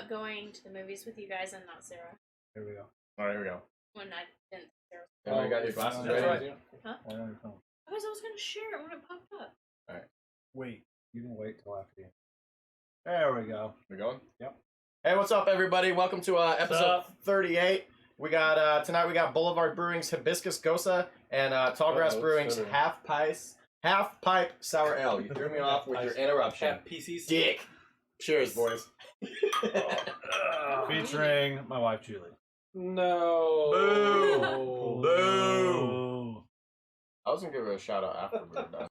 about going to the movies with you guys and not Sarah. Here we go. All right, here we go. When I didn't. Sarah. Oh, you got your glasses That's ready? right. Huh? Why on your phone? Because I was going to share it when it popped up. All right. Wait. You can wait till after you. There we go. We going? Yep. Hey, what's up, everybody? Welcome to episode 38. We got tonight. We got Boulevard Brewing's Hibiscus Gose and Tallgrass Brewing's Half Pipe Sour Ale. You threw me off with your interruption. PCs. Dick. Cheers, boys. Featuring my wife Julie. No. Boo. Boo. I was gonna give her a shout out after we were done.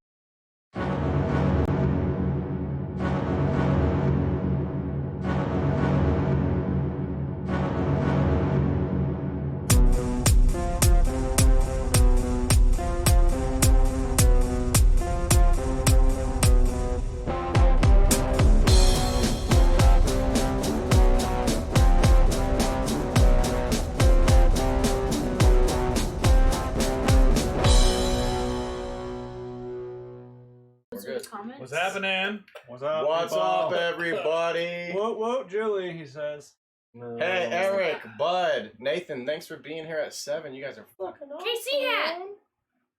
What's happening? What's up? What's people? up, everybody? Whoa, whoa, Julie, he says. Hey, Eric, Bud, Nathan, thanks for being here at 7. You guys are fucking awesome. KC hat.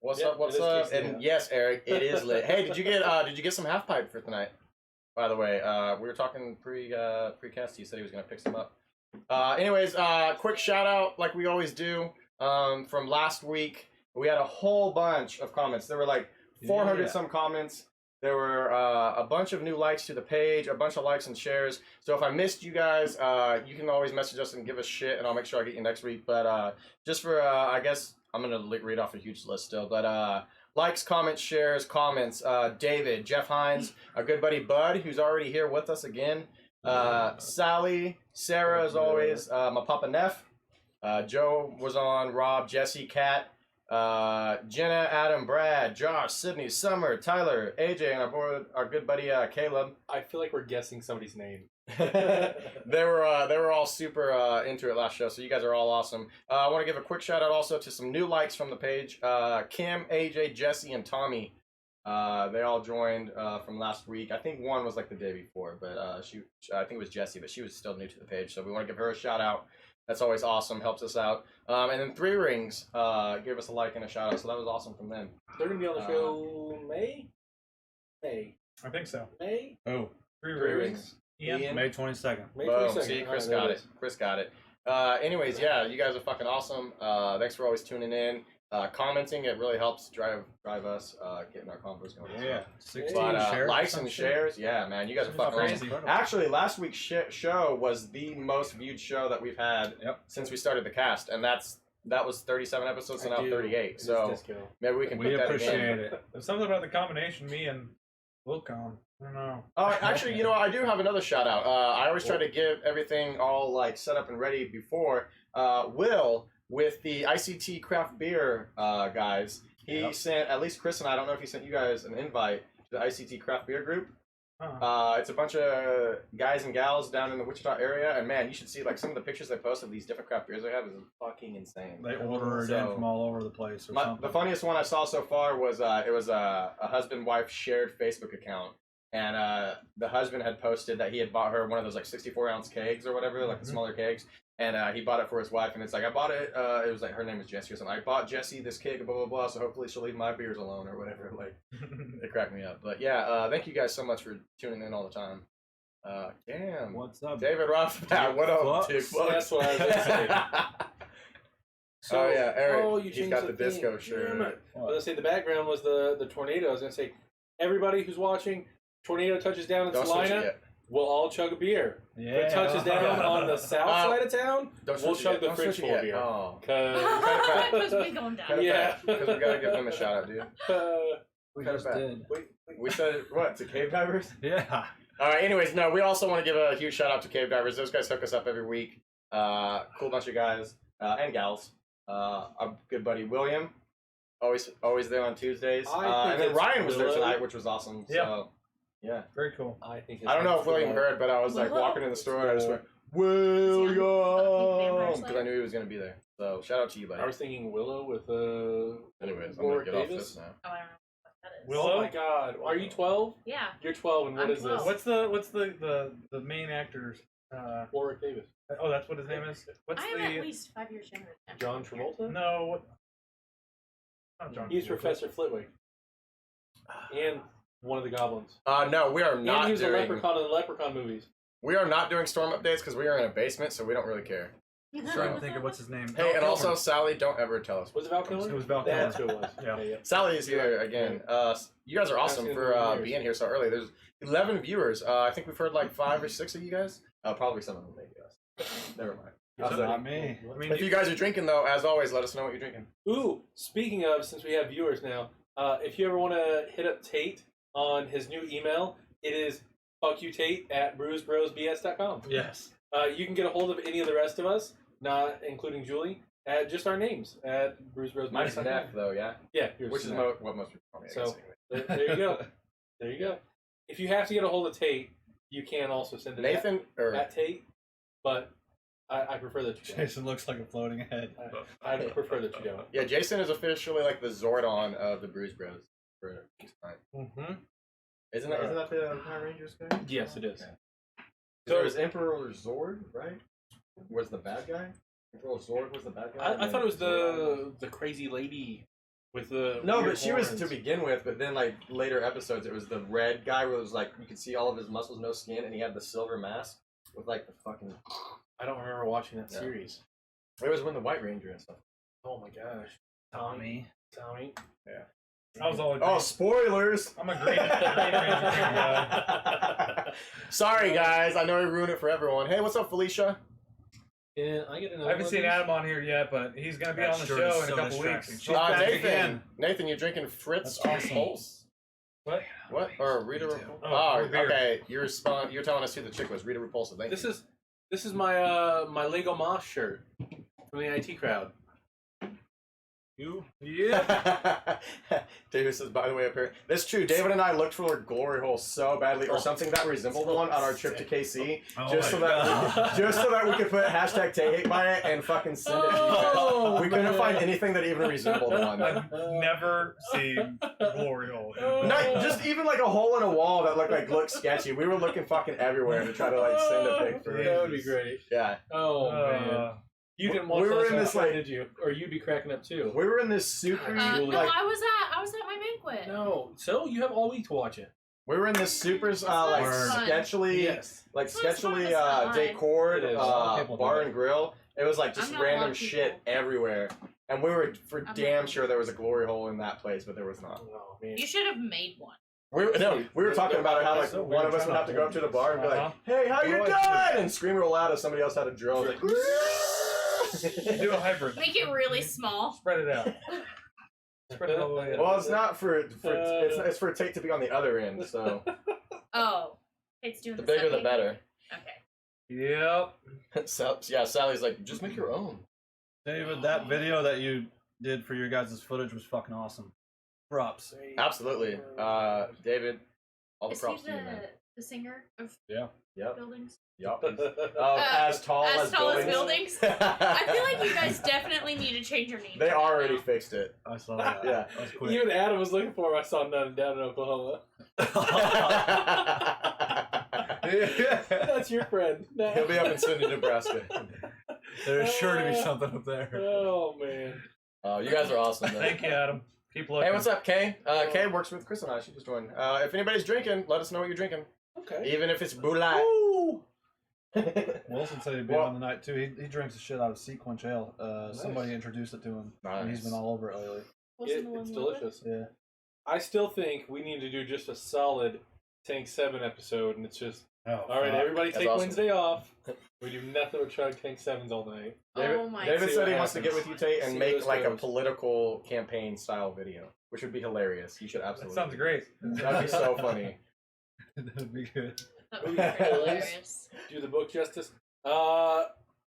What's Yep, up? What's it is up? KC And hat. yes, Eric, it is lit. Hey, did you get some half pipe for tonight? By the way, we were talking pre-cast. He said he was gonna pick some up. Anyways, quick shout out, like we always do, from last week. We had a whole bunch of comments. There were like 400 some comments. There were a bunch of new likes to the page, a bunch of likes and shares. So if I missed you guys, you can always message us and give us shit, and I'll make sure I get you next week. But just for, I guess, I'm going to read off a huge list still. But likes, comments, shares, comments. David, Jeff Hines, our good buddy Bud, who's already here with us again. Sally, Sarah, as always, my Papa Neff. Joe was on, Rob, Jesse, Kat. Jenna, Adam, Brad, Josh, Sydney, Summer, Tyler, AJ, and our good buddy Caleb. I feel like we're guessing somebody's name. They were all super into it last show, so you guys are all awesome. I want to give a quick shout out also to some new likes from the page. Kim, AJ, Jesse, and Tommy. They all joined from last week. I think one was like the day before, but I think it was Jesse, but she was still new to the page, so we want to give her a shout out. That's always awesome, helps us out. And then 3 Rings gave us a like and a shout out, so that was awesome from them. They're going to be on the show May? I think so. May? Oh, 3 Rings. Ian. May 22nd. May Boom. 22nd. See, Chris Alright, got there it. Chris got it. Anyways, yeah, you guys are fucking awesome. Thanks for always tuning in. Commenting, it really helps drive us getting our combos going. Yeah. 16 But shares. likes and shares, yeah, man, you guys are fucking crazy. awesome. Actually, last week's show was the most viewed show that we've had since we started the cast, and that was 37 episodes, and now 38. So maybe we can put that appreciate again. it. There's something about the combination, me and Wilcom. I don't know. Actually, I do have another shout out. I always try to give everything all like set up and ready before. Will, with the ICT craft beer guys, he sent, at least Chris and I don't know if he sent you guys an invite to the ICT craft beer group. It's a bunch of guys and gals down in the Wichita area, and man, you should see like some of the pictures they post of these different craft beers they have is fucking insane. They order it in from all over the place. The funniest one I saw so far was it was a husband-wife shared Facebook account, and the husband had posted that he had bought her one of those like 64-ounce kegs or whatever, like the smaller kegs. And he bought it for his wife, and it's like, I bought it, it was like, her name was Jessie or something. I bought Jessie this keg, blah, blah, blah, so hopefully she'll leave my beers alone or whatever. Like, it cracked me up. But yeah, thank you guys so much for tuning in all the time. Damn. What's up? David Rothbard, what up, Dick Bucks? That's what I was going to say. Oh, yeah, Eric, you he's got changed the thing. disco shirt. I was going to say, the background was the tornado. I was going to say, everybody who's watching, tornado touches down in Don't switch it Salina. yet. We'll all chug a beer. Yeah. If it touches down on the south side of town, we'll chug the fridge full of beer. Oh. Because we going down. Yeah. Because we gotta give them a shout out, dude. We Cut it just back. did. We said, what, to Cave Divers? Yeah. Alright, anyways, no, we also want to give a huge shout out to Cave Divers. Those guys hook us up every week. Cool bunch of guys and gals. Our good buddy William, always there on Tuesdays. And then Ryan was there tonight, which was awesome. Yeah. So, yeah. Very cool. I don't know if William heard, but I was like walking in the store and I just went, William! Because I knew he was going to be there. So, shout out to you, buddy. I was thinking Willow with Anyways, I'm going to get off this now. Oh, I don't know what that is. Willow? Oh my god. Are you 12? Yeah. You're 12, and what I'm is this? 12. What's the main actor's Warwick Davis. Oh, that's what his name is. What's I am the at least 5 years younger than him. John Travolta? no? What? Not John. He's Travolta. Professor Flitwick. And one of the goblins. No, we are And not he was a doing. leprechaun in the Leprechaun movies. We are not doing storm updates because we are in a basement, so we don't really care. Trying to think of what's his name. Hey, and Val also Kilmer. Sally, don't ever tell us. Was it Val Kilmer? It was Val That's Kilmer. who it was. Yeah. Okay, Sally is here again. You guys are awesome Asking for for years. being here so early. There's 11 viewers. I think we've heard like 5 or 6 of you guys. Probably some of them maybe us. Never mind. That's not me. I mean, If you guys are drinking though, as always, let us know what you're drinking. Ooh, speaking of, since we have viewers now, if you ever want to hit up Tate on his new email, it is fuckyoutate@brewsbrosbs.com. yes. You can get a hold of any of the rest of us, not including Julie, at just our names at brewsbrosbs.com. Mine's Neff though, yeah? Yeah, yours Which is Neff. what most people call me, I So- guess, anyway. There you go. There you go. If you have to get a hold of Tate, you can also send it Nathan, or at Tate, but I prefer that you don't. Jason looks like a floating head. I prefer that you don't. yeah, Jason is officially like the Zordon of the Brews Bros. For this time. Mm-hmm. Isn't that the Power Rangers guy? Yes, it is. Okay. There was Emperor Zord, right? Was the bad guy? Emperor Zord was the bad guy. I thought it was the crazy lady with the No, weird but she was horns. to begin with. But then, like later episodes, it was the red guy where it was like you could see all of his muscles, no skin, and he had the silver mask with like the fucking. I don't remember watching that Yeah. series. It was when the White Ranger and stuff. Oh my gosh, Tommy. Tommy. I was all. Oh, spoilers! I'm a green Ranger guy. Sorry, guys. I know I ruined it for everyone. Hey, what's up, Felicia? And I get another I haven't one seen of these? Adam on here yet, but he's gonna be That on the shirt show is in a so couple distracting. weeks. She's back Nathan. again. Nathan, you're drinking Fritz That's awesome. Pulse. What? What? Or Rita? Oh, beer. Okay. You're telling us who the chick was. Rita Repulsa. Thank you. This is my my Lego Moss shirt from the IT crowd. You? Yeah. David says, by the way, up here. That's true. David and I looked for a glory hole so badly, or something that resembled one on our trip to KC, Oh just so my that God. just so that we could put hashtag Tay by it and fucking send it to you guys. We couldn't find anything that even resembled one. I've never seen Glory Hole. Not just even like a hole in a wall that looked sketchy. We were looking fucking everywhere to try to like send a pic for That would be it. great. Yeah. Oh man. You didn't watch we were that in this, show, like- did you? Or you'd be cracking up too. We were in this super No, like I was at my banquet. No. So you have all week to watch it. we were in this super like fun. sketchily Yes. like It's fun, sketchily it's fun. decored It is. People bar do it. and grill. It was like just I'm not a lot random of people. shit everywhere. And we were for I'm damn not. sure there was a glory hole in that place, but there was not. Oh man. You should have made one. We were talking about how like That's so one weird. of us would have to go up to the bar and be like, "Hey, how you What do doing?" I do? and scream real loud if somebody else had a drill. Like, Do a hybrid. Make it really small. Spread it out. Spread it all the way out. well, it's not for it's for Tate to be on the other end. So Oh, it's doing the the bigger the sucking? better. Okay. Yep. So, yeah, Sally's like, just make your own. David, that video that you did for your guys' footage was fucking awesome. Props. Absolutely, David. All the Is props he to you, man. the singer of Yeah. Yep. buildings? Yup. As tall as buildings. I feel like you guys definitely need to change your name. They to that already now. fixed it. I saw that. Yeah. That was quick. Even Adam was looking for him. I saw none down in Oklahoma. That's your friend. No. He'll be up in Cindy, Nebraska. There's sure to be something up there. Oh man. Oh, you guys are awesome, man. Thank you, Adam. Keep looking. Hey, what's up, Kay? Kay works with Chris and I. She just joined. If anybody's drinking, let us know what you're drinking. Okay. Even if it's Boulevard. Ooh. Wilson said he'd be Well- on the night too. He drinks the shit out of Sequence Ale. Somebody introduced it to him, and he's Nice. been all over it lately. Wasn't the one It's we went with? delicious. Yeah. I still think we need to do just a solid Tank 7 episode, and it's just Oh, all right. Everybody That's take awesome. Wednesday off. We do nothing but chug Tank 7s all night. David, Oh my David See said what he wants to get happens. with you, Tate, and See make where this like a goes. political campaign style video, which would be hilarious. You should That absolutely. sounds great. That'd be so funny. That'd be good. That would be pretty hilarious. Do the book justice.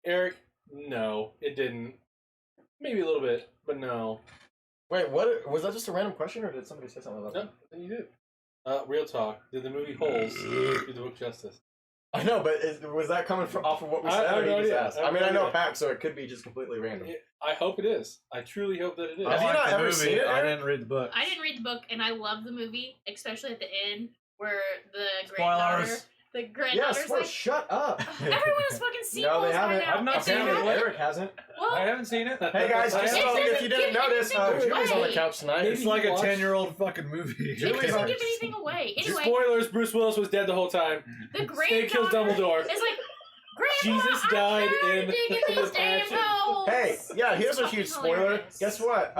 Eric, no, it didn't. Maybe a little bit, but no. Wait, what was that? Just a random question, or did somebody say something about No, that? then you did. Real talk. Did the movie Holes do the book justice? I know, but was that coming off of what we I said, have or no you just idea. asked? I have I mean, no I know idea. Pat, so it could be just completely random. I hope it is. I truly hope that it is. Have I you like not the ever movie. seen it, I Eric? didn't read the book. I didn't read the book, and I love the movie, especially at the end where the Spoilers. granddaughter The Yeah, granddaughter's Swerve, like, shut up. everyone has fucking seen No, they those by haven't. now. I've not Yes, seen you it. have. Apparently, Eric hasn't. Well, I haven't seen it. Hey guys, just It so doesn't if you didn't give notice, anything Julie's on the away. couch tonight. It's like a Watch- 10-year-old fucking movie. it Julie's doesn't on- give anything away. Anyway, Spoilers: Bruce Willis was dead the whole time. the Snake kills granddaughter Dumbledore. is like, Grandma, Jesus I'm died tired in of digging the these damn Passion. holes. Hey, yeah, here's It's a huge fucking spoiler. hilarious. Guess what?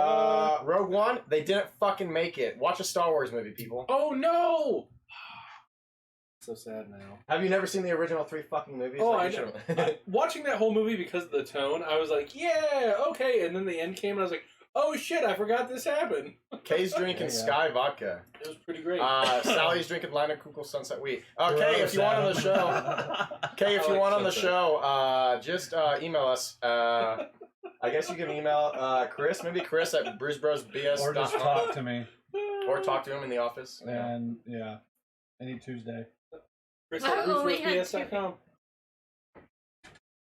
Rogue One, they didn't fucking make it. Watch a Star Wars movie, people. Oh no! So sad now. Have you never seen the original 3 fucking movies? Oh, Like, I you know. should've- Watching that whole movie because of the tone, I was like, yeah, okay. And then the end came, and I was like, oh shit, I forgot this happened. Kay's drinking Yeah. Sky vodka. It was pretty great. Sally's drinking Liner Kugel Sunset Wheat. Kay, if you want on the show, Kay, if I you like want on the Sunset. show, just email us. I guess you can email Chris, maybe Chris at Brews Bros BS. Or just talk to me. Or talk to him in the office. And yeah, any Tuesday. Chris I at only had BruceBroSBS.com.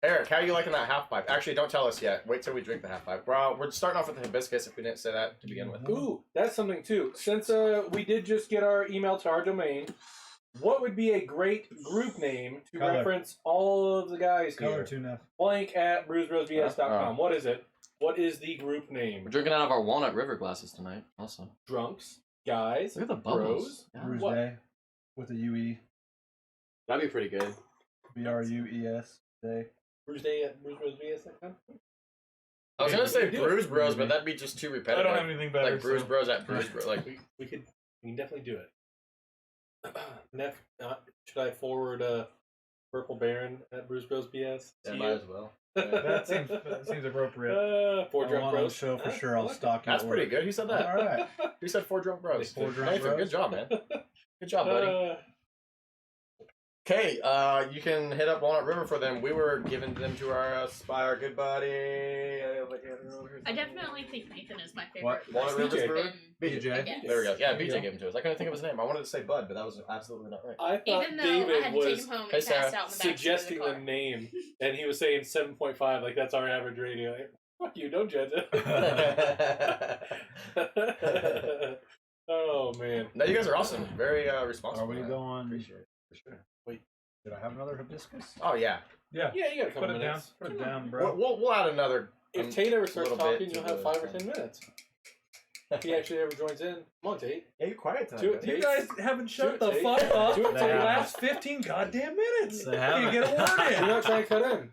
Eric, how are you liking that half pipe? Actually, don't tell us yet. Wait till we drink the half pipe. Well, we're starting off with the hibiscus if we didn't say that to begin with. Ooh, that's something too. Since we did just get our email to our domain, what would be a great group name to Color. reference all of the guys Color here? tuna. Blank at BrewsBrosBS.com. What is it? What is the group name? We're drinking out of our walnut river glasses tonight, also. Drunks, guys, Look at the bros. bubbles. Bruce What? Day with a UE. That'd be pretty good. BRUES Day. Bruce Day at BrewsBrosBS.com. I was gonna say We can do it. Brews Bros, but that'd be just too I repetitive. don't have anything better. Like Brews so- Bros at Brews Bros. Like, We can definitely do it. Neff, should I forward Purple Baron at Bruce Bros BS? yeah, to might you? as well. That seems appropriate. 4 I drunk want on the bros. show for Ah, sure. I I'll like it. stock you. That's at pretty work. good. Who said that? All right. Who said 4 drunk bros? 4 drunk Nathan, bros. good job, man. Good job, buddy. Okay, you can hit up Walnut River for them. We were giving them to us by our good buddy. I definitely think Nathan is my favorite. What? Walnut BJ. River's Brewer? than- BJ. I guess. There we go. Yeah, There you BJ go. gave him to us. I couldn't think of his name. I wanted to say Bud, but that was absolutely not right. I thought Even though David I had to take was him home and Hey, passed Sarah. out in the back suggesting of the the name, and he was saying 7.5, like that's our average radio. Like, fuck you, don't judge it. Oh man. No, you guys are awesome. Very responsible. Are we man. going? Appreciate it. For sure. Did I have another hibiscus? Oh, yeah. Yeah. Yeah, you got a couple Put it down. minutes. Put it down, bro. We'll add another. If Tate ever starts little bit talking, to you'll have the 5 or thing. 10 minutes. If he actually ever joins in. Come on, Tate. Hey, quiet time. Do it, buddy. You guys haven't shut the Tate. fuck up Do it, for the Tate. last 15 goddamn minutes. They Can you haven't. get a word You're in? not trying to cut in.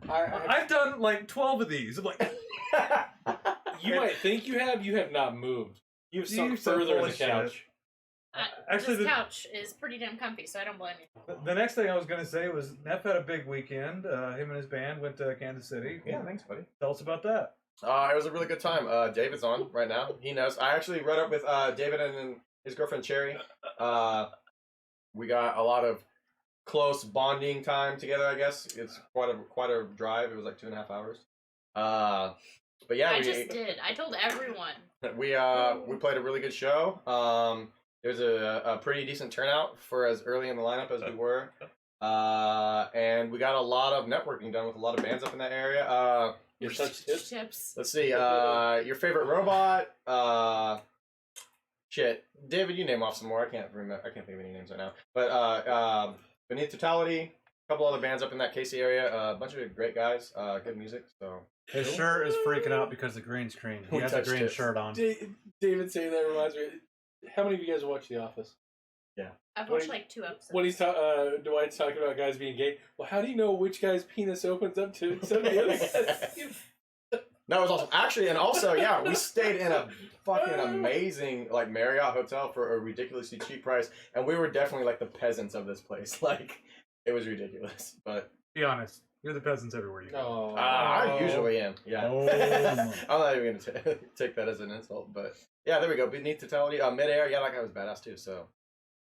I've done like 12 of these. I'm like, You might think you have not moved. You've sunk You said further in the bullshit. couch. Actually, this the- couch is pretty damn comfy, so I don't blame you. the next thing I was going to say was Neff had a big weekend. Him and his band went to Kansas City. Yeah, thanks, buddy. Tell us about that. It was a really good time. David's on right now. He knows. I actually read up with David and his girlfriend Cherry. We got a lot of close bonding time together. I guess it's quite a drive. It was like 2.5 hours. But yeah, I just did. I told everyone. we played a really good show. It was a pretty decent turnout for as early in the lineup as we were. And we got a lot of networking done with a lot of bands up in that area. Your such tips. Chips. Let's see. Your favorite robot. Shit, David, you name off some more. I can't remember. I can't think of any names right now. But Beneath Totality, a couple other bands up in that Casey area. A bunch of great guys. Good music. So His shirt is freaking out because the green screen. He We has a touched green it. shirt on. David saying that reminds me. How many of you guys watch The Office? I've What watched do you- like 2 episodes. When he's Dwight's talking about guys being gay. Well, how do you know which guy's penis opens up to some of the other guys? that was awesome. Actually, and also, yeah, we stayed in a fucking amazing like Marriott hotel for a ridiculously cheap price, and we were definitely like the peasants of this place. Like, it was ridiculous, but Be honest. You're the peasants everywhere you go. Oh, I usually am. Yeah. Oh. I'm not even gonna take that as an insult, but yeah, there we go. Beneath Totality, Midair. Yeah, that guy was badass too. So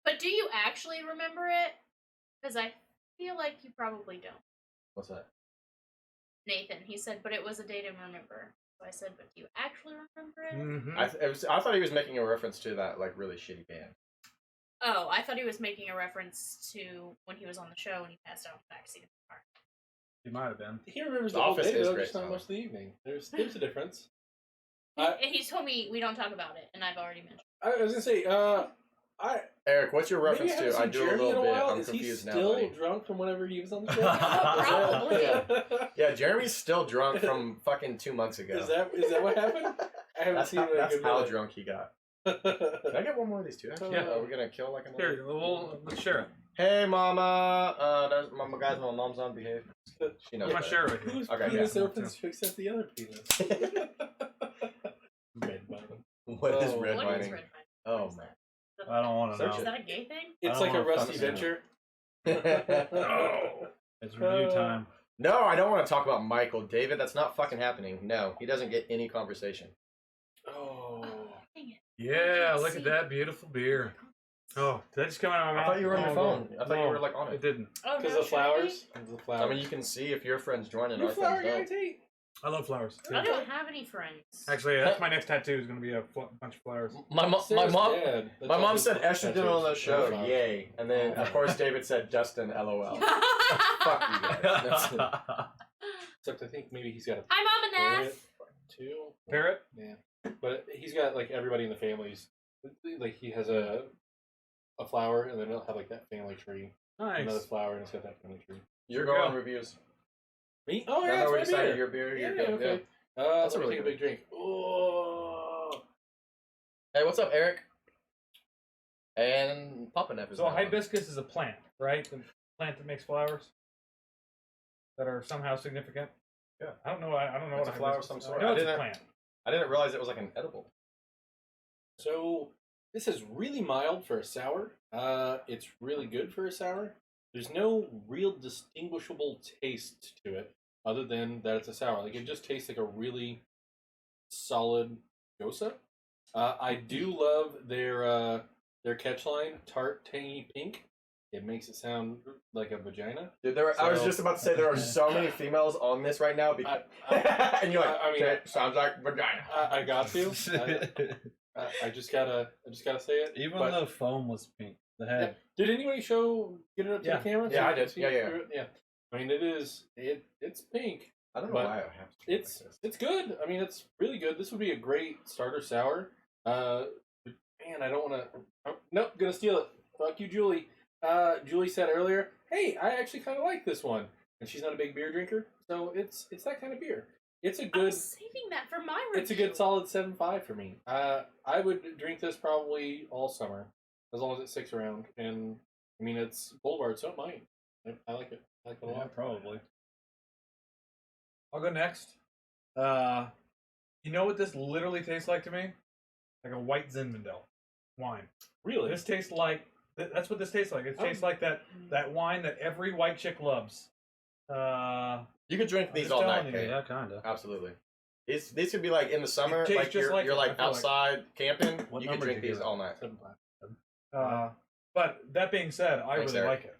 But do you actually remember it? Because I feel like you probably don't. what's that? Nathan, he said, but it was a day to remember. So I said, but do you actually remember it? Mm-hmm. I thought he was making a reference to that like really shitty band. Oh, I thought he was making a reference to when he was on the show and he passed out in the backseat of the car. He might have been. He remembers The the whole Office day, is though, great, just not though. much of the evening. There's a difference. And he told me we don't talk about it, and I've already mentioned I was gonna say, Eric, what's your reference maybe I to? haven't I seen do a Jeremy little in a bit. while. I'm Is he confused now, still buddy. drunk from whenever he was on the show? Probably. Yeah, Jeremy's still drunk from fucking 2 months ago. Is that what happened? I haven't That's seen how, him in a that's good how minute. drunk he got. Can I get one more of these too? Actually, Yeah. Are we gonna kill like another? Here, let's share it. Hey, mama. Guys, my mom's on behave. She knows. I'm gonna better. share it with you. Whose Okay, penis yeah. opens to accept the other penis? Red button. What is Oh, red What is lining? red Oh man. I don't want to Search know. Is that a gay thing? It's I like don't a wanna rusty fuck venture. No. It's review time. No, I don't want to talk about Michael. David, that's not fucking happening. No, he doesn't get any conversation. Oh. Dang it. Yeah, look at that beautiful beer. Oh, did that just come out of my I mouth? thought you were on your Oh, phone. no. I thought you No, were like on It it. didn't. Oh, Because no, of flowers? Because of flowers. I mean, you can see if your friend's joining. You Our flower friends guy, don't. Tate. I love flowers. I don't have any friends. Actually, that's my next tattoo. Is going to be a bunch of flowers. My mom Sarah's dad. That's my all mom his said estrogen tattoos. on the show. Flowers. Yay! And then of course David said Dustin. LOL. Fuck you guys. That's it. Except I think maybe he's got a Hi, Mom and Dad. parrot too. Parrot? Yeah, but he's got like everybody in the families. Like he has a flower, and then he'll have like that family tree. Another Nice. flower, and it's got that family tree. You're There we going go. reviews. Me? Oh I yeah, know that's we my decided beer. your beer. Yeah, You're good. okay. That's Let a me really take a good big drink. Oh. Hey, what's up, Eric? And Papa Neff is So now on. hibiscus is a plant, right? The plant that makes flowers that are somehow significant. Yeah. I don't know. I don't know It's what a flower of hibiscus some is. sort. I know I it's a didn't- plant. I didn't realize it was like an edible. So this is really mild for a sour. It's really good for a sour. There's no real distinguishable taste to it, other than that it's a sour. Like it just tastes like a really solid Gose. I do love their catch line, tart, tangy, pink. It makes it sound like a vagina. Dude, I was So- just about to say there are so many females on this right now because, and you're like, I mean, okay, sounds like vagina. I got to. I just gotta say it. Even but- the foam was pink. The Yeah. head. Did anybody get it up to Yeah. the camera? Yeah, I you can did. see Yeah, it yeah. through it? Yeah. I mean, it's pink. I don't know but why I have to. do It's like this. it's good. I mean, it's really good. This would be a great starter sour. But man, I don't want to. Oh, nope, gonna steal it. Fuck you, Julie. Julie said earlier, "Hey, I actually kind of like this one," and she's not a big beer drinker, so it's that kind of beer. It's a I good. was saving that for my review. It's a good solid 7.5 for me. I would drink this probably all summer, as long as it sticks around. And I mean, it's Boulevard, so it might. I like it. I like it a Yeah, lot. probably. I'll go next. You know what this literally tastes like to me? Like a white Zinfandel wine. Really? This tastes like. That's what this tastes like. It Oh. tastes like that wine that every white chick loves. You could drink I'm these just all telling night, you. Kate. Yeah, kind of. Absolutely. These could be like in the summer, tastes like just you're, like you're it, like I feel like. outside camping. What You could number drink did you these give it? all night. 7.5. But that being said, I Thanks, really Eric. like it.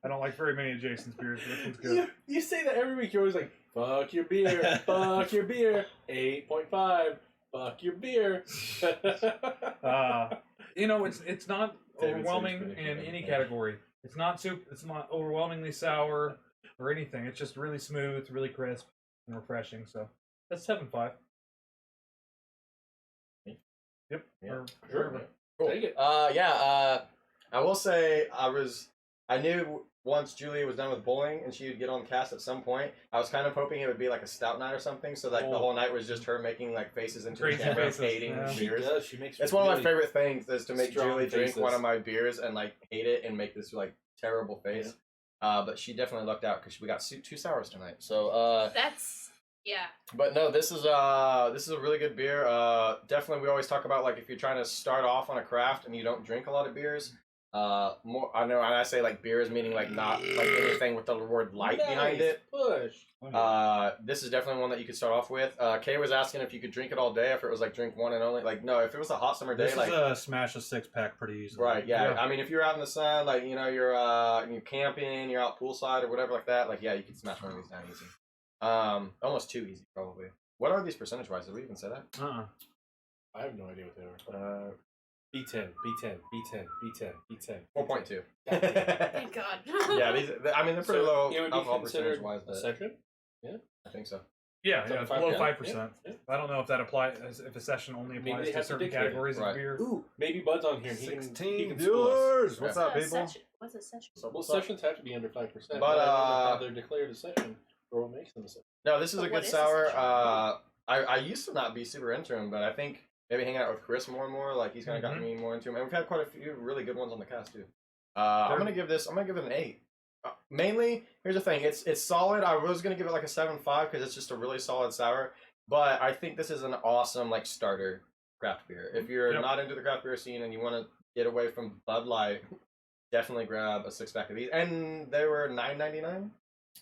I don't like very many of Jason's beers, but this one's good. You say that every week. You're always like, "Fuck your beer, fuck your beer." 8.5. Fuck your beer. You know, it's not David overwhelming said he's in pretty any good. category. It's not It's not overwhelmingly sour or anything. It's just really smooth, really crisp, and refreshing. So that's 7.5. Yep. Yeah. Or Sure. whatever. Cool. Take it. I will say I knew once Julia was done with bowling and she would get on the cast at some point. I was kind of hoping it would be like a stout night or something, so like the Oh. whole night was just her making like faces into the Crazy camera, faces, hating yeah. She beers. does. She makes. It's one of my really- favorite things is to make strong Julie drink faces. one of my beers and like hate it and make this like terrible face. But she definitely lucked out because we got 2 sours tonight. So That's yeah. but no, this is a really good beer. Definitely, we always talk about like if you're trying to start off on a craft and you don't drink a lot of beers. More I know, and I say like beers meaning like not like anything with the word light behind Nice it. Push. This is definitely one that you could start off with. Kay was asking if you could drink it all day, if it was like drink one and only. Like no, if it was a hot summer day, This like is a smash a 6-pack pretty easily. right, yeah. Yeah. I mean, if you're out in the sun, like you know, you're camping, you're out poolside or whatever like that. Like yeah, you can smash one of these down easy. Almost too easy probably. What are these percentage wise? Did we even say that? I have no idea what they are. B10, B10, B10, B10, B10. 4.2. Thank God. Yeah, these. I mean, they're pretty So low it would be alcohol considered percentage wise, a but second. I think so. Yeah, Is yeah, that it's five- below yeah, 5%. yeah. I don't know if that applies, if a session only Maybe applies they to have to certain dictate it. categories Right. of beer. Ooh, maybe Bud's on here. And he can 16 school us. viewers. What's up, What's a people? session? What's a session? So Well, what's up? sessions have to be under 5%. But, I don't know how they're declared a session or what makes them a session. No, this is But a what good is a sour. session? I used to not be super into him, but I think maybe hanging out with Chris more and more, like he's kind of gotten me more into him. And we've had quite a few really good ones on the cast too. I'm gonna give it an 8. Mainly, here's the thing: it's solid. I was gonna give it like a 7.5 because it's just a really solid sour. But I think this is an awesome like starter craft beer. If you're Yep. not into the craft beer scene and you want to get away from Bud Light, definitely grab a 6-pack of these. And they were $9.99.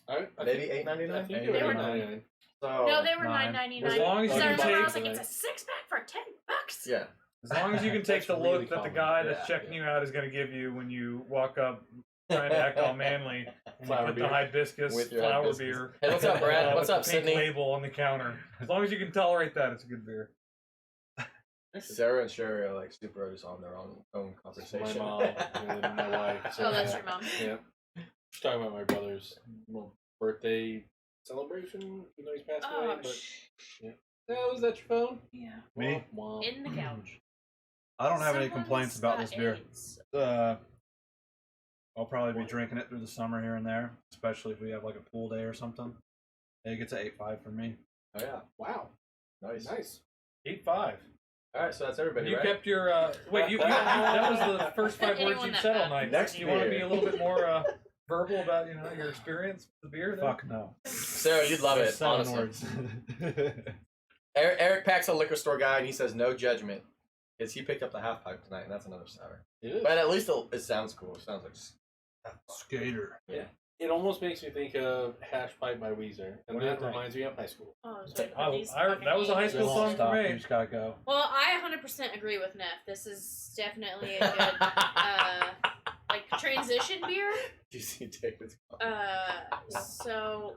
I Maybe think- $8.99? I think They they were were nine. 99. So No, they were Nine. $9.99. As long as Because you I can remember I take- was like, it's a 6-pack for $10. yeah. As long as you can take That's the really look that the common. guy that's Yeah, checking you out is going to give you when you walk up trying to act all manly and Flower you put beer. the hibiscus With your flower hibiscus. beer. Hey, what's up, Brad? with What's the up, pink Sydney? label on the counter. As long as you can tolerate that, it's a good beer. Sarah and Sherry are like super just on their own My conversation. mom and my wife. So Oh, that's your mom. Yeah. She's talking about my brother's birthday celebration, even though he's passed away. Oh, But oh, is that your phone? yeah. Me? Womp, womp. In the couch. I don't have any Someone's complaints about got this beer. AIDS. I'll probably be drinking it through the summer here and there, especially if we have like a pool day or something. It gets an 8.5 from me. Oh yeah, Wow. nice. Nice. 8.5. All right, so that's everybody, You right? kept your wait. You that was the first 5 words Anyone you that said all matters. night. Next you want to beer. be a little bit more verbal about your experience with the beer? There? Fuck no. Sarah, you'd love it. There's 7 Honestly. words. Eric Pack's a liquor store guy, and he says no judgment. Because he picked up the half pipe tonight, and that's another sour. It is. But at least it sounds cool. It sounds like Skater. It almost makes me think of Hash Pipe by Weezer. And What do you that think? reminds me of high school. Oh, sorry, I- these I- fucking that was a high AIDS. school It song won't for stop. me. You just gotta go. Well, I 100% agree with Neff. This is definitely a good, like, transition beer. Do you see David's comment? So,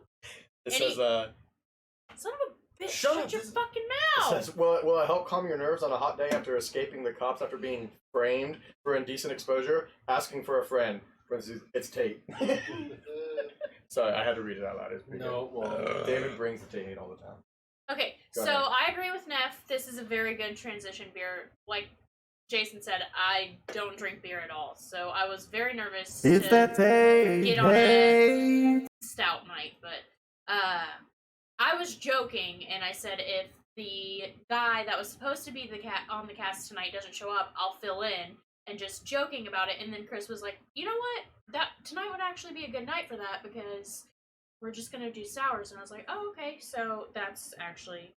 It any- says, son of a bitch, Shut shut up, your this- fucking it mouth. says, will it help calm your nerves on a hot day after escaping the cops after being framed for indecent exposure? Asking for a friend. For instance, it's Tate. Sorry, I had to read it out loud. It's pretty No, good. well, David brings the Tate hate all the time. Okay, Go so ahead. I agree with Neff. This is a very good transition beer. Like Jason said, I don't drink beer at all, so I was very nervous to get on a stout night. But I was joking, and I said if the guy that was supposed to be on the cast tonight doesn't show up, I'll fill in. And just joking about it, and then Chris was like, "You know what? That tonight would actually be a good night for that because we're just gonna do sours." And I was like, "Oh, okay." So that's actually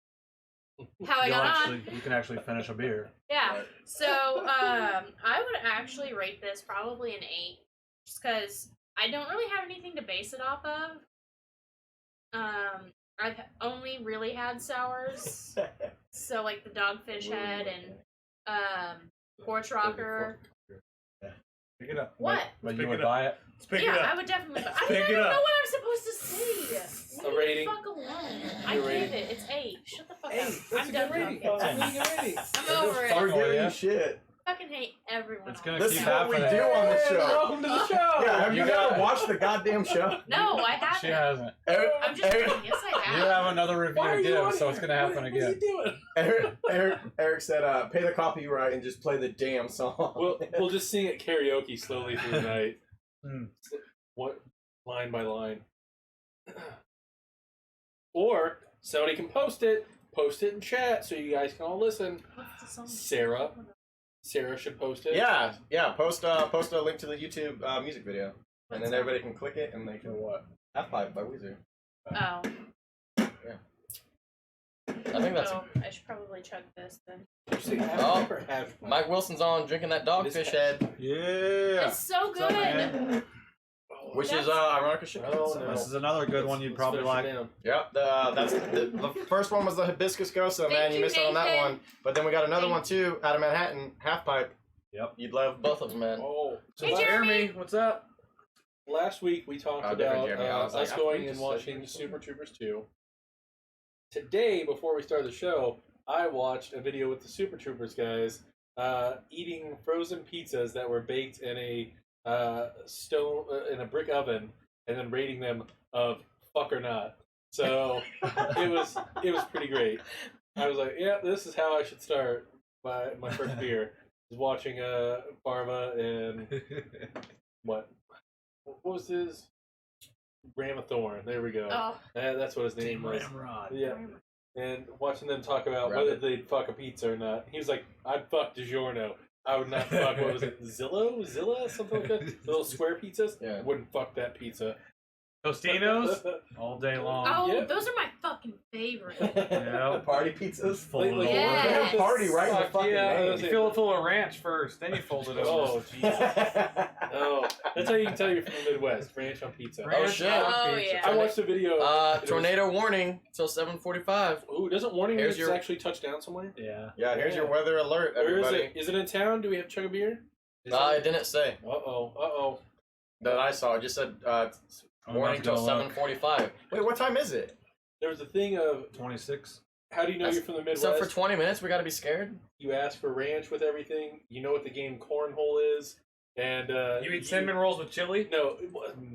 how I got on. You can actually finish a beer. Yeah. Right. So I would actually rate this probably an 8, just because I don't really have anything to base it off of. I've only really had sours, so like the Dogfish Head and Porch Rocker. Pick it up. What? But Pick you would it up. buy it? Let's pick Yeah, it up. I would definitely. I Pick don't it even know up. what I'm supposed to say. A Leave rating? the fuck alone. I Your gave rating? it. It's 8. Shut the fuck Hey, up. that's I'm a done good rating. talking. That's a really good rating. I'm over We're it. giving yeah. you shit. Fucking hate everyone. It's else. gonna This keep is what we do happening. on the show. Welcome to the show. Yeah, have you You got ever it. watched the goddamn show? No, I She haven't. hasn't. I'm just Eric, kidding. Yes, I You have. have another review Why are to you on give, so here? it's gonna happen What are again. you doing? Eric said, pay the copyright and just play the damn song. We'll just sing it karaoke slowly through the night. Hmm. What line by line? Or somebody can post it in chat so you guys can all listen. What's the song? Sarah should post it. yeah, post a link to the YouTube music video, and What's then that? everybody can click it and they can what? Half Pipe by Weezer. Oh. I think that's Oh, I should probably chug this then. Did you say half Oh. pipe or half pipe? Mike Wilson's on drinking that Dogfish Head, Yeah. It's so What's up, good. man? which is That's- ironic as shit. Oh, So- no. This is another good one you'd Let's probably finish like. it down. Yep, that's the first one was the Hibiscus Gose, man. Thank You you, missed out on that Nathan. one, but then we got another Thank one too out of Manhattan, Half Pipe. Yep. You'd love both of them, man. Oh, so Hey, last, Jeremy. What's up? last week we talked Oh, different about Jeremy. I was like, us I going think and this watching is- Super Troopers 2. Today, before we started the show, I watched a video with the Super Troopers guys eating frozen pizzas that were baked in a in a brick oven, and then rating them of fuck or not. So it was pretty great. I was like, yeah, this is how I should start my first beer. Is watching Barva and what was his Ramathorn? There we go. Oh, That's what his name was. Ramrod. Yeah. And watching them talk about whether they'd fuck a pizza or not. He was like, I'd fuck DiGiorno. I would not fuck, what was it, Zilla? Something like that? The little square pizzas? Yeah. I wouldn't fuck that pizza. Tostinos all day long. oh, yeah. those are my fucking favorite. Yeah. Party pizzas. Fold Like, it yes. over. Yeah, party right in the Fuck fucking yeah. name. You fill it full of ranch first, then you fold it over. Oh, Jesus. Oh, that's how you can tell you're from the Midwest. Ranch on pizza. Ranch shit. on Oh, pizza. yeah. I watched a video. It was- Tornado warning till 7:45. Ooh, doesn't warning Here's news your- actually touch down somewhere? Yeah. Yeah, here's your weather alert, Where is everybody. it? Is it in town? Do we have chug a beer? It didn't say Uh-oh. that I saw. It just said warning till 7:45. Wait, what time is it? There was a thing of, 26. how do you know That's- you're from the Midwest? So for 20 minutes, we gotta be scared. You ask for ranch with everything. You know what the game cornhole is. And You eat cinnamon rolls with chili? No,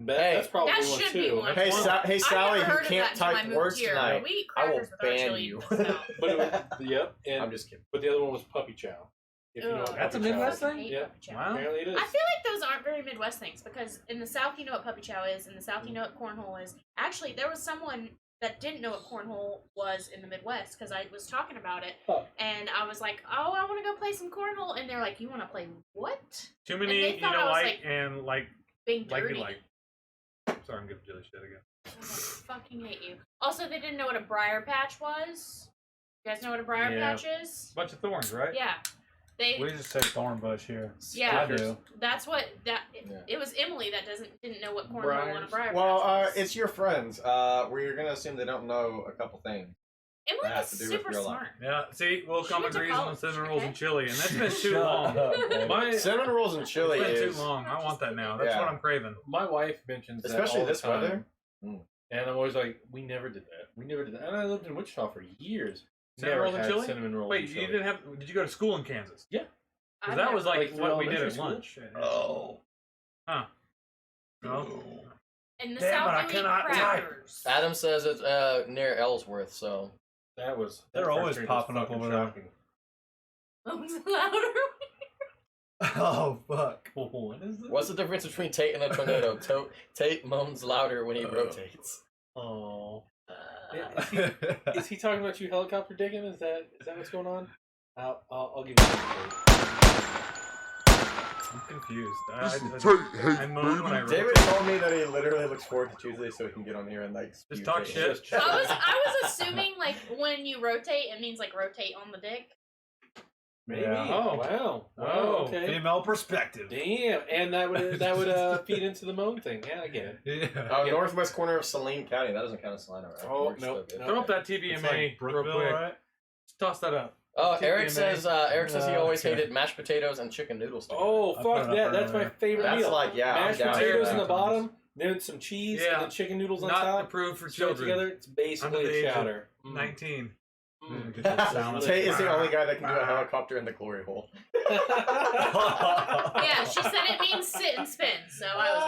that's probably That one should too. be one. Hey, I've Sally, never who heard of can't that until I type moved words here. tonight. We eat I will crackers with our ban chili you. in the South. But it was, yep, and I'm just kidding. but the other one was puppy chow. If you know what Ugh, That's a puppy chow Midwest is. I thing? hate Yeah. puppy chow. Wow. Apparently it is. I feel like those aren't very Midwest things because in the South you know what puppy chow is, in the South you know what cornhole is. Actually, there was someone that didn't know what cornhole was in the Midwest because I was talking about it, Huh. and I was like, "Oh, I want to go play some cornhole," and they're like, "You want to play what?" Too And many they you thought don't I was, like, like, and like Being me dirty. like. Sorry, I'm giving Jilly shit again. I fucking hate you. Also, they didn't know what a briar patch was. You guys know what a briar Yeah. patch is? Bunch of thorns, right? Yeah. They. We just say thorn bush here. Yeah. I do. That's what that. Yeah. It was Emily that didn't know what cornhole and a briar Well, patch was. it's your friends. We're gonna assume they don't know a couple things. Emily that was has to do with super real life. smart. Yeah, see, we'll She come went to agrees on college, cinnamon okay? rolls and chili, and that's been too Shut long. up, baby. My, Cinnamon rolls and chili it's been is too long. I want that now. That's Yeah. what I'm craving. My wife mentions that especially all the this time, weather. and I'm always like, we never did that. We never did that. And I lived in Wichita for years. Cinnamon Never rolls and had chili? cinnamon rolls Wait, and you chili. didn't have? Did you go to school in Kansas? Yeah. Because I've that never- was like through what we did elementary at school? lunch. Oh. Huh. No. In the Damn it, South, I you eat cannot type. crackers. Adam says it's near Ellsworth, so That was. They're that always first drink was popping up fucking over there. shocking. Moans louder. Oh, fuck. What is this? what's the difference between Tate and a tornado? Tate moans louder when he rotates. Oh. Is he talking about you helicopter digging? Is that what's going on? I'll give you that. I'm confused. Hey, I moan when I David rotate. told me that he literally looks forward to Tuesday so he can get on here and like Just spew talk Tate. shit. I was assuming like when you rotate, it means like rotate on the dick. Maybe. Yeah. Oh wow. Oh. Okay. Female perspective. Damn. And that would feed into the moan thing. Yeah, I get it. Yeah. Northwest corner of Saline County. That doesn't count as Salina, right? Oh, We're nope, still good. no. Throw up that It's TVMA like real Brookville, quick. right? Just toss that up. Oh, Eric TVMA. says he always okay. hated mashed potatoes and chicken noodles. together. Oh I put fuck it up that! That's my earlier. favorite That's meal. like I'm Mashed down for potatoes that. in the bottom, then some cheese, Yeah. and then chicken noodles on Not top. approved for Throw it children. together. It's Under basically the a age of chowder. 19. Mm. Get that sound. Tate is the only guy that can do a helicopter in the glory hole. Yeah, she said it means sit and spin, so I was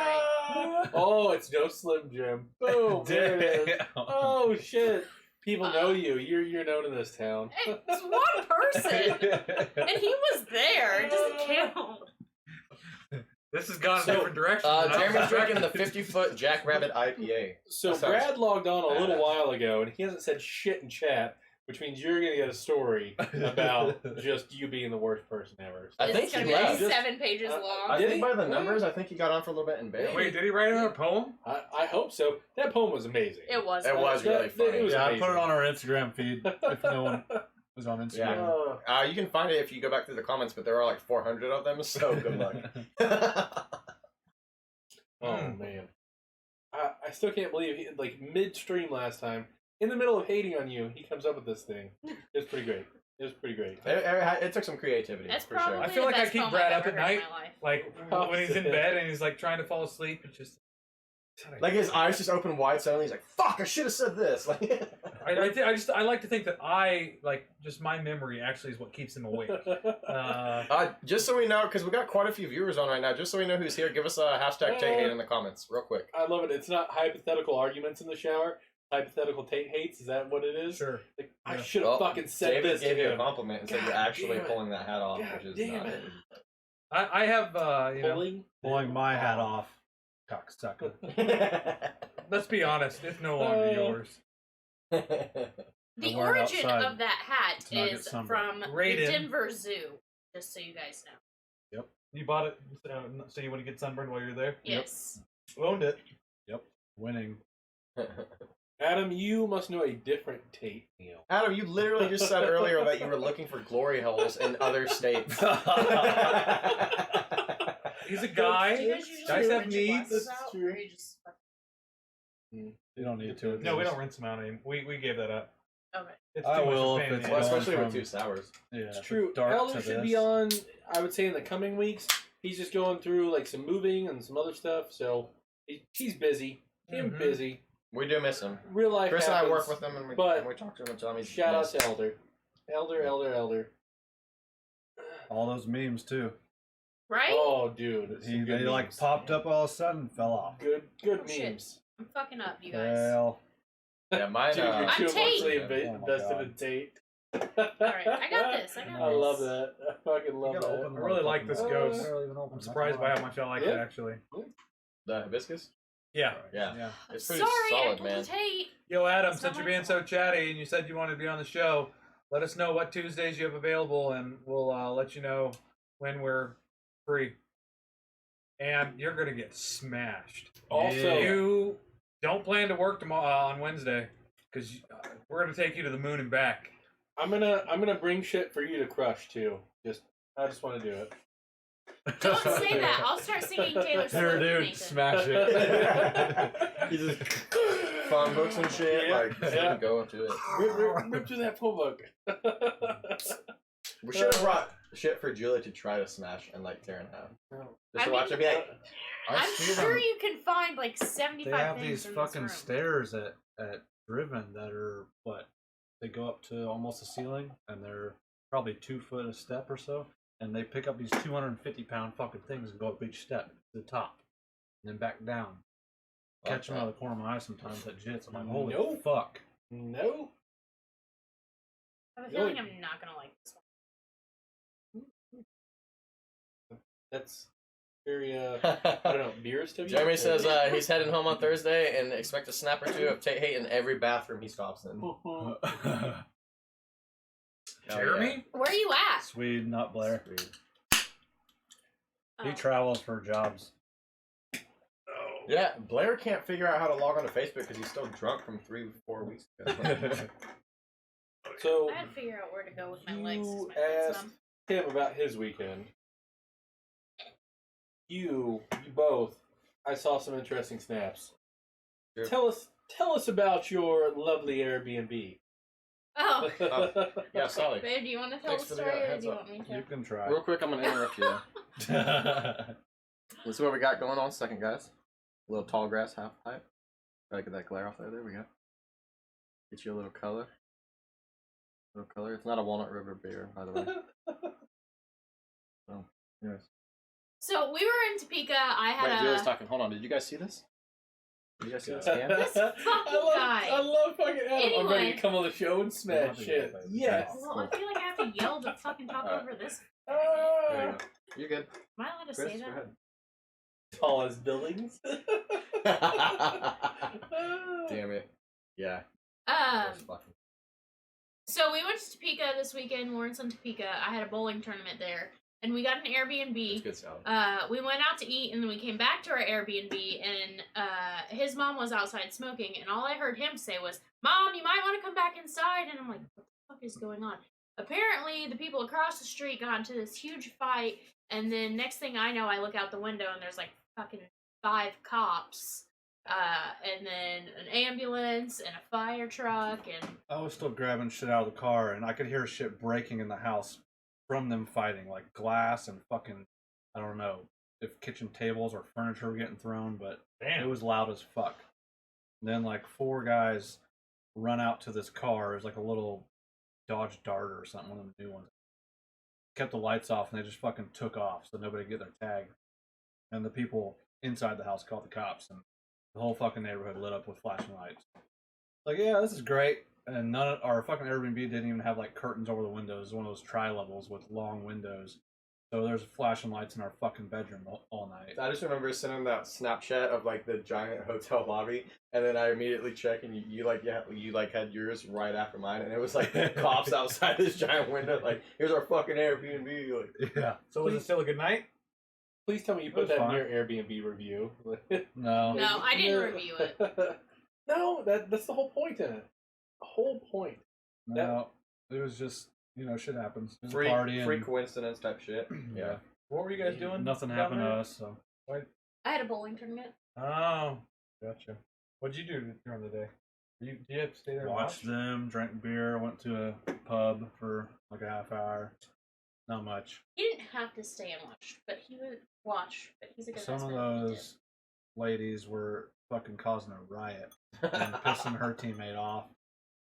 right. Oh, it's no Slim Jim. Boom! There it is. Oh shit! People know you. You're known in this town. It's one person, and he was there. It doesn't count. This has gone So, a different direction. than I was Jeremy's drinking expecting. the 50-foot Jackrabbit IPA. So That sounds Brad logged on a little badass. while ago, and he hasn't said shit in chat, which means you're gonna get a story about just you being the worst person ever. I This think is gonna he be like left. 7 pages long. I Did think he? by the numbers, I think he got on for a little bit in bed. Wait, did he write another poem? I hope so. That poem was amazing. It was. It was really It funny. was Yeah, I amazing. put it on our Instagram feed if no one was on Instagram. Uh, You can find it if you go back through the comments, but there are like 400 of them, so good luck. oh man, I still can't believe he, like midstream last time, in the middle of hating on you, he comes up with this thing. It was pretty great. It was pretty great. It took some creativity, That's for probably sure. I feel the like I best keep poem Brad I've up ever at heard in night. my life. Like when he's in bed and he's like trying to fall asleep, it's just Like his eyes just open wide suddenly. He's like, "Fuck! I should have said this." Like, I like to think that just my memory actually is what keeps him awake. just so we know, because we got quite a few viewers on right now. Just so we know who's here, give us a hashtag Tate Hate in the comments, real quick. I love it. It's not hypothetical arguments in the shower. hypothetical Tate hates? Is that what it is? Sure. Like, I Yeah. should have fucking said David this gave to you a him. compliment and said you're God actually damn it. pulling that hat off, God which is damn not it. I have, Pulling my hat off, cocksucker. let's be honest, it's no longer yours. The I'm wearing origin outside of that hat to not get is sunburned. from Raiden. the Denver Zoo, just so you guys know. You bought it so you want to get sunburned while you're there? Yes. Owned it. Yep, winning. Adam, you must know a different Tate, Neil. Adam, you literally just said earlier that you were looking for glory holes in other states. He's a guy. Do you guys usually Guys have rinse your needs. glasses That's out, true. or you just... You don't need to. No, we don't rinse them out anymore. We gave that up. Okay. It's I too much will of a if pain in it's the Well, ass. especially with from- 2 sours. Yeah, It's if true. dark Elder to should this. be on, I would say, in the coming weeks. He's just going through like some moving and some other stuff, so he's busy. Him Mhm. busy. We do miss him. Real life Chris and I happens. work with him, and we talk to him and tell him he's Shout out missed. to Elder. Elder. All those memes too. Right? Oh, dude. some They good like memes. popped up all of a sudden and fell off. Good Oh, shit. memes. I'm fucking up, you guys. Well, Yeah, mine. Dude, you're I'm too Tate. emotionally Oh my invested God. in Tate. Alright, I got this. I love that. I fucking love you gotta that. open I really like this the ghost. Barely even open. I'm surprised by how much I like it, Yeah. actually. The hibiscus. Yeah. Yeah, Yeah. it's pretty Sorry, I solid, pulled man. a Tate. Yo, Adam, It's since not you're my being so chatty and you said you wanted to be on the show, let us know what Tuesdays you have available, and we'll let you know when we're free. And you're gonna get smashed. Also, You don't plan to work tomorrow on Wednesday because we're gonna take you to the moon and back. I'm gonna bring shit for you to crush too. I just want to do it. Don't say that. I'll start singing Taylor Swift. Here, with dude, Nathan. smash it. You just phone books and shit. Yeah, Like, yeah. go to it. Rip through that phone book. We should have brought shit for Julia to try to smash and like tear in half. Just to I watch her mean, be like, I I'm see sure them. you can find like They 75 have things these in fucking this room. stairs at Driven that are what? They go up to almost the ceiling, and they're probably 2 foot a step or so. And they pick up these 250-pound fucking things and go up each step to the top, and then back down. Catch them out of the corner of my eye sometimes at jits. I'm like, holy Nope. fuck. No. I have a feeling I'm not gonna like this one. That's very I don't know, beers to me. Jeremy says he's heading home on Thursday and expect a snap or two of Tate hate in every bathroom he stops in. Hell Jeremy? Where are you at? Swede, not Blair. yeah. Sweet. He Oh. travels for jobs. Yeah, Blair can't figure out how to log on to Facebook because he's still drunk from 3-4 weeks ago. So I had to figure out where to go with my legs. 'cause you my foot's asked numb. him about his weekend. You both. I saw some interesting snaps. Sure. Tell us about your lovely Airbnb. Oh, Yeah, Sally. babe, do you want to tell Thanks the for the story, or heads do you up. want me to? You can try. Real quick, I'm gonna interrupt you. Let's see what we got going on second, guys. A little Tallgrass half pipe. Try to get that glare off there. There we go. Get you a little color. Little color. It's not a Walnut River beer, by the way. So, anyways. So we were in Topeka. I Wait, had Julie's a. talking. Hold on. Did you guys see this? Did you guys see this I can? This fucking guy. love fucking Adam. I'm ready Anyway. to come on the show and smash shit. Yes. Well, I feel like I have to yell to fucking talk over this. There you go. You're good. Am I allowed to Chris, say go that? ahead. Tallest buildings. Damn it. Yeah. That's fucking- So we went to Topeka this weekend. Lawrence and Topeka. I had a bowling tournament there, and we got an That's Airbnb. good salad. We went out to eat, and then we came back to our Airbnb, and his mom was outside smoking, and all I heard him say was, "Mom, you might want to come back inside." And I'm like, what the fuck is going on? Apparently, the people across the street got into this huge fight, and then next thing I know, I look out the window, and there's like fucking 5 cops, and then an ambulance, and a fire truck, and I was still grabbing shit out of the car, and I could hear shit breaking in the house from them fighting, like glass and fucking, I don't know if kitchen tables or furniture were getting thrown, but Damn. it was loud as fuck. And then like 4 guys run out to this car. It was like a little Dodge Dart or something, one of the new ones. Kept the lights off, and they just fucking took off so nobody could get their tag. And the people inside the house called the cops, and the whole fucking neighborhood lit up with flashing lights. Like, yeah, this is great. And none of our fucking Airbnb didn't even have like curtains over the windows. It was one of those tri-levels with long windows. So there's flashing lights in our fucking bedroom all night. I just remember sending that Snapchat of like the giant hotel lobby, and then I immediately check, and you had yours right after mine, and it was like cops outside this giant window, like here's our fucking Airbnb. Like, Yeah. So was it still a good night? Please tell me you It put was that fine. in your Airbnb review. No. No, I didn't review it. No, that's the whole point in it. The whole point. No. It was just, shit happens. It was a free party and coincidence type shit. Yeah. What were you guys doing? nothing down happened to there? us. So I had a bowling tournament. Oh, gotcha. What'd you do during the day? Did you have to stay there and watched watch? them, drank beer, went to a pub for like a half hour. Not much. He didn't have to stay and watch, but he would watch. But he's a good Some of husband. He did. those ladies were fucking causing a riot and pissing her teammate off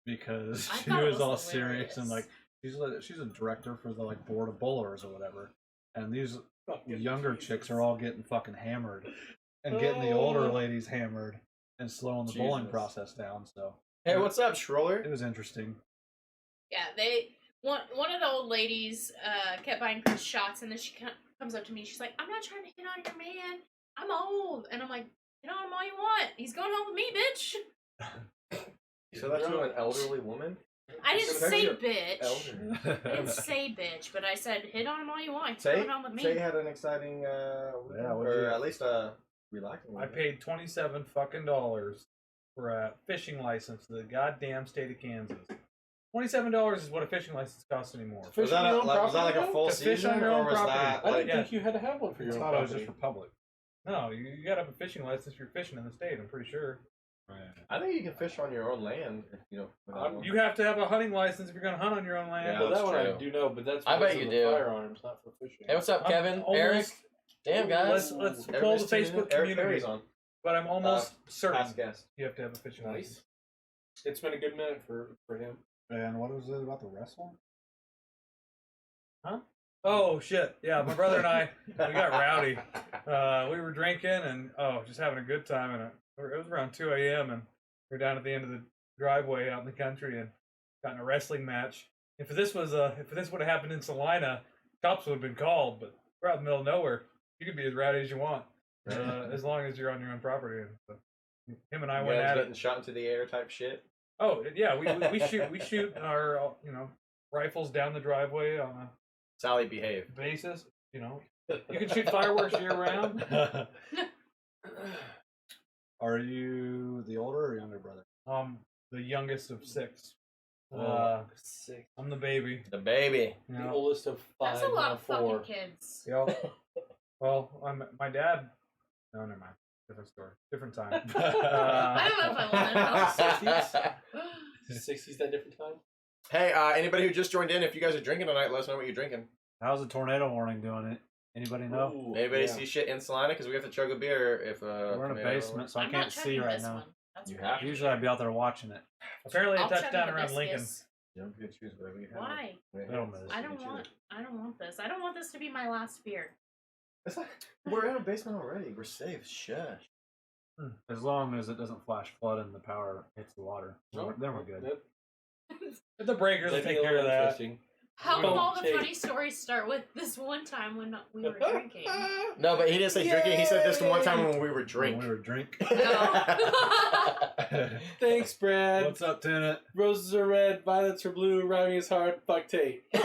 because I she thought it was was all serious and like hilarious. she's a director for the like board of bowlers or whatever, and these Fucking younger Jesus. chicks are all getting fucking hammered and getting the older ladies hammered and slowing the bowling Jesus. process down. So Hey, what's up, Schroller? it was interesting. Yeah, one of the old ladies kept buying Chris shots, and then she comes up to me. She's like, "I'm not trying to hit on your man. I'm old." And I'm like, "Hit on him all you want. He's going home with me, bitch." You said that to an elderly woman? I didn't So say you're bitch. Elderly. I didn't say bitch, but I said hit on him all you want. He's Tay going home with me. had an exciting, weekend, what'd or you- at least relaxing. I weekend. paid $27 fucking dollars for a fishing license to the goddamn state of Kansas. $27 is what a fishing license costs anymore. Fish Was that, on your own was that like a property, full To fish season, on your or own was property. that I like? didn't think you had to have one for I your own thought it was property. just for public. No, you gotta have a fishing license if you're fishing in the state, I'm pretty sure. I think you can fish on your own land, if you know. without one. You have to have a hunting license if you're gonna hunt on your own land. Yeah, Well, that that's one I true. do know, but that's I for bet the you do. firearms, not for fishing. Hey, what's up, I'm Kevin? almost- Eric? Damn, guys. Let's pull Everybody's the tuning in. Facebook Eric community. Perry's on. But I'm almost certain Past guest. you have to have a fishing license. Nice. It's been a good minute for him. And what was it about the wrestling? Oh shit! Yeah, my brother and I, we got rowdy. We were drinking and just having a good time, and it was around 2 a.m. and we were down at the end of the driveway out in the country and got in a wrestling match. If this would have happened in Salina, cops would have been called. But we're out in the middle of nowhere. You can be as rowdy as you want, as long as you're on your own property. And so, him and I You went guys at getting it. shot into the air type shit. Oh yeah, we shoot our rifles down the driveway on a Sally, behave. basis. You can shoot fireworks year round. Are you the older or younger brother? The youngest of 6. Sick. I'm the baby. The baby. You The know? oldest of 5, That's a lot now of 4. fucking kids. Yep. Well, my dad. No, never mind. Different story. Different time. I don't know if I want to know. 60s that different time? Hey, anybody who just joined in, if you guys are drinking tonight, let us know what you're drinking. How's the tornado warning doing it? Anybody know? Ooh, Anybody yeah. see shit in Salina? Because we have to chug a beer if We're in a tornado- basement, so I I'm can't not see checking right this now. one. That's You weird. have to. Usually I'd be out there watching it. Apparently, I'll it touched chug down a around Lincoln. hibiscus. You don't get to choose whatever you have. Why? Little miss. I don't want this. I don't want this to be my last beer. It's like, we're in a basement already. We're safe. Shush. As long as it doesn't flash flood and the power hits the water, Oh, then we're good. That- The breakers will that'd be take a care of little that. interesting. How We come don't all the take- funny stories start with this one time when we were drinking? No, but he didn't say drinking. He said this one time when we were When drink. we were drink. Thanks, Brad. What's up, Tuna? Roses are red, violets are blue, rhyming is hard. Fuck Tate. Gotta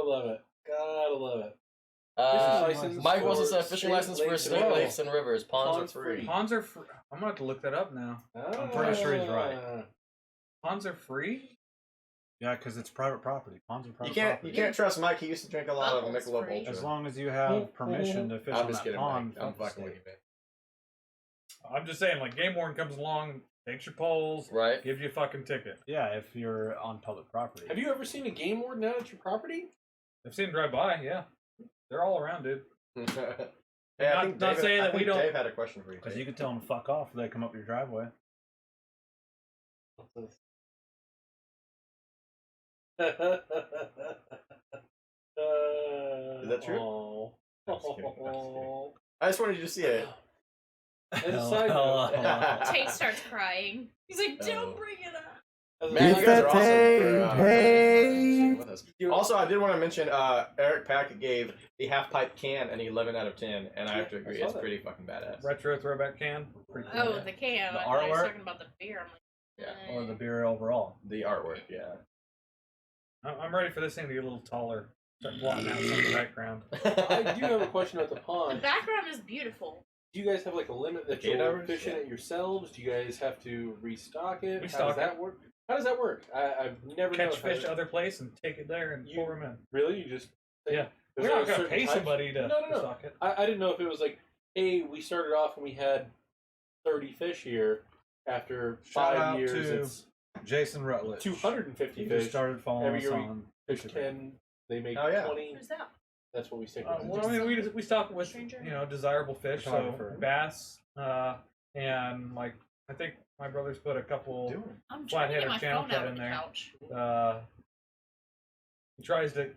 love it. Gotta love it. Uh, Mike wants us a for fishing state license for lakes state and lakes and rivers. Ponds are Ponds free. free. Ponds are free. I'm gonna have to look that up now. I'm pretty sure he's right. Ponds are free. Yeah, because it's private property. Ponds are You private can't property. trust Mike. He used to drink a lot of Bubbles Michelob free. Ultra. As long as you have permission to fish I'm on just that kidding, pond. Mike. I'm from the fucking with state. you, man. I'm just saying, like game warden comes along, takes your poles, Right? gives you a fucking ticket. Yeah, if you're on public property. Have you ever seen a game warden out at your property? I've seen them drive by. Yeah, they're all around, dude. Hey, Not- not saying that we don't- Dave had a question for you. Because Dave. you can tell them to fuck off if they come up your driveway. Is that true? Oh. I'm just kidding, I'm just kidding. I just wanted you to see it. As a side note, Tate starts crying. He's like, "Don't Oh. bring it up." as a Man, side you guys note, are awesome for sticking with us. Also, I did want to mention Eric Pack gave the half pipe can an 11 out of 10, and I have to agree, I saw it's that. pretty fucking badass. Retro throwback can. Pretty cool. Oh, the can. The I thought he was artwork? talking about the beer. I'm like, Yeah. Or the beer overall. The artwork, yeah. I'm ready for this thing to get a little taller. Start blotting out some of the background. I do have a question about the the pond. background is beautiful. Do you guys have like a limit that The gate you'll hours? fish in it yourselves? Do you guys have to restock it? We How stock does that work? How does that work? I've never Catch known how fish to- other place and take it there and You- pour them in. Really? You just Yeah. Is We're there not a gonna certain pay type? somebody to No. stock it. I didn't know if it was like, hey, we started off and we had 30 fish here. After Shout 5 out years, to it's Jason Rutledge. 250 He fish. just started following Every us year we on Fish Instagram. 10, they make Oh, yeah. 20. Who's that? That's what we stick with. Well, I mean, we stock with Stranger? desirable fish, so Photographer. bass, and like I think my brother's put a couple. I'm trying to get Flathead or my channel phone cat out in of the there. couch. He tries to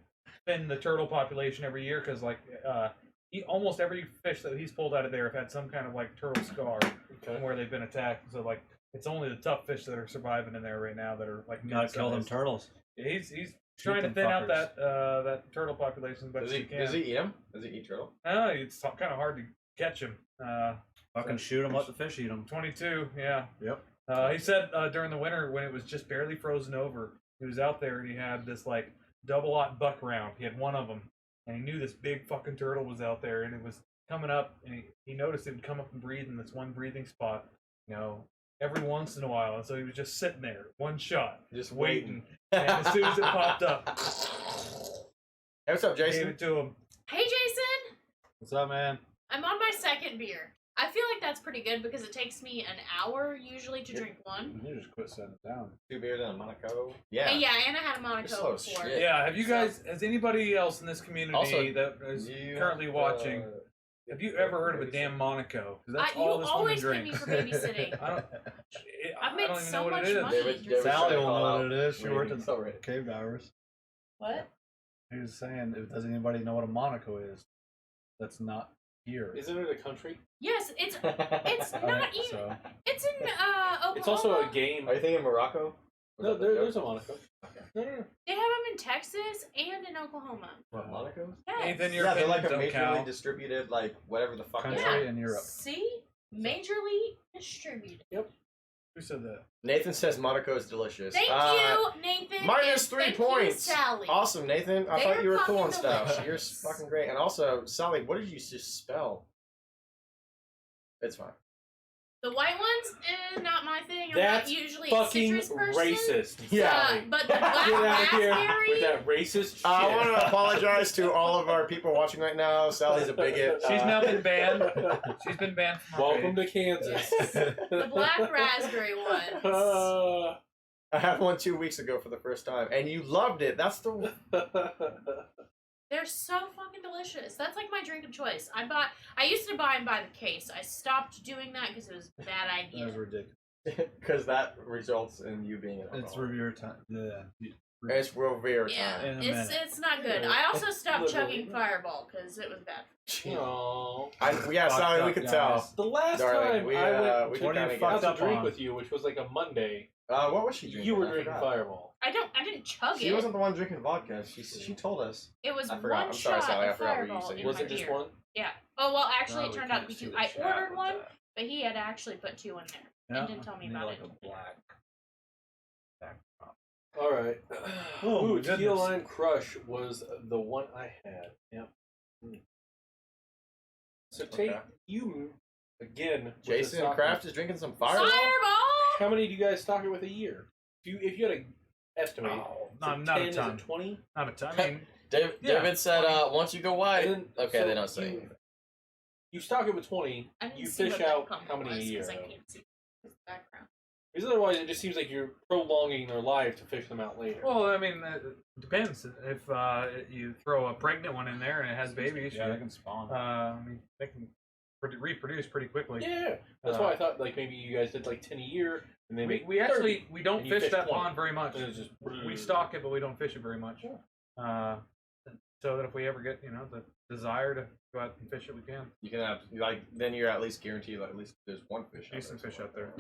thin the turtle population every year because almost every fish that he's pulled out of there have had some kind of like turtle scar from Okay. where they've been attacked. So like it's only the tough fish that are surviving in there right now that are like Gotta kill them mid-sized. turtles. He's Shoot trying to them thin out fuckers. that turtle population, but Does he he, can. does he eat them? Does he eat turtle? It's kind of hard to catch him. Fucking shoot them, let the fish eat them. 22, yeah. Yep. He said during the winter when it was just barely frozen over, he was out there and he had this like double-aught buck round. He had one of them, and he knew this big fucking turtle was out there, and it was coming up, and he noticed it would come up and breathe in this one breathing spot, every once in a while, and so he was just sitting there, one shot, Just waiting, and as soon as it popped up, Hey, what's up, gave Jason? it to him. Hey, Jason! What's up, man? I'm on my second beer. I feel like that's pretty good because it takes me an hour usually to drink one. You just quit setting it down. 2 beers and a Monaco. Yeah. And yeah, and I had a You're Monaco slow before. as shit. Yeah, have you guys, has anybody else in this community Also, that is You currently have, watching, have you ever heard of a damn Monaco? 'Cause that's You all this woman always pay me drinks. for babysitting. I don't. I've I made don't even so know what much it is. money. David Sally said will call know out. what it is. She What do you worked mean? at So ready. Cave Divers. What? He was saying, does anybody know what a Monaco is? That's not here. Isn't it a country? Yes, it's not even. So, It's in Oklahoma. It's also a game. Are you thinking Morocco? No, there's a Monaco. Okay. No. They have them in Texas and in Oklahoma. What, Monaco? Yes. Nathan, your Yeah, they're like a opinions don't majorly count. distributed, like, whatever the fuck. country Yeah. in Europe. See? Majorly distributed. Who said that? Nathan says Monaco is delicious. Thank you, Nathan. minus and 3 thank points. You, Sally. Awesome, Nathan. I thought They're you were cool fucking and stuff. delicious. You're fucking great. And also, Sally, what did you just spell? It's fine. The white ones, not my thing. I'm That's not usually fucking a citrus person. racist. Yeah. Sally. But the black Get out of here raspberry. with that racist shit. I want to apologize to all of our people watching right now. Sally's a bigot. She's now been banned. She's been banned from our Welcome page. to Kansas. The black raspberry ones. I had one 2 weeks ago for the first time, and you loved it. That's the. They're so fucking delicious. That's like my drink of choice. I used to buy them by the case. I stopped doing that because it was a bad That idea. was ridiculous. Because that results in you being an It's alcoholic. review time. Yeah. It's revere Yeah, time. In a it's minute. it's not good. I also stopped Literally. chugging Fireball because it was bad. Aww. Yeah, Fucked Sally, we up, could guys. tell. The last Darling, time we, I went we to What are you kinda fucked have up to drink on? with you, which was like a Monday, What was she drinking? you were I drinking forgot. Fireball. I didn't chug She it. wasn't the one drinking vodka. She told us. It was I forgot. one I'm sorry, shot Sally, I of forgot what you Fireball said. in Was my it just beer. one? Yeah. Oh well, actually, No, it we turned out to can't be see two. the I chat ordered with one, that. but he had actually put two in there Yeah, and didn't tell me you need about like it. a black backdrop. All right. Oh, my Ooh, Tequila goodness. Lime Crush was the one I had. Yep. So Tate, Okay. you again. with the Jason stocking- Kraft is drinking some Fireball. Fireball. How many do you guys stock it with a year? If you had to estimate, Oh, is not it a 10, ton. Is it 20? Not a ton. I mean, David Yeah. said, once you go wide. And then- Okay, so they don't say you- anything. You stock it with 20. I didn't You see fish what that out pumpkin how many a was, year? 'cause I though? can't see the background. Because otherwise, it just seems like you're prolonging their life to fish them out later. well, I mean, it depends. If you throw a pregnant one in there and it has babies, Yeah, they can spawn. I mean, they can reproduce pretty quickly. yeah, that's why I thought like maybe you guys did like 10 a year, and they We, make we 30, actually we don't and you fish fish that 20. pond very much. and it's just We stock it, but we don't fish it very much. so that if we ever get the desire to go out and fish it, we can. You can have then you're at least guaranteed at least there's one fish. Decent fish out there.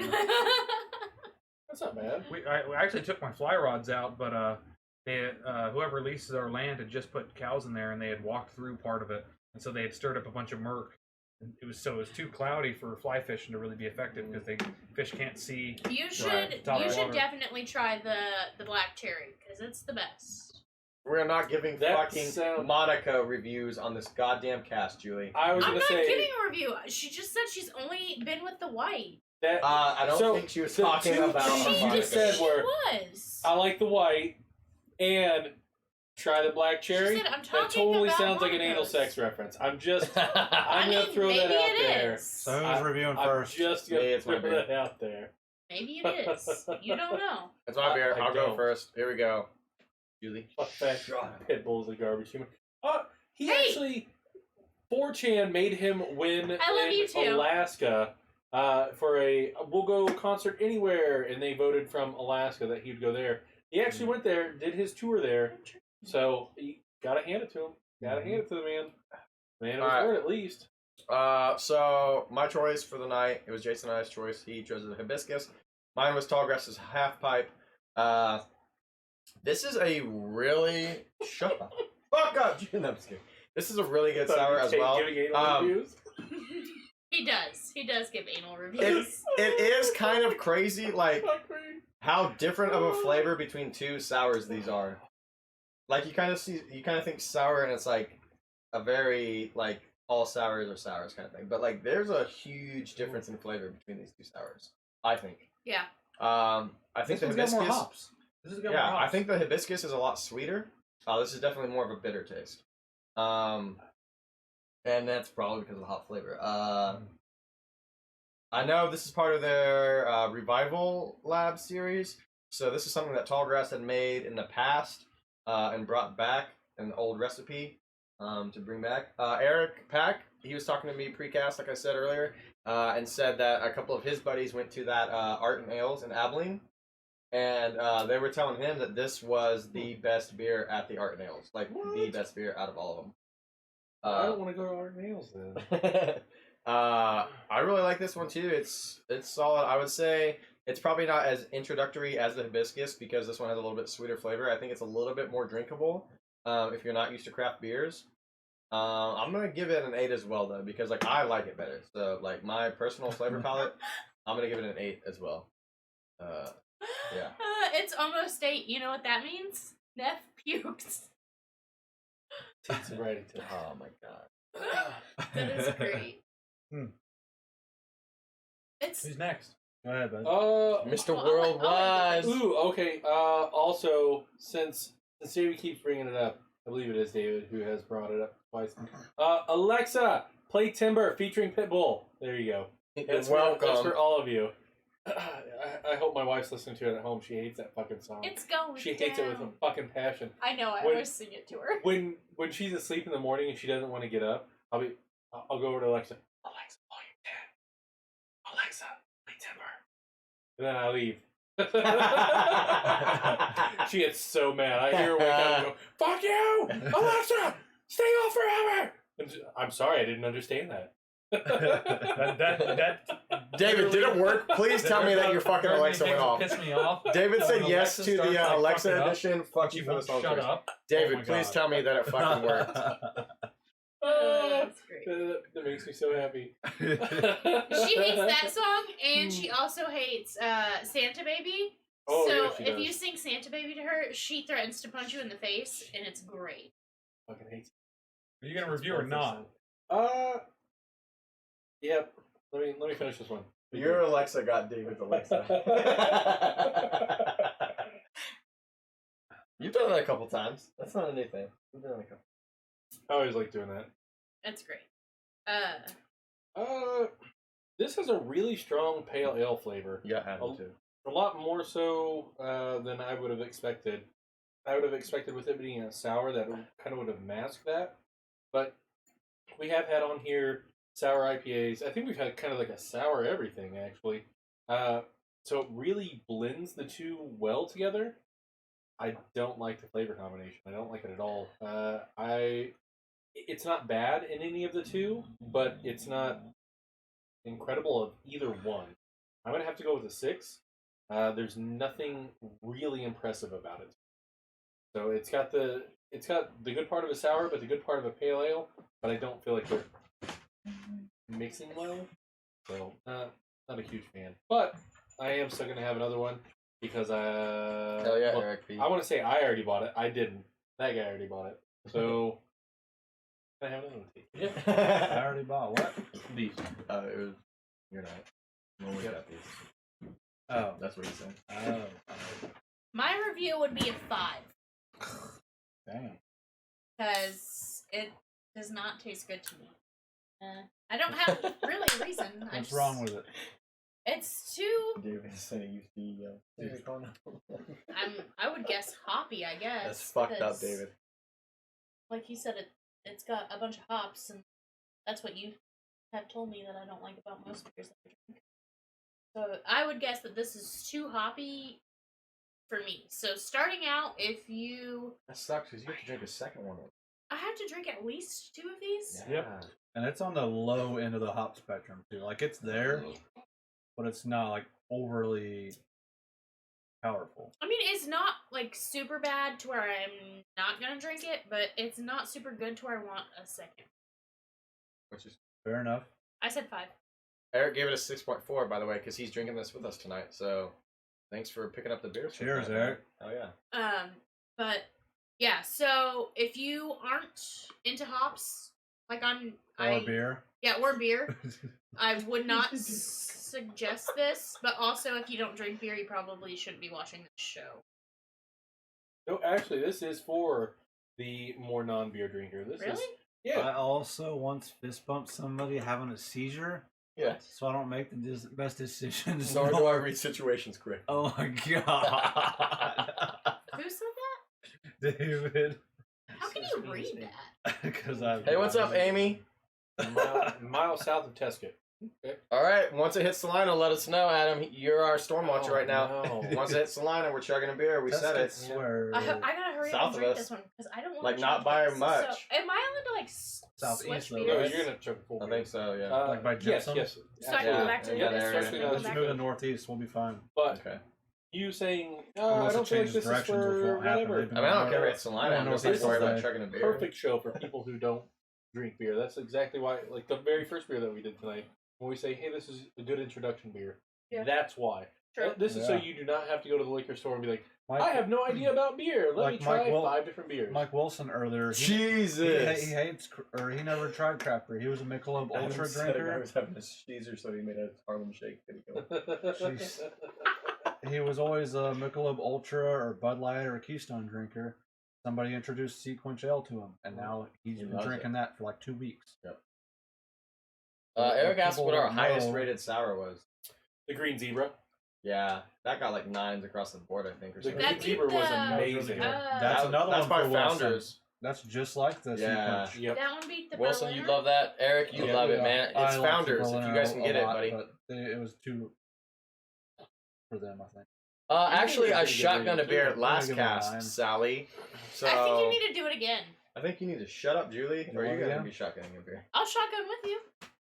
That's not bad. I actually took my fly rods out, but they whoever leases our land had just put cows in there, and they had walked through part of it, and so they had stirred up a bunch of murk. And it was too cloudy for fly fishing to really be effective because fish can't see. You should water. definitely try the black cherry because it's the best. We're not giving fucking Monica reviews on this goddamn cast, Julie. I'm not giving a review. She just said she's only been with the white. I don't think she was talking about She Monica. just said were, was. I like the white and try the black cherry. She said, I'm talking that totally about sounds like an Monica's. anal sex reference. I'm just I gonna mean, throw that maybe out it there. is. So who's reviewing I'm first? just Me, gonna it's my throw beer. that out there. Maybe it is. You don't know. It's my beer. I I'll go don't. first. Here we go. Julie. Fuck that. Pitbull's a garbage human. He Hey! actually 4chan made him win I love in you too. Alaska for a We'll Go concert anywhere, and they voted from Alaska that he'd go there. He actually went there, did his tour there, so you gotta hand it to him. Gotta hand it to the man. Man, it was Alright. word at least. So my choice for the night, it was Jason and I's choice. He chose the Hibiscus. Mine was Tallgrass's half pipe. This is a really shut up. Fuck up, June. No, I'm just kidding. This is a really good sour as well. Giving anal reviews. He does. He does give anal reviews. It is kind of crazy, like how different of a flavor between two sours these are. Like you kind of think sour, and it's like a very like all sours are sours kind of thing. But like there's a huge difference in flavor between these two sours. I think. Yeah. I think This the one's got more hibiscus. hops. This has got Yeah, more hops. I think the hibiscus is a lot sweeter. This is definitely more of a bitter taste. And that's probably because of the hop flavor. I know this is part of their Revival Lab series, so this is something that Tallgrass had made in the past and brought back an old recipe to bring back. Eric Pack, he was talking to me precast, like I said earlier, and said that a couple of his buddies went to that Art and Ales in Abilene, and they were telling him that this was the best beer at the Art and Ales, like the best beer out of all of them. I don't want to go to Art Nails then. I really like this one too. It's solid. I would say it's probably not as introductory as the hibiscus because this one has a little bit sweeter flavor. I think it's a little bit more drinkable if you're not used to craft beers. I'm gonna give it an 8 as well though because like I like it better. So like my personal flavor palette, I'm gonna give it an 8 as well. Yeah. It's almost 8. You know what that means? Neff pukes. It's right into Oh my god. That is great. It's Who's next? Go ahead, bud. Mr. Oh, Worldwide. Ooh, okay. Also, since David keeps bringing it up, I believe it is David who has brought it up twice. Alexa, play Timber featuring Pitbull. There you go. That's Welcome. for all of you. I hope my wife's listening to it at home. She hates that fucking song. it's going She hates it with a down. fucking passion. I know. I When- always sing it to her. When she's asleep in the morning and she doesn't want to get up, I'll go over to Alexa. Alexa, volume 10. Alexa, play Timber. And then I leave. She gets so mad. I hear her wake up and go, "Fuck you, Alexa! Stay off forever." And I'm sorry, I didn't understand that. that David, did it work? Please tell me that your fucking Alexa went off. Pissed me off. David said When yes Alexa to starts, the like, Alexa fucking up, edition. Fuck you She for the won't song. shut first. up. David, Oh my please God. tell me that it fucking worked. That's great. That makes me so happy. She hates that song, and she also hates Santa Baby. Oh, so yeah, she if does. you sing Santa Baby to her, she threatens to punch you in the face, and it's great. Fucking hates. Are you gonna review or not? Yep. Let me finish this one. Your Alexa got David's Alexa. You've done that a couple times. That's not a new thing. You've done it a couple. I always like doing that. That's great. This has a really strong pale ale flavor. You got attitude. A lot more so than I would have expected. I would have expected with it being a sour that kind of would have masked that. But we have had on here sour IPAs. I think we've had kind of like a sour everything, actually. So it really blends the two well together. I don't like the flavor combination. I don't like it at all. It's not bad in any of the two, but it's not incredible of either one. I'm gonna have to go with a 6. There's nothing really impressive about it. So it's got the good part of a sour, but the good part of a pale ale. But I don't feel like they're mixing well. So not a huge fan. But I am still gonna have another one because Hell yeah, well, Eric B. I want to say I already bought it. I didn't. That guy already bought it. So can I have another one, Tate? I already bought what? These. It was. You're not. No one got these. Oh, That's what he said. My review would be a 5 damn. because it does not taste good to me. I don't have really a reason. What's wrong with it? It's too. David saying you see. I would guess hoppy. I guess That's fucked up, because, David. Like you said, it's got a bunch of hops, and that's what you have told me that I don't like about most beers that I drink. So I would guess that this is too hoppy for me. So starting out, if you, That sucks because you have to drink a second one. I have to drink at least 2 of these. Yep. And it's on the low end of the hop spectrum too. Like it's there, but it's not like overly powerful. I mean, it's not like super bad to where I'm not gonna drink it, but it's not super good to where I want a second. Which is Fair enough. I said 5. Eric gave it a 6.4, by the way, because he's drinking this with us tonight. So thanks for picking up the beer. Cheers, Eric. Oh yeah. But yeah, so if you aren't into hops, like Or beer. Yeah, or beer, I would not suggest this. But also, if you don't drink beer, you probably shouldn't be watching this show. No, actually, this is for the more non-beer drinker. This Really? is yeah. I also once fist bumped somebody having a seizure, Yeah. so I don't make the best decisions. Nor do I read situations correct. Oh my god. Who said that? David. How can you read that? Because I. Hey, what's up, Amy? Mile south of Tesket. Okay. All right. Once it hits Salina, let us know, Adam. You're our storm watcher Oh, right now. no. Once it hits Salina, we're chugging a beer. We said it. Swear. I gotta hurry up South and of drink us. this one because I don't want Like, to not by this. much. So, am I allowed to like Southeast, switch though. No, beers? you're gonna chug a full I beer. think so. Yeah. Like by yes, gypsum? yes. So I can Yeah, go back to yeah, the there, especially yeah. go Let's back move to to the northeast. We'll be fine. But Okay. you saying, Unless I don't it feel like changes this is directions, which for won't happen. whatever. They've been I mean, I don't going care out. if it's Salina. I'm just This worried is about the chugging a beer. Perfect show for people who don't drink beer. That's exactly why, like the very first beer that we did tonight, when we say, hey, this is a good introduction beer, Yeah. that's why. True. This is so Yeah. you do not have to go to the liquor store and be like, Mike, I have no idea about beer. Let Like me try Mike Wil- 5 different beers. Mike Wilson earlier. Jesus. He hates, or he never tried craft beer. He was a Michelob Ultra I drinker. was having a sneezer, so he made a Harlem Shake video. Jeez. He was always a Michelob Ultra or Bud Light or a Keystone drinker. Somebody introduced Sequence Ale to him, and now he's He been loves drinking that for like 2 weeks. Eric asked People what our don't know- highest rated sour was. The Green Zebra. Yeah, that got like 9s across the board, I think, or The something. Green That Zebra beat was the- amazing. That's another that's one by for Wilson. Founders. That's just like the Yeah. Sequence. Yep. That one beat the Wilson, Berliner. you'd love that. Eric, you'd Yeah, love it, yeah. man. I It's like the Founders, if you Berliner guys can a get it, lot, buddy. But it was too for them, I think. Actually, I pretty good shotgunned a rating, beer too. at last I'm gonna give it a cast, 9. Sally. So I think you need to do it again. I think you need to shut up, Julie, or You are you want gonna it be shotgunning a beer? I'll shotgun with you.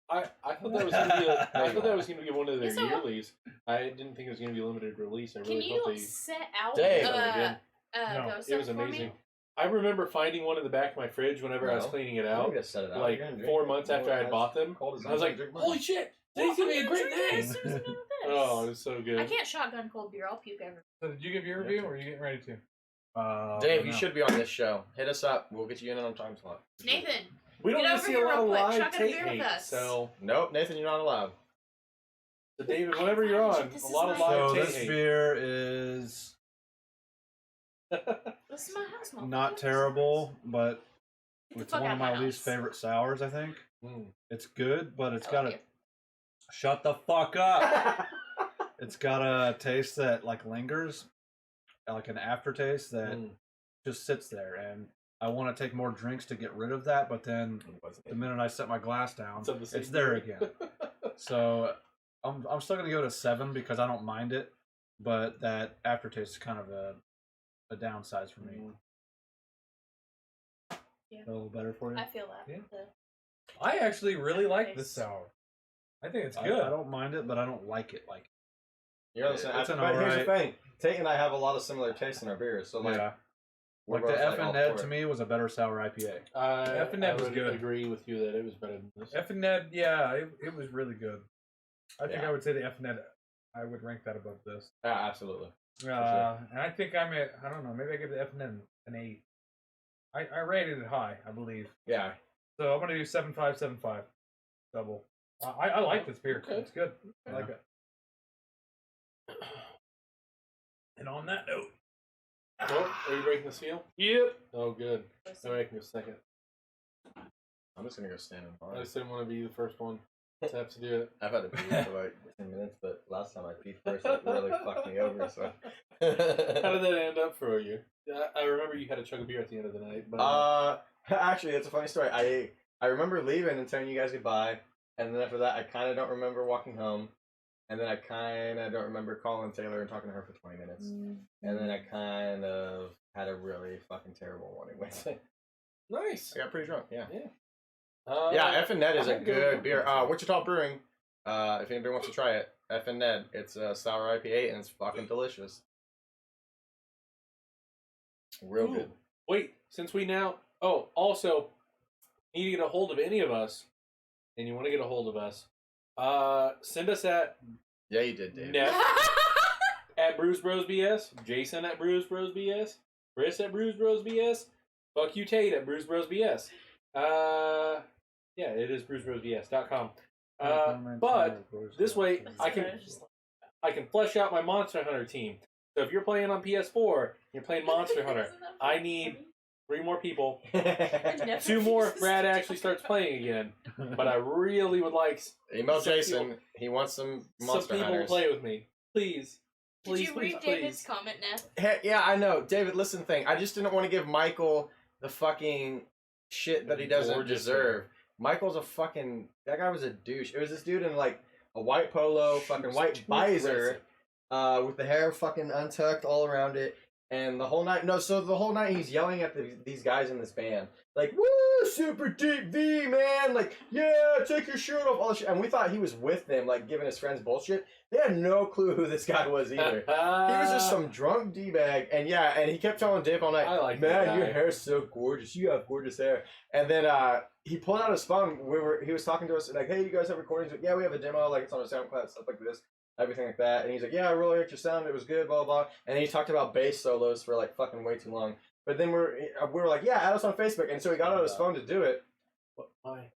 I thought that was gonna be There I you thought are. that was gonna be one of their Yes, I will. yearlies. I didn't think it was gonna be limited release. I Can really you thought they. set out Dave. No. Ghost It was for me? amazing. I remember finding one in the back of my fridge whenever I was No. cleaning it You out. need to set it out. Like You're gonna drink 4 it. months You after know I had it's bought them, cold as I was ice, like, drink mine. "Holy shit! Well, Today's gonna be I'm a great drink it day!" as soon as I'm done with this. Oh, it was so good. I can't shotgun cold beer. I'll puke everywhere. So did you give your review, or are you getting ready to? Dave, you no. should be on this show. Hit us up. We'll get you in on a time slot. Nathan, We don't Get get to over see a here lot of real quick. live Shotgun a Tate beer with hate, us. so Nope, Nathan, you're not allowed. David, whenever you're on, This a is lot of my- live So Tate this hate. beer is this is my house, motherfucker. not terrible, but Get the it's fuck one out of my house. least favorite sours, I think. Mm. It's good, but it's I got like a... it. Shut the fuck up! It's got a taste that like lingers, like an aftertaste that Mm. just sits there, and I want to take more drinks to get rid of that, but then the minute I set my glass down, It's of the same it's there beer. again. So I'm still gonna go to 7 because I don't mind it, but that aftertaste is kind of a a downside for me. Yeah. A little better for you. I feel that. Yeah. I actually really like this sour. I think it's good. I don't mind it, but I don't like it. Like You're It's an but here's the alright- thing. Tate and I have a lot of similar tastes in our beers. So like, yeah, we're like the both, F all and Ned for to it. me was a better sour IPA. F and Ned I was would good. agree with you that it was better than this. F and Ned, yeah, it was really good. I think Yeah. I would say the F and Ned. I would rank that above this. Yeah, absolutely. And I think I'm at, I don't know, maybe I give the F and Ned an 8. I rated it high, I believe. Yeah. So I'm gonna do 7.5, double. I like this beer. Okay. It's good. I Yeah. like it. And on that note, Oh, are you breaking the seal? yep. Oh, good. I'm making a second. I'm just gonna go stand in I bar. just didn't want to be the first one to have to do it. I've had to pee for like 10 minutes, but last time I peed first, it really fucked me over. So. How did that end up for you? I remember you had a chug of beer at the end of the night, but Actually, it's a funny story. I remember leaving and telling you guys goodbye, and then after that, I kind of don't remember walking home, and then I kind of don't remember calling Taylor and talking to her for 20 minutes, and then I kind of had a really fucking terrible morning Wednesday. nice. I got pretty drunk. Yeah. Yeah, F and Ned is a I had good good beer. Wednesday. Wichita Brewing. If anybody wants to try it, F and Ned. It's a sour IPA and it's fucking delicious. Real Ooh, good. Wait, since we now. Oh, also, need to get a hold of any of us, and you want to get a hold of us, send us at Yeah, you did, Dave. Neff at Brews Bros BS, Jason at Brews Bros BS, Chris at Brews Bros BS, fuck you Tate at Brews Bros BS. Yeah, it is brewsbrosbs.com. But this way I can flesh out my Monster Hunter team. So if you're playing on PS4, you're playing Monster Hunter. I need 3 more people. 2 more. Brad actually starts playing again. But I really would like Email Some Jason. people- He wants some some Monster people to Hunters. play with me. Please. Did Please, you please, read please. David's comment, Neff? Hey, yeah, I know. David, listen to the thing. I just didn't want to give Michael the fucking shit that he doesn't Gorgeous deserve. Michael's a fucking... That guy was a douche. It was this dude in, like, a white polo, fucking white Too visor, aggressive. with the hair fucking untucked all around it. And the whole night... No, so the whole night he's yelling at these guys in this band. Like, woo, super deep V, man! Like, yeah, take your shirt off, all this shit. And we thought he was with them, like, giving his friends bullshit. They had no clue who this guy was either. He was just some drunk D-bag, and yeah, and he kept telling Dave all night, I like that man, your guy." hair's so gorgeous. You have gorgeous hair. And then he pulled out his phone. He was talking to us like, hey, you guys have recordings? Like, yeah, we have a demo. Like, it's on a SoundCloud, stuff like this, everything like that. And he's like, yeah, I really liked your sound. It was good, blah, blah, blah. And then he talked about bass solos for like fucking way too long. But then we were like, yeah, add us on Facebook. And so he got out his phone to do it. Why?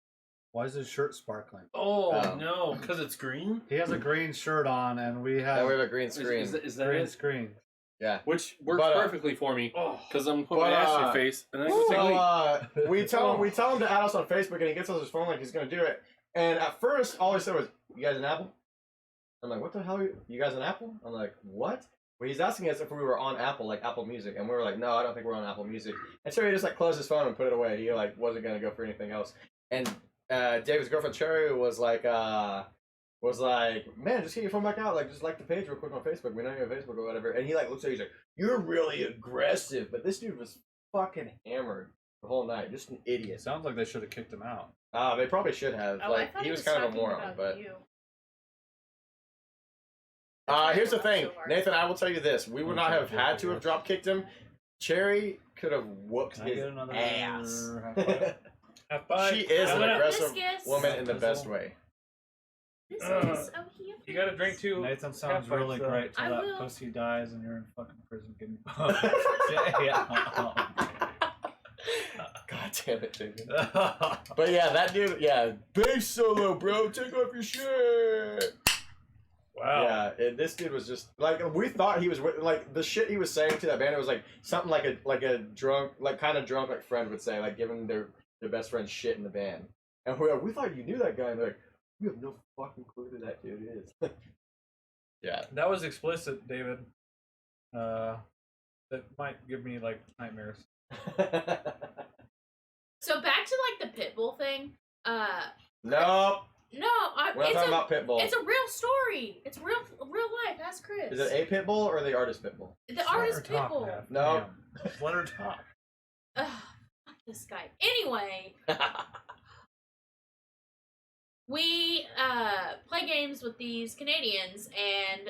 Why is his shirt sparkling? Oh, Oh. no, because it's green? He has a green shirt on, and we And have we have a green screen. Is that green it? screen. Yeah. Which works But, perfectly for me, Oh, because I'm putting But, my ass in your face, and I can take a leak. So we tell him to add us on Facebook, and he gets on his phone like he's gonna do it. And at first, all he said was, "You guys an Apple?" I'm like, "What the hell? You guys an Apple?" I'm like, "What?" Well, he's asking us if we were on Apple, like Apple Music, and we were like, "No, I don't think we're on Apple Music." And so he just like closed his phone and put it away. He like wasn't gonna go for anything else. And David's girlfriend Cherry was like, "Man, just get your phone back out. Like, just like the page real quick on Facebook. We know you're on Facebook or whatever." And he like looks at, he's like, "You're really aggressive," but this dude was fucking hammered the whole night. Just an It idiot. sounds like they should have kicked him out. They probably should have. Oh, I Like, thought he was kind of a talking moron, about but. you. That's why Here's I the laughed thing, so hard. Nathan. I will tell you this: we would not have had to have drop kicked him. Cherry could have whooped Can I his get another ass. half pipe? half five. She is an Coming up. aggressive Hibiscus. woman in the best way. This Uh, is oh, he You gotta drink two. Nathan sounds half really pipes, great till I that will. pussy dies and you're in fucking prison getting yeah. God damn it, dude. But yeah, that dude. Yeah, bass solo, bro. Take off your shirt. Wow. Yeah, this dude was just like we thought he was like the shit he was saying to that band. It was like something like a drunk, like kind of drunk, like friend would say, like giving their best friend shit in the band. And we thought you knew that guy. And they're like, we have no fucking clue who that dude is. Yeah. That was explicit, David. That might give me like nightmares. So back to like the Pitbull thing. Nope. No, We're not talking about Pitbull. It's a real story. It's real life. Ask Chris. Is it a Pitbull or the artist Pitbull? The artist Pitbull. No. Let her talk. Ugh, fuck this guy. Anyway, we play games with these Canadians, and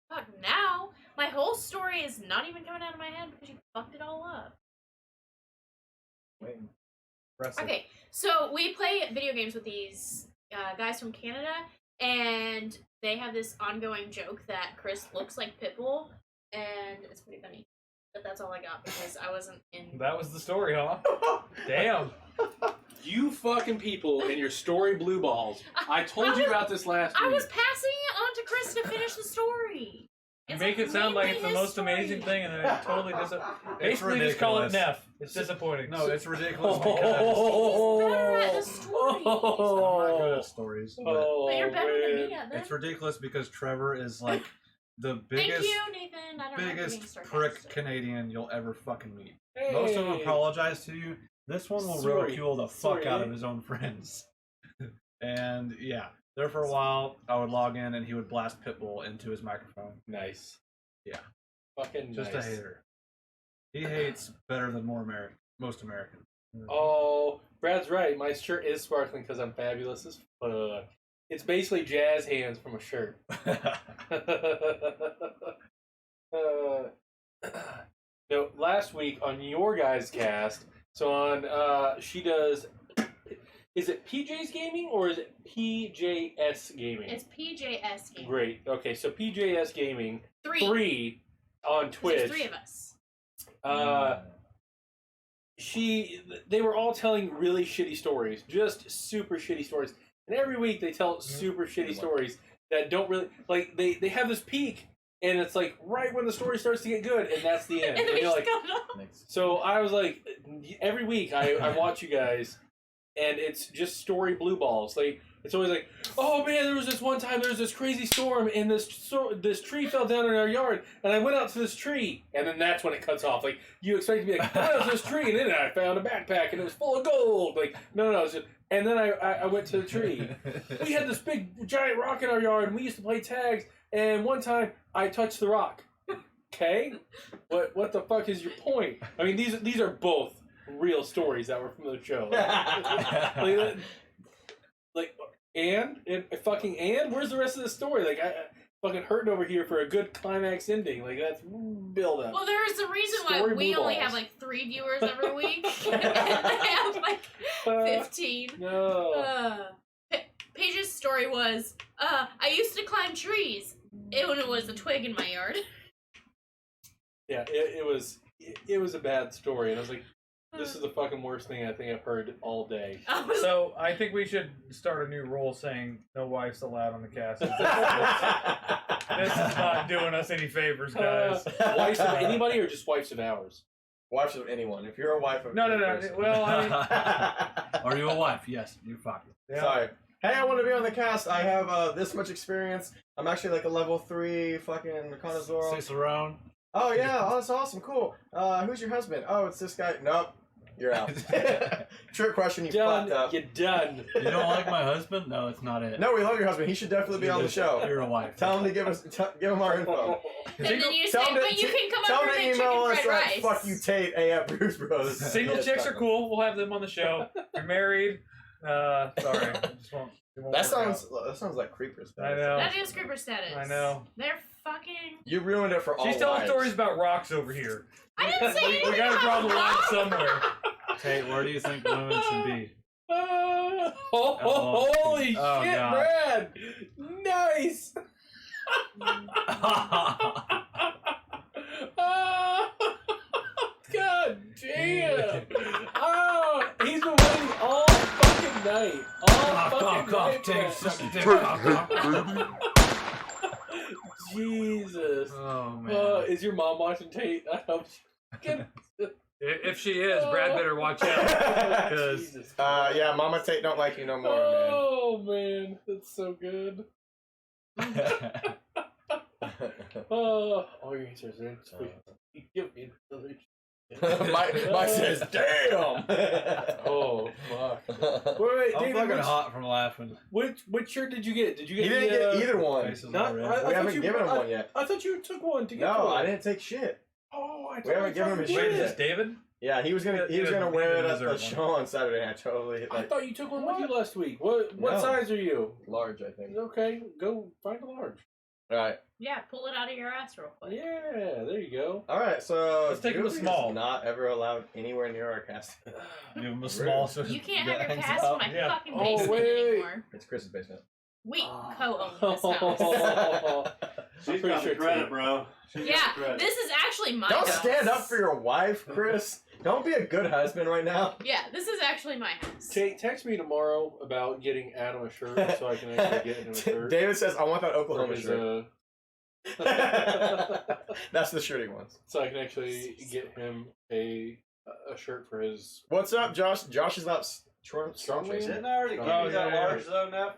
fuck, now my whole story is not even coming out of my head because you fucked it all up. Wait. Okay, so we play video games with these guys from Canada, and they have this ongoing joke that Chris looks like Pitbull, and it's pretty funny. But that's all I got because I wasn't in. That was the story, huh? Damn. You fucking people and your story blue balls. I told you about this last week. I was passing it on to Chris to finish the story. You It's make it sound like it's the his most story. amazing thing, and then it totally basically just call it ridiculous. Neff. It's disappointing. No, it's ridiculous because He's better at the stories. I'm not good at stories. But But you're better than man. me at them. it's ridiculous because Trevor is like the Thank biggest, you, Nathan. I don't have to be biggest prick sarcastic. Canadian you'll ever fucking meet. Hey. Most of them apologize to you. This one will Sorry. ridicule the fuck Sorry. out of his own friends. And yeah, there for a while, I would log in and he would blast Pitbull into his microphone. Nice. Yeah. Fucking Just nice. a hater. He hates better than most Americans. Oh, Brad's right. My shirt is sparkling because I'm fabulous as fuck. It's basically jazz hands from a shirt. No, last week on your guys' cast, so on, she does, is it PJ's Gaming or is it PJS Gaming? It's PJS game. Great. Okay, so PJS Gaming, Three. on 'Cause Twitch. There's three of us. They were all telling really shitty stories, just super shitty stories. And every week they tell super shitty stories that don't really, like, they have this peak, and it's like right when the story starts to get good, and that's the end. And then we you're just like, got off. so I was like, every week I watch you guys, and it's just story blue balls. Like, it's always like, oh man, there was this one time there was this crazy storm, and this tree fell down in our yard, and I went out to this tree, and then that's when it cuts off. Like, you expect to be like, I went out to this tree, and then I found a backpack, and it was full of gold. Like, no, it's just, and then I went to the tree. We had this big giant rock in our yard, and we used to play tags. And one time I touched the rock. Okay, what the fuck is your point? I mean, these are both real stories that were from the show. Like and where's the rest of the story? Like, I fucking hurting over here for a good climax ending. Like, that's build up. Well, there's a reason why Story we blue only balls. have like 3 viewers every week, and they have like 15. No. Paige's story was, I used to climb trees when it was a twig in my yard. Yeah, it was a bad story, and I was like, this is the fucking worst thing I think I've heard all day. So I think we should start a new rule saying no wives allowed on the cast. This is not doing us any favors, guys. Wives of anybody or just wives of ours? Wives of anyone. If you're a wife of No. person. Well, I mean, Are you a wife? Yes, you fuck. yeah. Sorry. Hey, I want to be on the cast. I have this much experience. I'm actually like a level 3 fucking connoisseur. Say Cerrone. Oh yeah, oh that's awesome, cool. Who's your husband? Oh, it's this guy. Nope, you're out. Trick question, you Done. fucked up. You're done. You don't like my husband? No, it's not it. No, we love your husband. He should definitely be on the show. You're a wife. Tell him to give him our info. And then you say, Tell him to- but you can come Tell over him and to make email chicken us fried at rice. fuck you Tate at Brews Bros. Single Yes, chicks are fuck cool. We'll have them on the show. If you're married, sorry, it just won't. It won't That work sounds like creepers. out. I know. That is creeper status. I know. They're fucking... You ruined it for all She's telling wives. stories about rocks over here. I didn't say anything We gotta about draw the line rocks. somewhere. Tate, where do you think women should be? Holy Oh, shit, God. Brad! Nice! God damn! Oh, he's been waiting all fucking night. All fucking night. Tate, Brad. suck a dick, cough. Jesus. Oh, man. Is your mom watching Tate? I hope she... If she is, Brad better watch out. Because Jesus. Yeah, Mama Tate don't like you no more, man. Oh man, that's so good. Oh, all your answers are sweet. Give me another Mike says, "Damn." Oh fuck! Wait, I'm David, fucking hot from laughing. Which shirt did you get? Did you get? He didn't get either one. Faces Not. all red. We thought haven't you- given him one yet. I thought you took one to get. No, one. I didn't take shit. Oh, I We haven't given him a you shirt Wait, did. is yet. this David? Yeah, he was gonna He doesn't wear it need at a the dessert show on Saturday. I totally I thought you took one with you last week. What No. size are you? large. I think. Okay, go find a large. All right. Yeah, pull it out of your ass real quick. Yeah, there you go. All right. So Let's take him a Julie is small. Not ever allowed anywhere near our cast. Give him a small so You can't that have your hangs cast out. in my Yeah. fucking Oh, basement wait. anymore. It's Chris's basement. We co-own this house. She's pretty got sure the credit, too. bro. She's got the Yeah, credit. this is actually my Don't house. stand up for your wife, Chris. Don't be a good husband right now. Yeah, this is actually my house. Text me tomorrow about getting Adam a shirt so I can actually get him a shirt. David says, "I want that For Oklahoma his, shirt." That's the shirt he wants. so I can actually get him a shirt for his. What's up, Josh? Josh is up strong Strongly? chasing. Didn't I already give Oh, you that yeah. large though, Neff?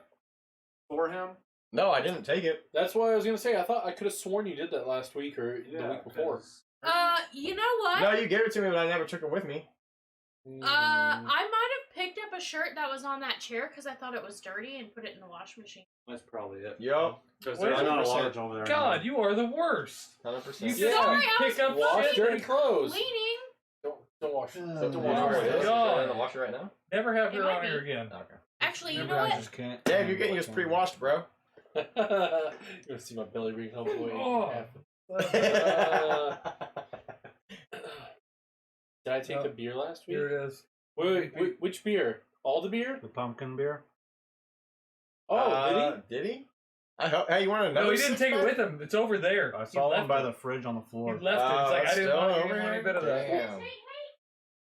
For him? No, I didn't take it. That's why I was gonna say. I thought I could have sworn you did that last week or the Yeah, week before. 'cause- You know what? No, you gave it to me, but I never took it with me. I might have picked up a shirt that was on that chair because I thought it was dirty and put it in the wash machine. That's probably it. Yup. Because Wait, there's not a 100%. large over there. God, you are the worst. 100%. You Yeah. Sorry, I was pick up wash shit. dirty clothes. cleaning. Don't wash. Oh, Don't You wash know where it dirty is? God. Is it in the washer right now? Never have It her might on be. here again. Okay. Actually, you Maybe know I what? just can't. Dave, you're getting yours pre-washed, bro. You're gonna see my belly ring homeboy. Oh. Did I take the beer last week? Here it is. Wait, which beer? All the beer? The pumpkin beer. Oh, Did he? I hope. Hey, you want another? No, he didn't take it six-pack? with him. It's over there. I He saw one left by it. the fridge on the He floor. left it. It's like I that's didn't still want over any here? bit of that. Damn.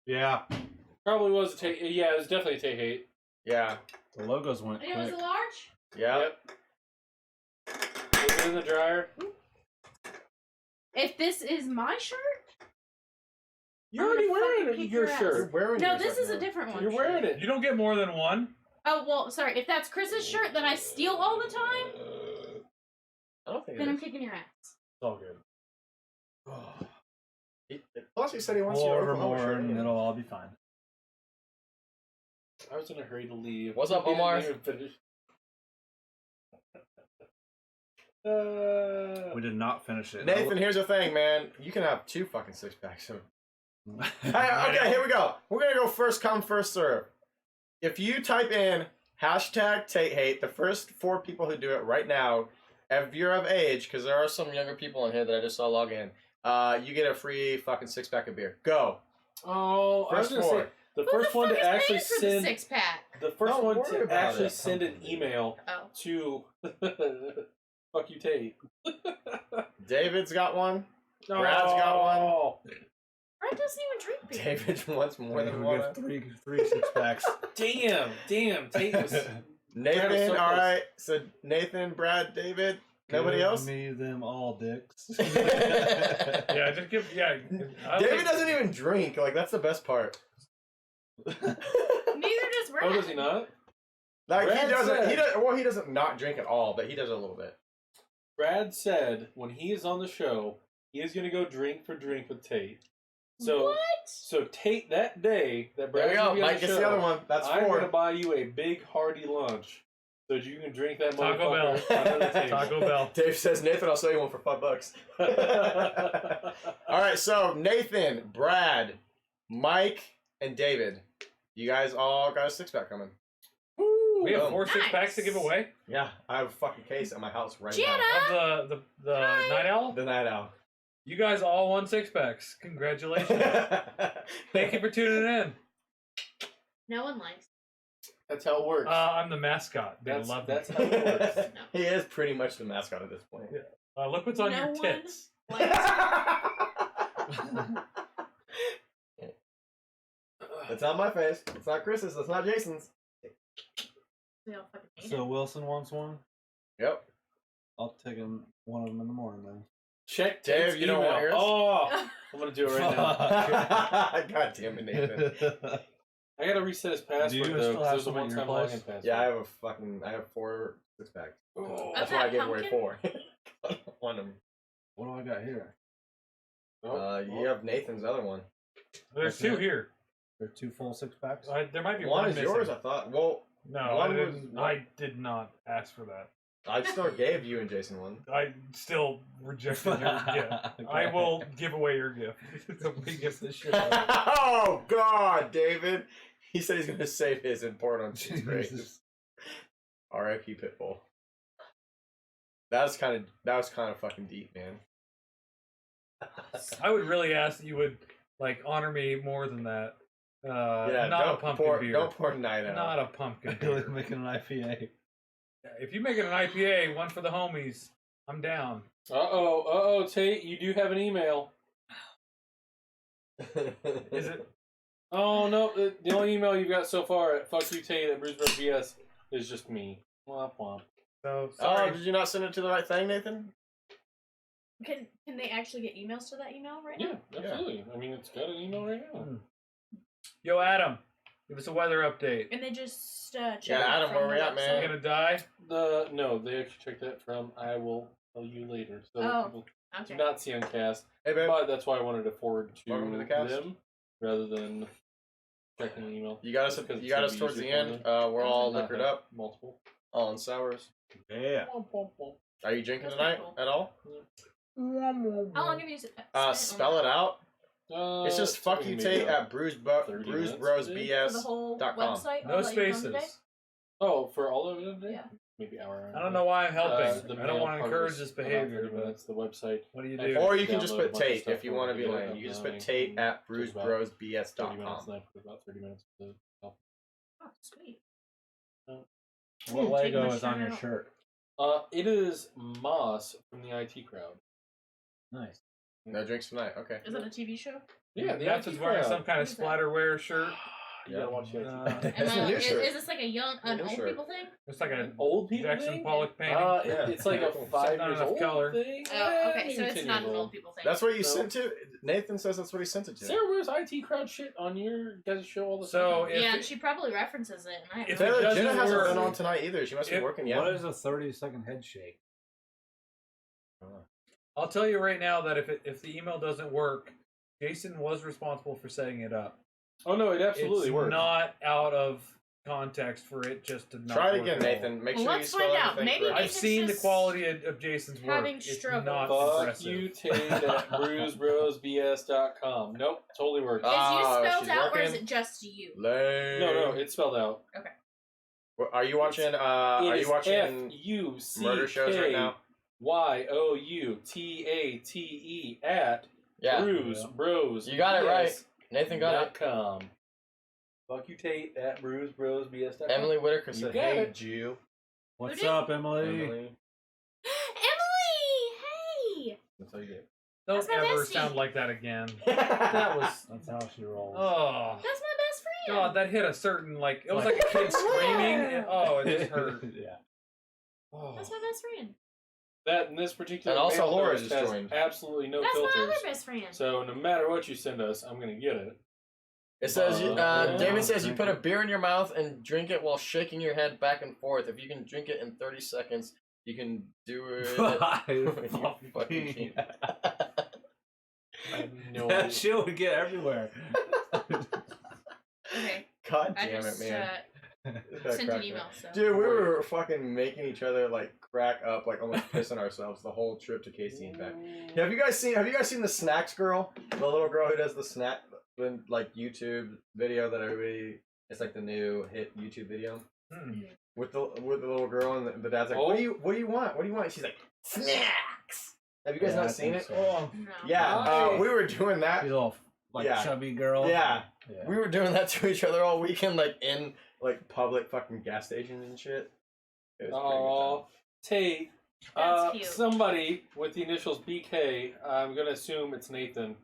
Yeah, did he? Probably was a take. Yeah, it was definitely a take hate. Yeah. the logos went It was quick. a large. Yeah. Yep. Was it in the dryer? If this is my shirt, You're I'm already gonna wearing fucking kick your your ass. You're shirt. wearing no, yours this right is a now. different one. You're wearing it. You don't get more than one. Oh well, sorry. If that's Chris's shirt, then I steal all the time. I don't think Then it I'm is. kicking your ass. It's all good. Plus, he said he wants We'll you order Oklahoma more shirt, and yeah. it'll all be fine. I was in a hurry to leave. What's up, We didn't Omar? even finish. We did not finish it. Nathan, here's the thing, man. You can have 2 fucking 6-packs. So. Hey, I okay, know. here we go. We're gonna go first come, first serve. If you type in hashtag Tate Hate, the first 4 people who do it right now, if you're of age, because there are some younger people in here that I just saw log in, you get a free fucking 6-pack of beer. Go. Oh, I was First gonna 4. say the Who first the one fuck to is actually paying for send the 6-pack? the first Don't one worry to about actually it. send an email Oh, to fuck you, Tate. David's got one. Brad's got one. Brad doesn't even drink beer. David wants more than we one. have three 6-packs. Damn, Tate was. Brad was Nathan, so all close. right. So Nathan, Brad, David. Nobody Give else? me them all, dicks. Yeah, just give. Yeah. I David think- doesn't even drink. Like, that's the best part. Neither does Brad. Oh, does he not? Like, Brad he doesn't. said- He does. Well, he doesn't not drink at all, but he does a little bit. Brad said when he is on the show, he is going to go drink for drink with Tate. So, What? so Tate, that day that There Brad's we going go. to be on Mike the gets show, the other one. That's I'm going to 4. buy you a big hearty lunch so that you can drink that Taco motherfucker under the table. Taco Bell. Dave says, Nathan, I'll sell you one for $5. All right, so Nathan, Brad, Mike, and David. You guys all got a 6-pack coming. We have Boom. 4 6-packs to give Nice. away Yeah, I have a fucking case at my house right Gianna! of the Night Owl. now. The night owl. You guys all won 6-packs. Congratulations. Thank you for tuning in. No one likes. That's how it works. I'm the mascot. They That's love that's me. how it works. He is pretty much the mascot at this point. Yeah. Look what's on No your one tits. It's on my face. It's not Chris's. It's not Jason's. We all fucking hate So it. Wilson wants one. Yep. I'll take him one of them in the morning then. Check Dave, Tate's you don't email. want yours? Oh, I'm gonna do it right now. God damn it, Nathan. I gotta reset his password Do you though, still because have there's a some at your one-time place? login password. Yeah, I have 4 6-packs. Oh. That's Of why I that gave away pumpkin? 4. One of them. What do I got here? Oh, You have Nathan's other one. There's That's two it? here. There are 2 full 6-packs. There might be One one is missing. yours, I thought. Well, No, one was- I did not ask for that. I still gave you and Jason one. I still rejected your gift. I will give away your gift. We give this shit away. Oh God, David! He said he's gonna save his and pour it on cheese graves. Jesus. R.I.P. Pitbull. That was kind of fucking deep, man. I would really ask that you would like honor me more than that. Yeah, not a don't pumpkin pour, beer. Don't pour night out. Not a pumpkin Really beer. making an IPA. If you make it an IPA, one for the homies, I'm down. Tate, you do have an email. Is it? Oh no, the only email you've got so far at fuckyoutate at Brews Bros BS is just me. Womp womp. So Oh, sorry. did you not send it to the right thing, Nathan? Can they actually get emails to that email right Yeah, now? absolutely. I mean, it's got an email right now. Yo, Adam, give us a weather update. And they just check Yeah, it Adam, from where the we at, man? You gonna die? No, they actually checked that from I will tell you later. So Oh, people Okay. do not see on cast. Hey, babe. But that's why I wanted to forward to Welcome to the cast. them rather than checking the email. You got us. Just 'cause it's You got gonna us be towards the easier for end. them. We're all Not liquored have up, Multiple. all in sours. Yeah. Are you drinking That's tonight cool. at all? How long have you Spell it out. It's just fuck it's you maybe Tate about at Brews 30 Bros minutes, BS. maybe? for the whole .com. website? No all that you've done spaces. today? Oh, for all of it today? Yeah. Maybe hour. I don't know why I'm helping. The I don't mail want to part encourage was this about behavior, 30 but minutes. The website. what do you I do? Or you can just Download a put bunch of Tate stuff if you for want to it. be Yeah, lame. You just put downloading Tate and at took about 30 minutes, brewsbrosbs.com. and I put about 30 minutes to help. Oh, sweet. What Lego Take my is on your shirt shirt? It is Moss from the IT crowd. Nice. No drinks tonight. Okay. Is it a TV show? Yeah, the That's IT just wearing crowd. some kind of What is that? splatterware shirt. You gotta watch the IT crowd. It's a new shirt. Is this like an New old shirt. people thing? It's like a Old people Jackson thing? Pollock painting. Yeah. It's like a 5 Not years enough old color. thing. Oh, okay, Maybe so 10 it's not years an old. old people thing. That's what you No. sent to. Nathan says that's what he sent it to. Sarah wears IT crowd shit on your guys' show all the So, time. if Yeah, it- and she probably references it. And I if have it Taylor doesn't Jenna hasn't work- been on tonight either. She must be If- working What yet. is a 30-second head shake? I'll tell you right now that if the email doesn't work, Jason was responsible for setting it up. Oh no, it absolutely it's works. not out of context for it just to not Try it work again, at all. Nathan. Make Well, sure you let's spell find out. everything Maybe correctly. I've Nathan's seen the just quality of Jason's work. having It's struggles. not Fuck impressive. you, Tate at brewsbrosbs.com. Nope, totally works. Is you Ah, spelled she's out or is working. it just you? Lame. No, it's spelled out. Are you watching? Are you watching murder shows right now? FUCKYOUTATE at Yeah. Brews Bros. You got it right. BS Nathan got it. .com. Fuck you, Tate at brewsbrosbs.com. Emily Whitaker You said, got "Hey, it. Jew." What's did? up, Emily? Emily. Emily! Hey! That's how you get. Don't That's my ever bestie. sound like that again. That was That's how she rolls. oh That's my best friend! god, that hit a certain like it was like a kid screaming. And, oh, it just hurt. Yeah. Oh. That's my best friend. That in this particular And also mail Laura host just has joined. absolutely no That's my filters. other best friend. So no matter what you send us, I'm gonna get it. It says, Yeah. David says you put a beer in your mouth and drink it while shaking your head back and forth. If you can drink it in 30 seconds, you can do it. You fucking can't. I have no That idea. shit would get everywhere. Okay, God I damn just it, man. That sent an cracked me email, up. so. Dude, we were fucking making each other like crack up, like almost pissing ourselves the whole trip to KC and back. Have you guys seen the Snacks girl? The little girl who does the snack like YouTube video that everybody it's like the new hit YouTube video. Hmm. With the little girl and the dad's like, Oh. what do you want? What do you want? She's like, snacks. Have you guys Yeah, not I seen think it? so. Oh. No. Yeah, Nice. we were doing that. She's all like Yeah. chubby girl. Yeah. Yeah. We were doing that to each other all weekend, like in like public fucking gas stations and shit. It was a Oh, Tate. That's cute. Somebody with the initials BK, I'm gonna assume it's Nathan,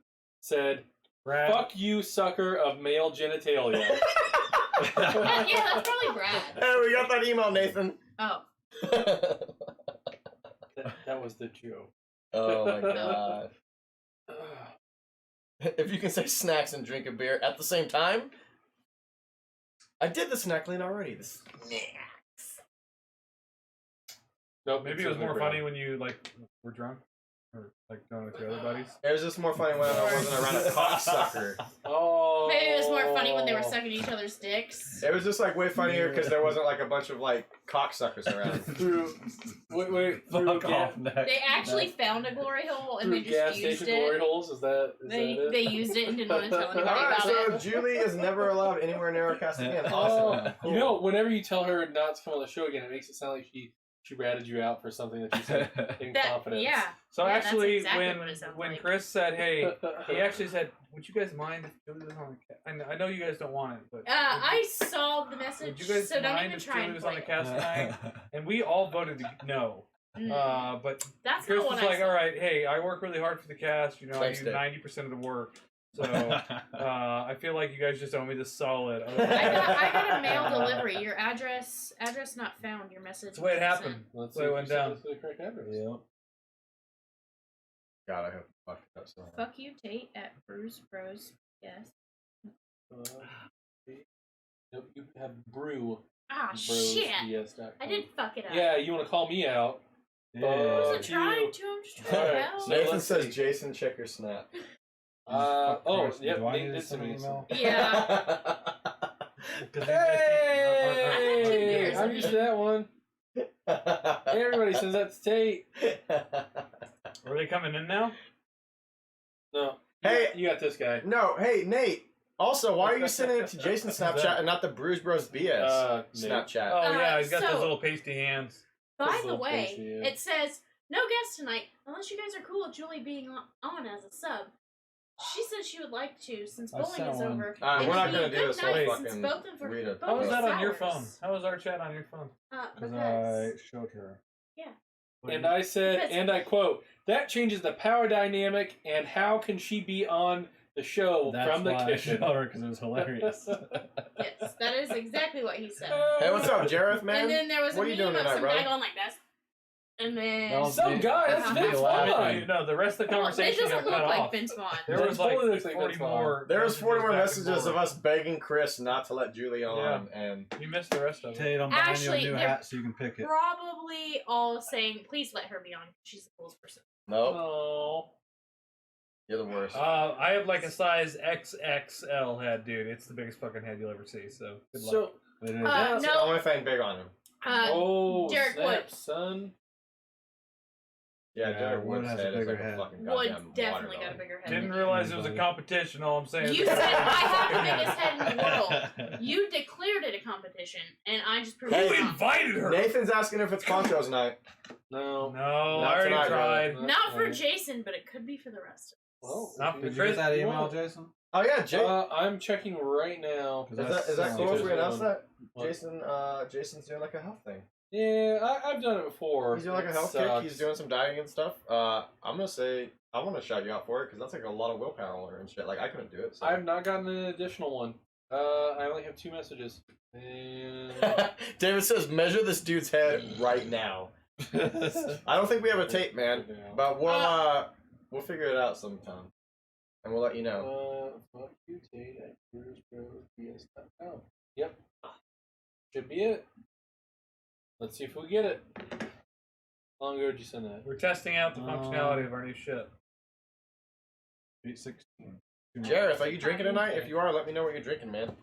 said, Brad, "Fuck you, sucker of male genitalia." Yeah, that's probably Brad. pretty good time. Hey, we got that email, Nathan. Oh. that was the joke. Oh my god. If you can say snacks and drink a beer at the same time. I did the snack lane already. The snacks. Nope, maybe it was more funny when you like were drunk. or like going with your other buddies? It was just more funny when I wasn't around a cocksucker. Oh. Maybe it was more funny when they were sucking each other's dicks. It was just like way funnier because there wasn't like a bunch of like cocksuckers around. Wait. Fuck off, Nick. They actually found a glory hole and Through they gas just used station glory it. holes? Is that it? They used it and didn't want to tell anybody Alright, about so it. Julie is never allowed anywhere near our cast again. Oh, Awesome. Cool. you know, whenever you tell her not to come on the show again, it makes it sound like she ratted you out for something that you said in confidence. Yeah. So Yeah, that's actually, exactly what it sounds when like. Chris said, "Hey," he actually said, "Would you guys mind if Julie was on the cast?" I know you guys don't want it, but I saw the message, would you guys so don't mind even if try Julie and was on play the it. cast tonight? And we all voted no. But That's Chris not was what I like, said. "All right, hey, I work really hard for the cast. You know, Thanks, I do Dave. 90% of the work, so I feel like you guys just owe me the solid." I got a mail delivery. Your address not found. Your message. That's the way it wasn't happened. Let's So see it if went you sent down. us the correct address. Yeah. God, I hope I fucked it up so sent. hard. Fuck you, Tate at Brews Bros. Yes. Nope, you have brew. Ah, Bros shit. BS.com. I did fuck it up. Yeah, you want to call me out? I Yeah. wasn't you. trying to. I'm just trying to Alright, help. so- Nathan let's says see. Jason, check your snap. Yep, Do I Nate need to did send some an email? Yeah. Hey, I'm used to that one. Hey, everybody sends that to Tate. Are they coming in now? No. Hey. you got this guy. No, hey Nate. Also, why are you sending it to Jason's Snapchat and not the Brews Bros BS Nate. Snapchat? Oh yeah, he's got so- those little pasty hands. By This the little way, place, yeah. it says no guest tonight unless you guys are cool with Julie being on as a sub. She said she would like to since I bowling sent is one. over. Alright, and we're not it'd be gonna a do good this whole night since fucking both of her- read it. both How was are that on your sours. phone? How was our chat on your phone? Because Because I showed her. And I said, Because- and I quote, that changes the power dynamic, and how can she be on the show That's from the why kitchen? I showed her because it was hilarious. yes, that is exactly what he said. Hey, what's up, Jareth, man? And then there was a What are you meme doing of tonight, some brother? guy going like this. And then That was Some me. guy, that's Uh-huh. Vince Laughing. Vaughn. No, the rest of the well, it conversation doesn't got look cut like off. Vince Vaughn. There That was totally like looks like 40 Vince Vaughn. more. There was 40 more back and messages of forth. us begging Chris not to let Julie on, and You missed the rest of it. Tate, I'm buying Actually, you a new they're hat so you can pick it. Probably all saying, please let her be on. She's the coolest person. nope, Oh. you're the worst. I have like a size XXL head, dude. It's the biggest fucking head you'll ever see. So good luck. So, It is. That's the no. only thing big on him. oh, Derek snap, Wood. son. Yeah, Yeah, Derek Wood Wood's has a head is bigger like a head. fucking Wood goddamn definitely got a watermelon. bigger head. Didn't than realize it was a competition. All I'm saying. You is said that- I have the biggest head in the world. You declared it a competition, and I just proved Who it wrong. invited her? Nathan's asking if it's Poncho's night. No. No, I Not already tonight, tried. man. Not for Jason, but it could be for the rest of us. Well, Not if for Did you- you get that if you email, want. Jason? Oh yeah, Jay. I'm checking right now. 'Cause is that cool if we Jason. announce that? What? Jason's doing like a health thing. Yeah, I've done it before. He's doing like a It health kick. sucks. He's doing some dieting and stuff. I'm gonna say I want to shout you out for it because that's like a lot of willpower and shit. Like I couldn't do it. So. I've not gotten an additional one. I only have 2 messages. And David says, measure this dude's head right now. I don't think we have a tape, man, but we'll figure it out sometime, and we'll let you know. Fuck you, Tate at BrewsBros.com. Yep. Should be it. Let's see if we get it. How long ago did you send that? We're testing out the functionality of our new shit. 8:16. Jareth, are you drinking tonight? If you are, let me know what you're drinking, man.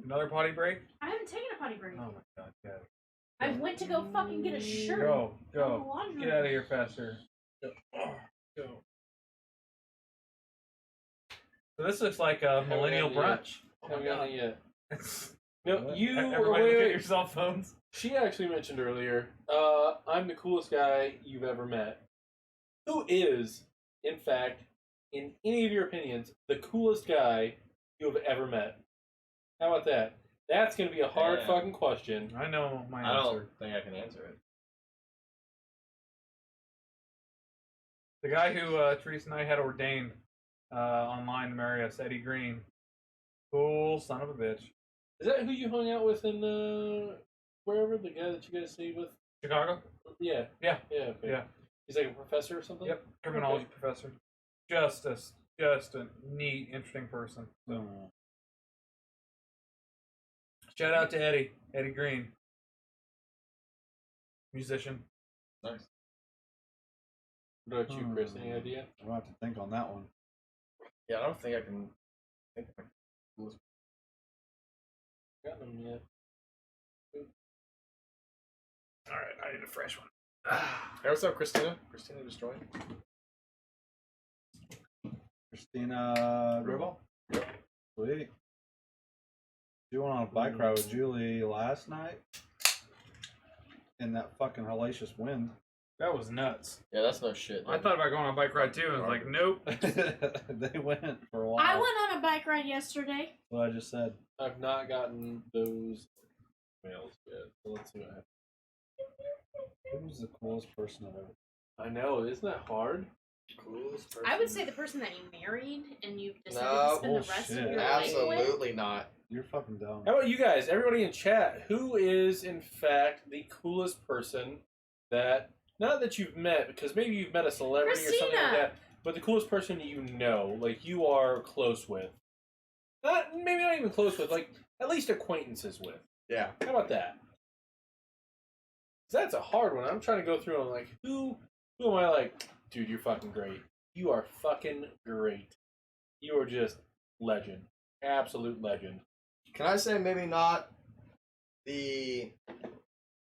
Another potty break? I haven't taken a potty break. Oh my god, yeah. I went to go fucking get a shirt. Go, from the go. laundry. Get out of here faster. Go. Go. So this looks like a millennial gotten it brunch. Haven't gotten it yet. It's- No, What? you. Everybody look at Wait. your cell phones. She actually mentioned earlier, I'm the coolest guy you've ever met. Who is, in fact, in any of your opinions, the coolest guy you have ever met? How about that? That's going to be a hard Damn. fucking question. I know my I don't answer. think I can answer it. The guy who Teresa and I had ordained online to marry us, Eddie Green. Cool son of a bitch. Is that who you hung out with in, wherever? The guy that you guys stayed with? Chicago? Yeah. Yeah. Yeah, okay. Yeah. He's like a professor or something? Yep, criminology professor. Just a neat, interesting person. So shout out to Eddie Green, musician. Nice. What about you, Chris? Any idea? I'll have to think on that one. Yeah, I don't think I can think of a coolest. Got them yet? All right, I need a fresh one. Hey, what's up, Christina? Christina just joined. Christina Gribble? Sweet. She went on a bike ride with Julie last night in that fucking hellacious wind. That was nuts. Yeah, that's no shit. I thought about going on a bike ride too, and I was like, nope. They went for a while. I went on a bike ride yesterday. What I just said. I've not gotten those mails yet, so let's see what happens. Who's the coolest person I've ever? I know, isn't that hard? Coolest person. I would say the person that you married and you decided No, to spend the rest of bullshit. your life with. Absolutely not. You're fucking dumb. How about you guys? Everybody in chat, who is in fact the coolest person that, not that you've met, because maybe you've met a celebrity or something like Christina. that, but the coolest person you know, like you are close with? Maybe not even close with, like at least acquaintances with. Yeah. How about that? 'Cause that's a hard one. I'm trying to go through and like, who am I like, dude, you're fucking great. You are fucking great. You are just legend. Absolute legend. Can I say maybe not the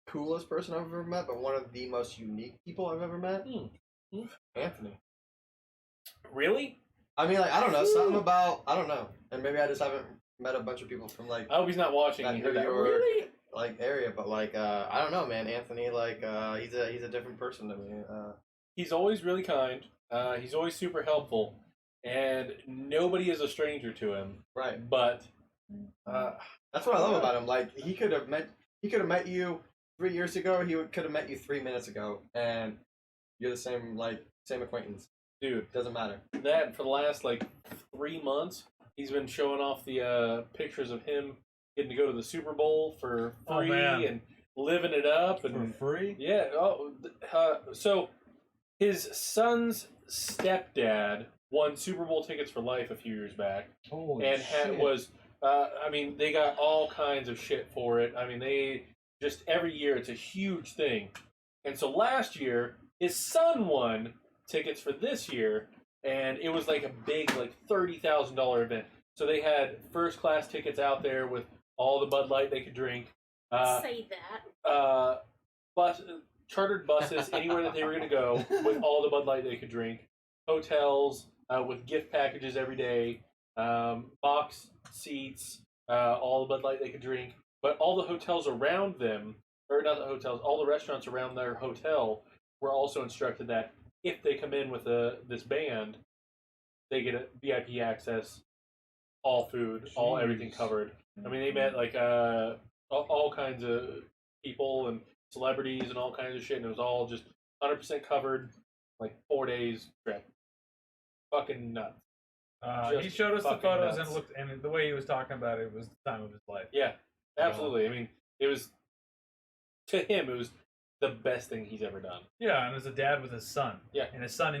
coolest person I've ever met, but one of the most unique people I've ever met? Anthony. Really? I mean, like, I don't know, something about, I don't know. And maybe I just haven't met a bunch of people from, like, I hope he's not watching. That He heard New that. York- Really? like area, but, like, I don't know, man. Anthony, like, he's a different person to me. He's always really kind. He's always super helpful, and nobody is a stranger to him. Right. But That's what I love about him. Like, he could have met you 3 years ago. He could have met you 3 minutes ago, and you're the same acquaintance. dude, Doesn't matter. that for the last like 3 months, he's been showing off the pictures of him getting to go to the Super Bowl for Oh, free man. and living it up For and free? yeah. Oh, so his son's stepdad won Super Bowl tickets for life a few years back. Holy And shit. I mean, they got all kinds of shit for it. I mean, they just every year it's a huge thing. And so last year, his son won tickets for this year, and it was like a big, like $30,000 event. So they had first class tickets out there with all the Bud Light they could drink. Say that. Chartered buses anywhere that they were going to go with all the Bud Light they could drink. Hotels with gift packages every day. Box seats, all the Bud Light they could drink. But all the hotels around them, or not the hotels, all the restaurants around their hotel were also instructed that if they come in with this band, they get a VIP access, all food, all everything Jeez. covered. I mean, they met like all kinds of people and celebrities and all kinds of shit, and it was all just 100% covered, like 4 days trip. Fucking nuts. He Just showed us the fucking photos nuts. and the way he was talking about it was the time of his life. Yeah, absolutely. I mean, it was, to him, it was the best thing he's ever done. Yeah, and as a dad with his son. Yeah. And his son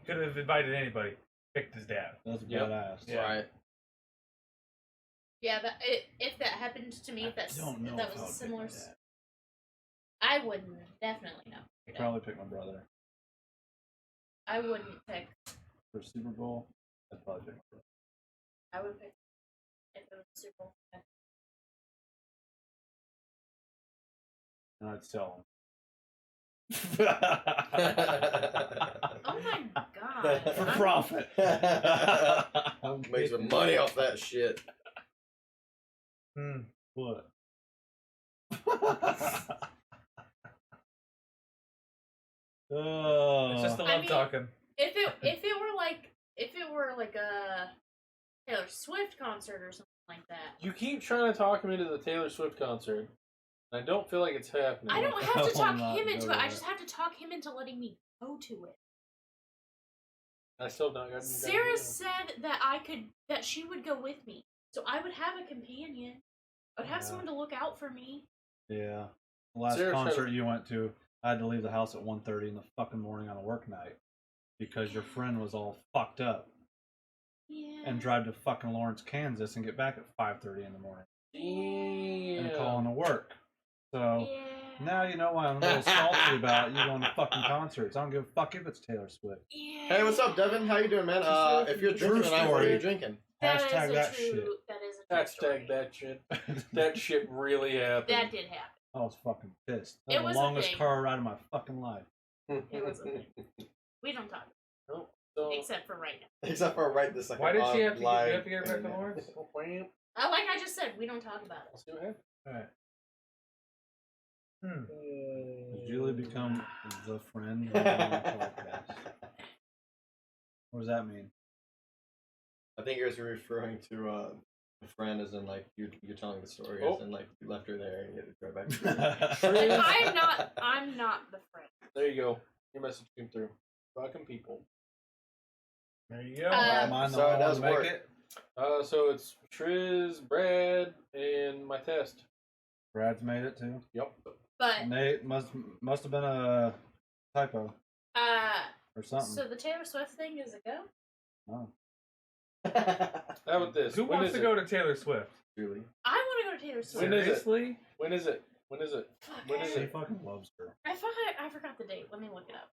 could have invited anybody, picked his dad. That's Yep. badass. Yeah. Right. Yeah, if that happened to me, if that don't know that if I was a would similar, pick my dad. I wouldn't definitely not. I'd probably pick my brother. I wouldn't pick. For Super Bowl, I'd probably pick my brother. I would pick if it was Super Bowl. And I'd sell him. Oh my god! For I'm- profit. Make some money off that shit. What? Oh. It's just the I love mean- talking. If it were like a Taylor Swift concert or something like that, You keep trying to talk him into the Taylor Swift concert. I don't feel like it's happening. I don't have to will talk not him into go it. I there. just have to talk him into letting me go to it. I still have not gotten. Sarah said that she would go with me, so I would have a companion. I would have Yeah. someone to look out for me. Yeah. The last Sarah tried concert to- you went to, I had to leave the house at 1:30 in the fucking morning on a work night because your friend was all fucked up Yeah. and drive to fucking Lawrence, Kansas and get back at 5:30 in the morning Damn. and call into work. So Yeah. Now you know why I'm a little salty about you going to fucking concerts. I don't give a fuck if it's Taylor Swift. Yeah. Hey, what's up, Devin? How you doing, man? If you're True drinking tonight, what are you story. drinking? Hashtag that shit. That is a true story. Hashtag that shit. That shit really happened. That did happen. I was fucking pissed. It That was was a the longest thing. car ride of my fucking life. It was a thing. We don't talk Oh, so, except for right now. Except for right this second. Why did she on have to live you have to get her back to internet. Lawrence? Like I just said, we don't talk about it. Let's see what happens. Alright. Has Julie become the friend of the podcast? What does that mean? I think you're referring to a friend, as in like you're telling the story, Oh. as in like you left her there and you had to drive back. To And I'm not the friend. There you go. Your message came through. Fucking people. There you go. Um, Mine so the it one does to make work. it. So it's Triz, Brad, and my test. Brad's made it too. Yep. But Nate must have been a typo or something. so the Taylor Swift thing is a go? Oh. How about this? Who When wants is to it? go to Taylor Swift? Julie. I want to go to Taylor Swift. When is it? Seriously? When is it? When is it? Fuck, When is She it? fucking loves her. I forgot the date. Let me look it up.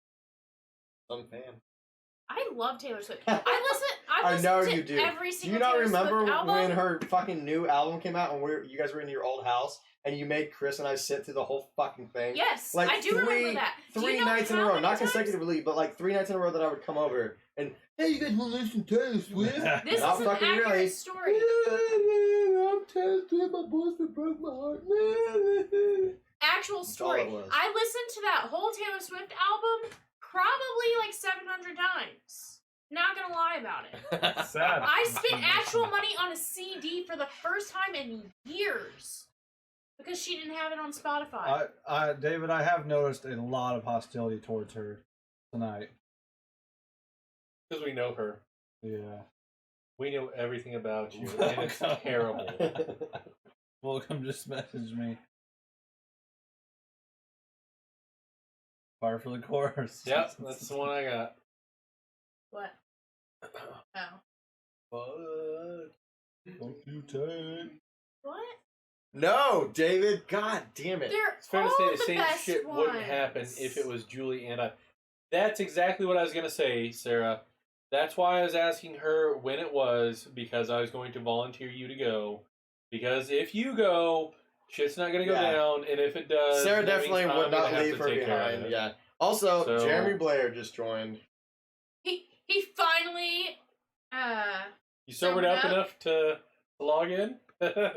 Some fan. I love Taylor Swift. I I listen know to you do. every Do single you not Taylor remember Swift album. when her fucking new album came out and you guys were in your old house and you made Chris and I sit through the whole fucking thing? Yes, Like I do remember that. Do Three you know nights in a how row, many not times- consecutively, but like 3 nights in a row that I would come over and, hey, you guys want to listen to Taylor Swift? This Not is an fucking accurate really. story. I'm Taylor Swift, my boyfriend broke my heart. Actual That's all story. it was. I listened to that whole Taylor Swift album probably like 700 times. Not gonna lie about it. Sad. I spent actual money on a CD for the first time in years because she didn't have it on Spotify. David, I have noticed a lot of hostility towards her tonight. Because we know her. Yeah. We know everything about you, and it's terrible. Welcome, just message me. Fire for the course. Yep, that's the one I got. What? Oh. Fuck you, Ted. What? No, David, god damn it. They're It's fair to say all the the same best shit ones. wouldn't happen if it was Julie and I. That's exactly what I was gonna say, Sarah. That's why I was asking her when it was, because I was going to volunteer you to go. Because if you go, shit's not gonna go Yeah. down, and if it does, Sarah that means definitely I'm would gonna not have leave to her take care of behind. it. Yeah. Also, So- Jeremy Blair just joined. He finally You sobered up enough to log in? What's up,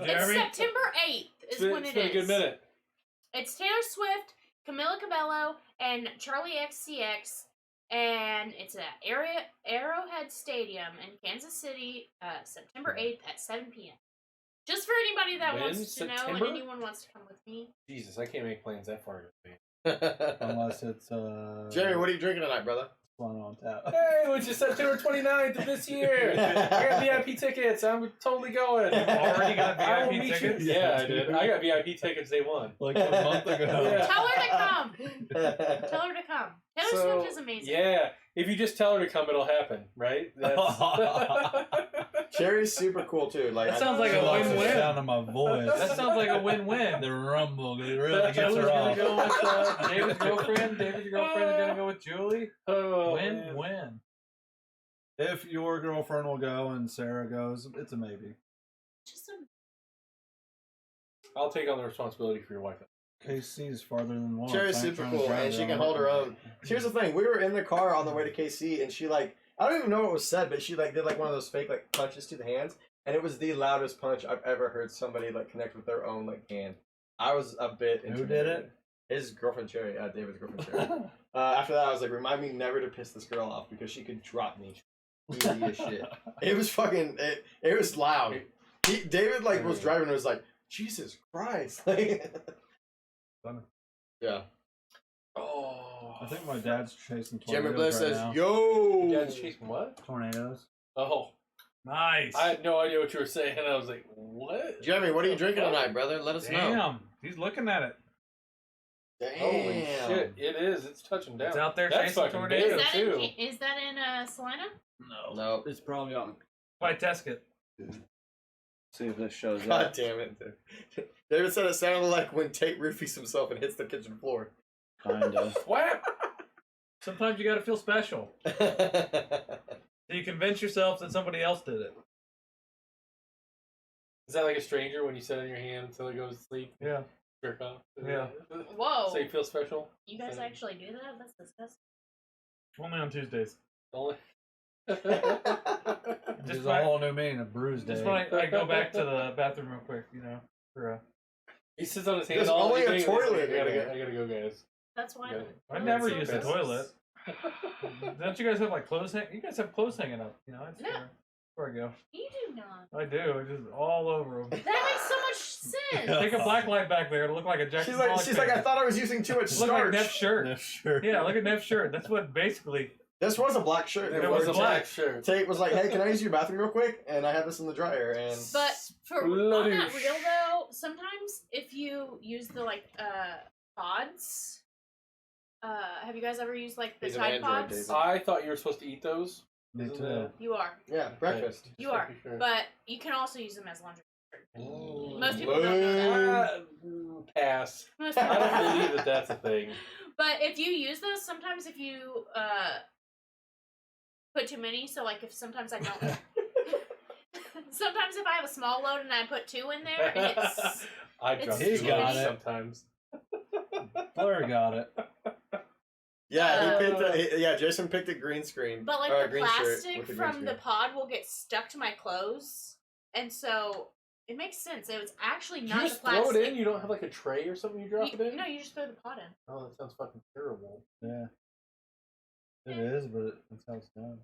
it's Jeremy? September 8th is when It's it been is. a good minute. It's Taylor Swift, Camila Cabello, and Charlie XCX, and it's at Arrowhead Stadium in Kansas City, September 8th at 7 p.m. Just for anybody that When? wants to know September? and anyone wants to come with me. Jesus, I can't make plans that far in advance. Unless it's Jeremy, what are you drinking tonight, brother? one on tap. Hey, which is September 29th of this year. I got VIP tickets. I'm totally going. Already got I will VIP meet tickets? You. Yeah, I did. I got VIP tickets day one. Like a month ago. Yeah. Tell her to come. Tell her to come. Taylor So, Swift is amazing. Yeah, if you just tell her to come, it'll happen, right? That's... Cherry's super cool too. Like That sounds like She a likes the win-win. sound of my voice. That sounds like a win-win. The rumble, it really gets Julie's her gonna off. go with David's girlfriend. David's girlfriend is gonna go with Julie. Oh, man. Win-win. If your girlfriend will go and Sarah goes, it's a maybe. Just a I'll take on the responsibility for your wife. KC is farther than one. Cherry's super cool, and she can hold her own. Here's the thing: we were in the car on the way to KC, and she like I don't even know what was said, but she like did like one of those fake like punches to the hands, and it was the loudest punch I've ever heard somebody like connect with their own like hand. I was a bit. Who did it? His girlfriend Cherry, David's girlfriend Cherry. After that, I was like, remind me never to piss this girl off because she could drop me. Easy as shit. It was fucking. It was loud. David like was driving and was like, Jesus Christ. Like, yeah. Oh, I think my dad's chasing Jeremy tornadoes Blair right says, now. "Yo." Dad's chasing what? Tornadoes. Oh, Nice. I had no idea what you were saying. I was like, what? Jeremy, what are you drinking tonight, brother? Let us know. Damn. He's looking at it. Damn. Holy shit! It is. It's touching down. It's out there That's chasing fucking tornadoes. big, too. is that in Salina? No. No. It's probably on. By Tesket. See if this shows God up. damn it, dude. David said it sounded like when Tate roofies himself and hits the kitchen floor. Kinda. Whap! Sometimes you gotta feel special. So you convince yourself that somebody else did it. Is that like a stranger when you sit on your hand until it goes to sleep? Yeah. Jerk off? Yeah. Whoa. So you feel special? You guys actually do that? That's disgusting. Only on Tuesdays. Only. Just There's when a whole new meaning of Brews Day. Just when I go back to the bathroom real quick, for He sits on his hand There's all only a evening, toilet I in there. gotta go, guys. That's why. Yeah. I Oh, never so use the gross. toilet. Don't you guys have like clothes hang? You guys have clothes hanging up, That's No. where I go. You do not. I do. It's just all over them. That makes so much sense. Take a black light back there. It'll look like a Jackson She's like, Pollock I thought I was using too much Look like starch. Neff's shirt. Yeah, sure. Yeah, look at Neff's shirt. That's what basically. This was a black shirt. It was was a Tate- black shirt. Tate was like, hey, can I use your bathroom real quick? And I have this in the dryer. And But for on Bloody that real though, sometimes if you use the pods, have you guys ever used like the He's an Tide android, pods? David. I thought you were supposed to eat those. Me Isn't too. that- You are. yeah, breakfast. You are. Sure. But you can also use them as laundry. Mm. Most people don't know that. Pass. Most people I don't know don't believe that. that that's a thing. But if you use those, sometimes if you put too many, so like if sometimes I don't. Sometimes if I have a small load and I put 2 in there, it's I it's drop He's two got loads it. sometimes. Blair got it. Yeah, he picked Jason picked a green screen. but like or a the green shirt plastic with a green from the screen. pod will get stuck to my clothes, and so it makes sense. It was actually You not just the plastic. throw it in. You don't have like a tray or something you drop it in. No, you just throw the pod in. Oh, that sounds fucking terrible. Yeah. It is, but that's how it's done.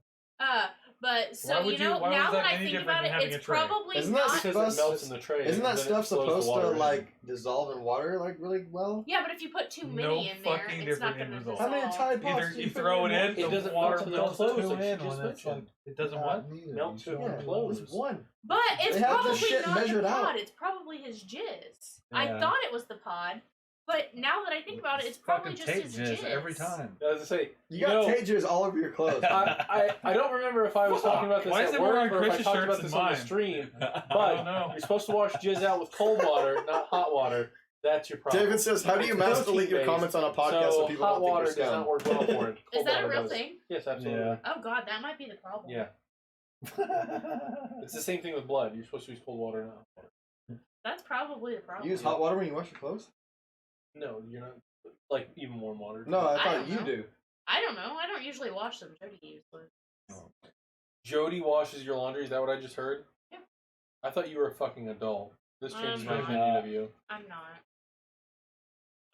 But so Why would you know, why now was that that I any think different about than it, having it's a tray? probably Isn't that not. Because supposed- it melts in the tray. Isn't that and then it stuff slows the supposed water to in. like dissolve in water like really well? Yeah, but if you put too many No in there, fucking it's not different going end to result. How many dissolve. Tide Pods Either do you put throw in it there? in, It the doesn't water melt to the melts. clothes, Two like she in just when it's mentioned. It doesn't not what? needed. Melt You to shouldn't her Yeah, do clothes. it was one. But it's They have the probably shit not the measured out. pod. It's probably his jizz. I Yeah. thought it was the pod, but now that I think about it, it's probably fucking just Tate his jizz jizz. every time. As I say, You got know, Tate jizz all over your clothes. I don't remember if I was talking about this Why is at there more work on or if I Chris's talked shirts about than this on the mine? stream. I But don't know. you're supposed to wash jizz out with cold water, not hot water. That's your problem. David says, how do you mass delete your Protein-based, comments on a podcast so people hot don't think water you're does scum? not work well for it. Is Cold that a water real does. thing? Yes, absolutely. Yeah. Oh god, that might be the problem. Yeah. It's the same thing with blood. You're supposed to use cold water, not hot water. That's probably the problem. You use hot water when you wash your clothes? No, you're not. Like even warm water. No, I I thought don't you know. do. I don't know. I don't usually wash them. Jody usually. Jody washes your laundry. Is that what I just heard? Yeah. I thought you were a fucking adult. This changes my not. opinion of you. I'm not.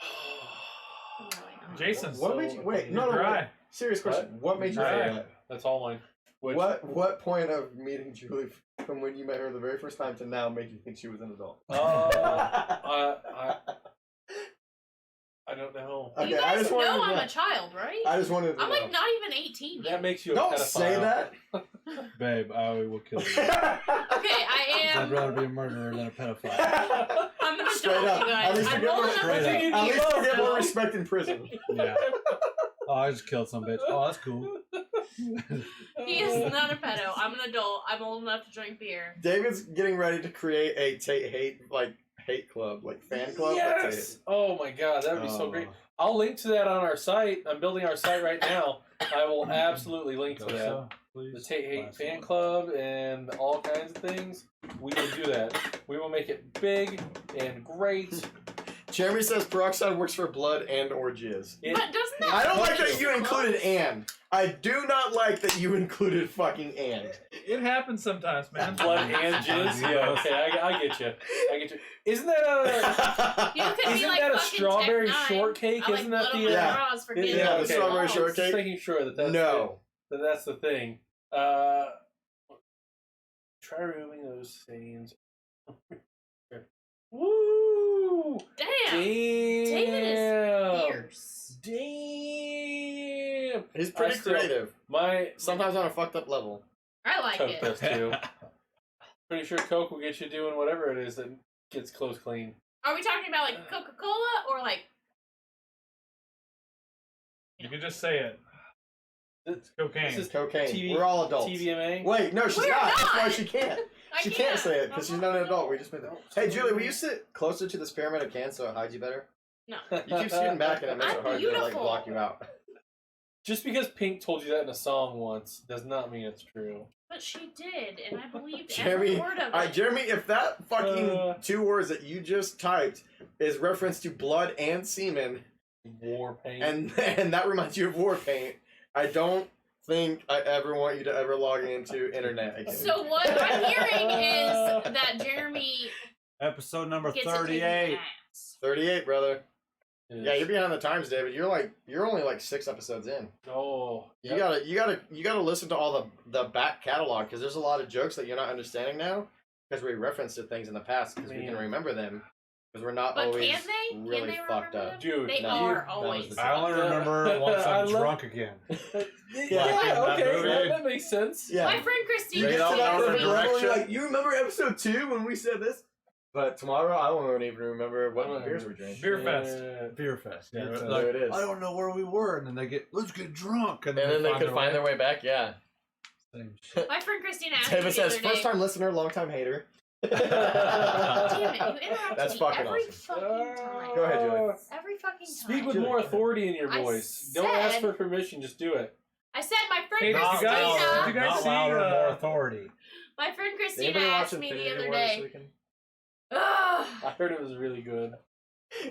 I'm really not. Jason, What made you wait? No, no, dry. wait. Serious question. What made you Dry. say that? That's all mine. Which, What point of meeting Julie from when you met her the very first time to now made you think she was an adult? I don't know. Okay, You I guys just wanted know to I'm know. a child, right? I just wanted to I'm know. like not even 18 That yet. makes you a Don't pedophile. say that. Babe, I will kill you. Okay, I I'd am. rather be a murderer than a pedophile. I'm an Straight adult, up. you At guys. least I'm you get old more enough straight to up. be At least you get more adult. respect in prison. Yeah. Oh, I just killed some bitch. Oh, that's cool. He is not a pedo. I'm an adult. I'm old enough to drink beer. David's getting ready to create a Tate hate club, like fan club. for Yes! Oh my god, that would be so Oh. great. I'll link to that on our site. I'm building our site right now. I will absolutely link to Go that. so, The please. Tate Hate Last Fan one. Club and all kinds of things. We will do that. We will make it big and great. Tate. Jeremy says peroxide works for blood and or jizz. It- But doesn't that? I don't like fucking that you suck? included and. I do not like that you included fucking and. It happens sometimes, man. Blood and jizz? Yeah, okay, I get you. I get you. Isn't that You could be isn't like that a fucking strawberry Tech 9. shortcake? I like Isn't that little the Yeah. straws for Yeah, getting the those strawberry balls. shortcake. Just making sure that that's No. that's the thing. Try removing those stains. Woo! Damn. Damn! David is fierce. Damn! He's pretty I still- creative. My Sometimes on a fucked up level. I like Coke it. does too. Pretty sure Coke will get you doing whatever it is that gets clothes clean. Are we talking about like Coca-Cola or like? You can just say it. It's cocaine. This is Cocaine. TV We're all adults. TVMA. Wait, no, she's We're not. That's why not. she can't. She can't say it because she's not an adult. We just made that. Hey, Julie, will you sit closer to this pyramid of cans so it hides you better? No. You keep scooting back and it makes I'm it hard to like beautiful. block you out. Just because Pink told you that in a song once does not mean it's true. But she did, and I believed Jeremy, every word of it. alright, Jeremy, if that fucking 2 words that you just typed is reference to blood and semen, War paint. and that reminds you of war paint, I don't think I ever want you to ever log into internet again. So what I'm hearing is that Jeremy Episode number gets a kick in the 38. ass. 38, brother. Is- Yeah, you're behind the times, David. You're only like 6 episodes in. Oh, You gotta listen to all the back catalog because there's a lot of jokes that you're not understanding now because we referenced to things in the past because we can Man. remember them because we're not But always can they? really Can they fucked remember up. dude. They no, are that was always. the- I only remember once I I'm love- drunk again. Yeah, like in that okay, movie. that makes sense. Yeah. My friend Christine Right just off asked our me. direction. Like, you remember episode 2 when we said this? But tomorrow I won't even remember what beers we drank. Beer fest. Beer Fest. Yeah, Beer Fest. like, There it is. I don't know where we were, and then they get, let's get drunk, And then they could find their way back, yeah. Same shit. My friend Christina asked me David the says, other day. first time listener, long time hater. Damn it! You interrupt That's me fucking every awesome. fucking time. Go ahead, Julie. Every fucking time. Speak with Julie, more go ahead. authority in your I voice. Don't ask said- for permission, just do it. I said my friend Hey, did you Christina. guys- did you guys Not see, louder, uh, more authority. My friend Did Christina anybody watch asked me Infinity the other War this day. weekend? Ugh. I heard it was really good.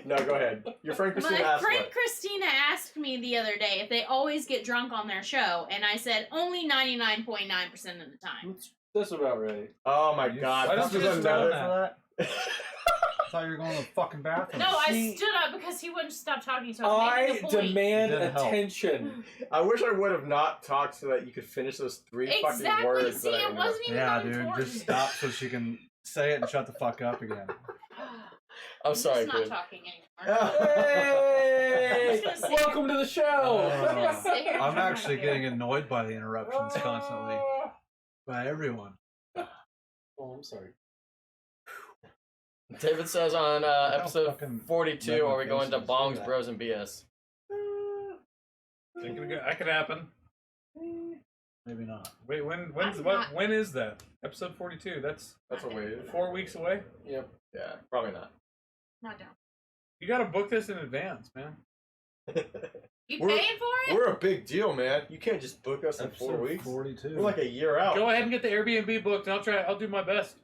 No, go ahead. Your friend Christina My asked friend what? Christina asked me the other day if they always get drunk on their show, and I said only 99.9% of the time. That's about right. Oh my You god, Why this don't you is just tell another... them I thought you were going to the fucking bathroom. No, I See- stood up because he wouldn't stop talking, so I was making I a point. demand Didn't help. attention. I wish I would have not talked so that you could finish those 3 fucking Exactly. words. See, that I it wasn't even Yeah, that dude, important. just stop so she can say it and shut the fuck up again. I'm sorry, just not kid. talking anymore. Hey! I'm just gonna sit Welcome to the show! I'm gonna sit here I'm and actually talk getting annoyed by the interruptions constantly. By everyone. Oh, I'm sorry. David says on episode fucking 42, make my are we going to faces do Bongs, that. Bros, and BS? That could happen. Maybe not. Wait, I'm not- when is that? Episode 42. That's That's what we 4 weeks away. Yep. Yeah, probably not. Not down. You gotta book this in advance, man. You We're- paying for it? We're a big deal, man. You can't just book us in 4 weeks. 42. We're like a year out. Go ahead and get the Airbnb booked, and I'll do my best.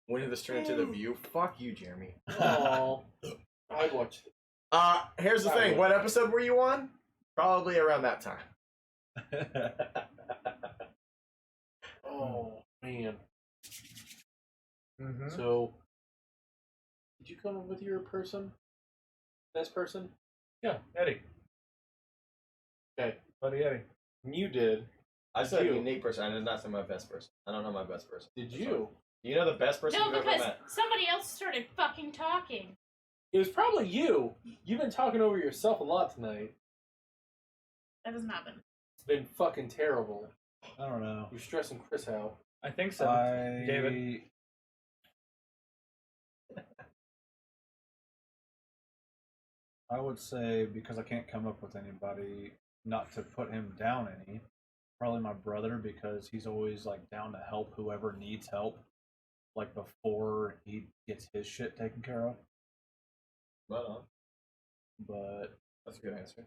When did this turn into The View? Fuck you, Jeremy. Oh, I'd watch it. Here's the thing. What episode were you on? Probably around that time. Oh, man. Mm-hmm. So, did you come up with your person? Best person? Yeah, Eddie. Okay. Buddy Eddie. You did. I said You. unique person. I did not say my best person. I don't know my best person. Did you? You know the best person No, you've ever because met? somebody else started fucking talking. It was probably you. You've been talking over yourself a lot tonight. That doesn't happen. It's been fucking terrible. I don't know. You're stressing Chris out. I think so. David. I would say, because I can't come up with anybody, not to put him down any, probably my brother, because he's always like down to help whoever needs help, like before he gets his shit taken care of. Right on. But That's a good answer.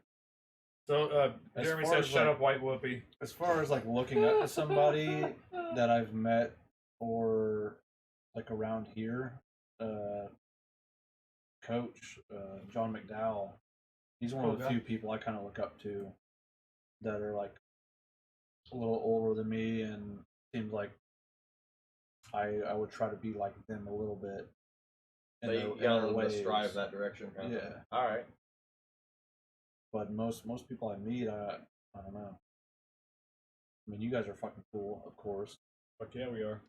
So, As Jeremy far says, as, shut like- up, white whoopee. as far as like looking up to somebody that I've met or like around here, Coach John McDowell, he's one of the Cool guy. few people I kind of look up to that are like a little older than me, and seems like I would try to be like them a little bit. So you got a little bit of strive that direction. Kind of thing. Yeah. All right. But most people I meet, I don't know. I mean, you guys are fucking cool, of course. Fuck yeah, we are.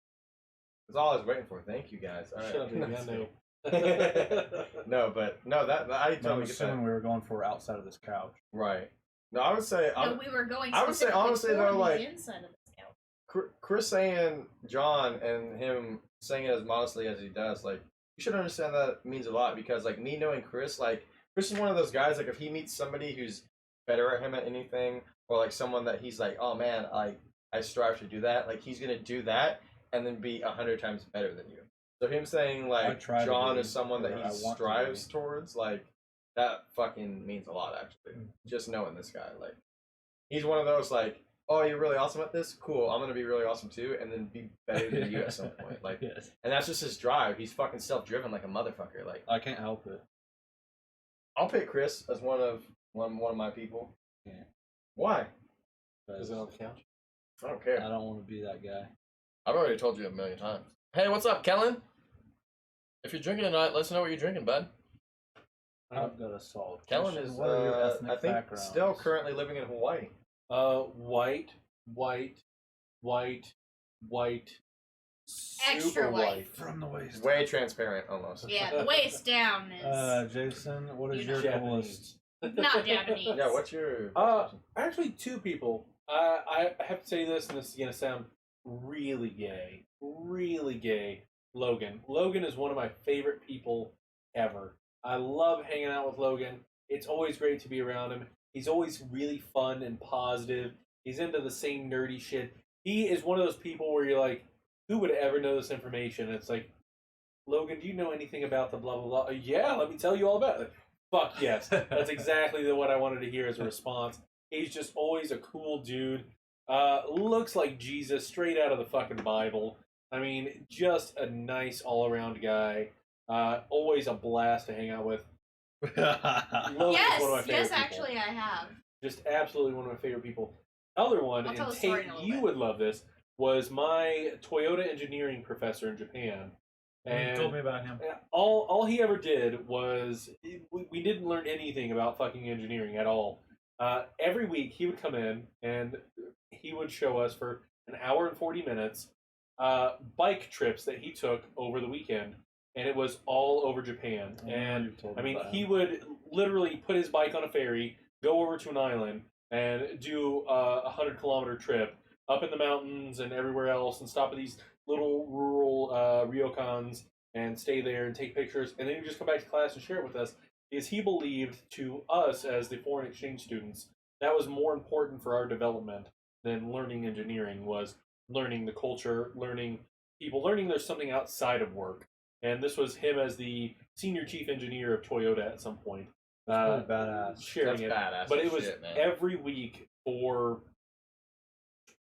That's all I was waiting for. Thank you, guys. All Shut up, right. baby. I know. No, but no, that I I'm totally get assuming that. we were going for outside of this couch. Right. No, I would say No, we were going. I would say, specifically honestly, for though, the like- inside of the scalp. Chris saying John and him saying it as modestly as he does, like, you should understand that means a lot, because like me knowing Chris, like Chris is one of those guys, like if he meets somebody who's better at him at anything, or like someone that he's like, oh man, I strive to do that, like he's gonna do that, and then be 100 times better than you. So him saying I like try to John be, is someone that or he I want to strives be. towards, like that fucking means a lot actually. Just knowing this guy, like he's one of those like, oh, you're really awesome at this, cool, I'm gonna be really awesome too, and then be better than you at some point. Like, Yes. and that's just his drive. He's fucking self-driven like a motherfucker. Like, I can't help it. I'll pick Chris as one of my people. Yeah. Why? Is it on the couch? I don't care. I don't want to be that guy. I've already told you a million times. Hey, what's up, Kellen? If you're drinking tonight, let us know what you're drinking, bud. I've got a solid. Kellen question. is, What are your ethnic I think, backgrounds? still currently living in Hawaii. White, Extra super white. From the waist. Way transparent, almost. Yeah, the waist down is Jason, what is You know. your coolest? not Japanese. Yeah, what's your... Actually, two people. I have to say this, and this is gonna sound really gay. Really gay. Logan. Logan is one of my favorite people ever. I love hanging out with Logan. It's always great to be around him. He's always really fun and positive. He's into the same nerdy shit. He is one of those people where you're like, who would ever know this information? And it's like, Logan, do you know anything about the blah, blah, blah? Yeah, let me tell you all about it. Fuck yes. That's exactly what I wanted to hear as a response. He's just always a cool dude. Looks like Jesus straight out of the fucking Bible. I mean, just a nice all-around guy. Always a blast to hang out with. Logan's Yes, one of my favorite yes, people. actually, I have. Just absolutely one of my favorite people. Other one, I'll and tell the story Tate, in a little you bit. would love this, was my Toyota engineering professor in Japan. You And told me about him. all he ever did was, we didn't learn anything about fucking engineering at all. Every week he would come in and he would show us for an hour and 40 minutes bike trips that he took over the weekend. And it was all over Japan. And I mean, he would literally put his bike on a ferry, go over to an island, and do a 100-kilometer trip up in the mountains and everywhere else, and stop at these little rural ryokans and stay there and take pictures. And then he'd just come back to class and share it with us, because he believed to us as the foreign exchange students that was more important for our development than learning engineering, was learning the culture, learning people, learning there's something outside of work. And this was him as the senior chief engineer of Toyota at some point. That's pretty badass. Sharing That's badass but as it was shit, man. every week for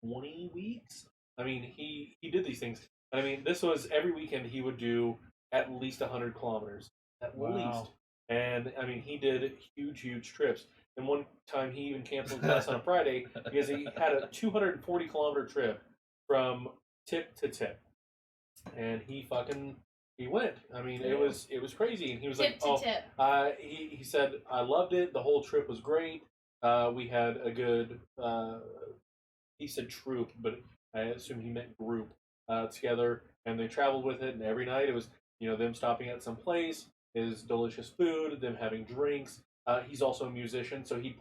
20 weeks. I mean, he did these things. I mean, this was every weekend he would do at least 100 kilometers. At least. And, I mean, he did huge trips. And one time he even canceled class on a Friday because he had a 240-kilometer trip from tip to tip. And he went. I mean, it was crazy. And he was Tip like, to tip. he said, I loved it. The whole trip was great. We had a good, he said troop, but I assume he meant group, together. And they traveled with it. And every night it was, them stopping at some place, his delicious food, them having drinks. He's also a musician, so he'd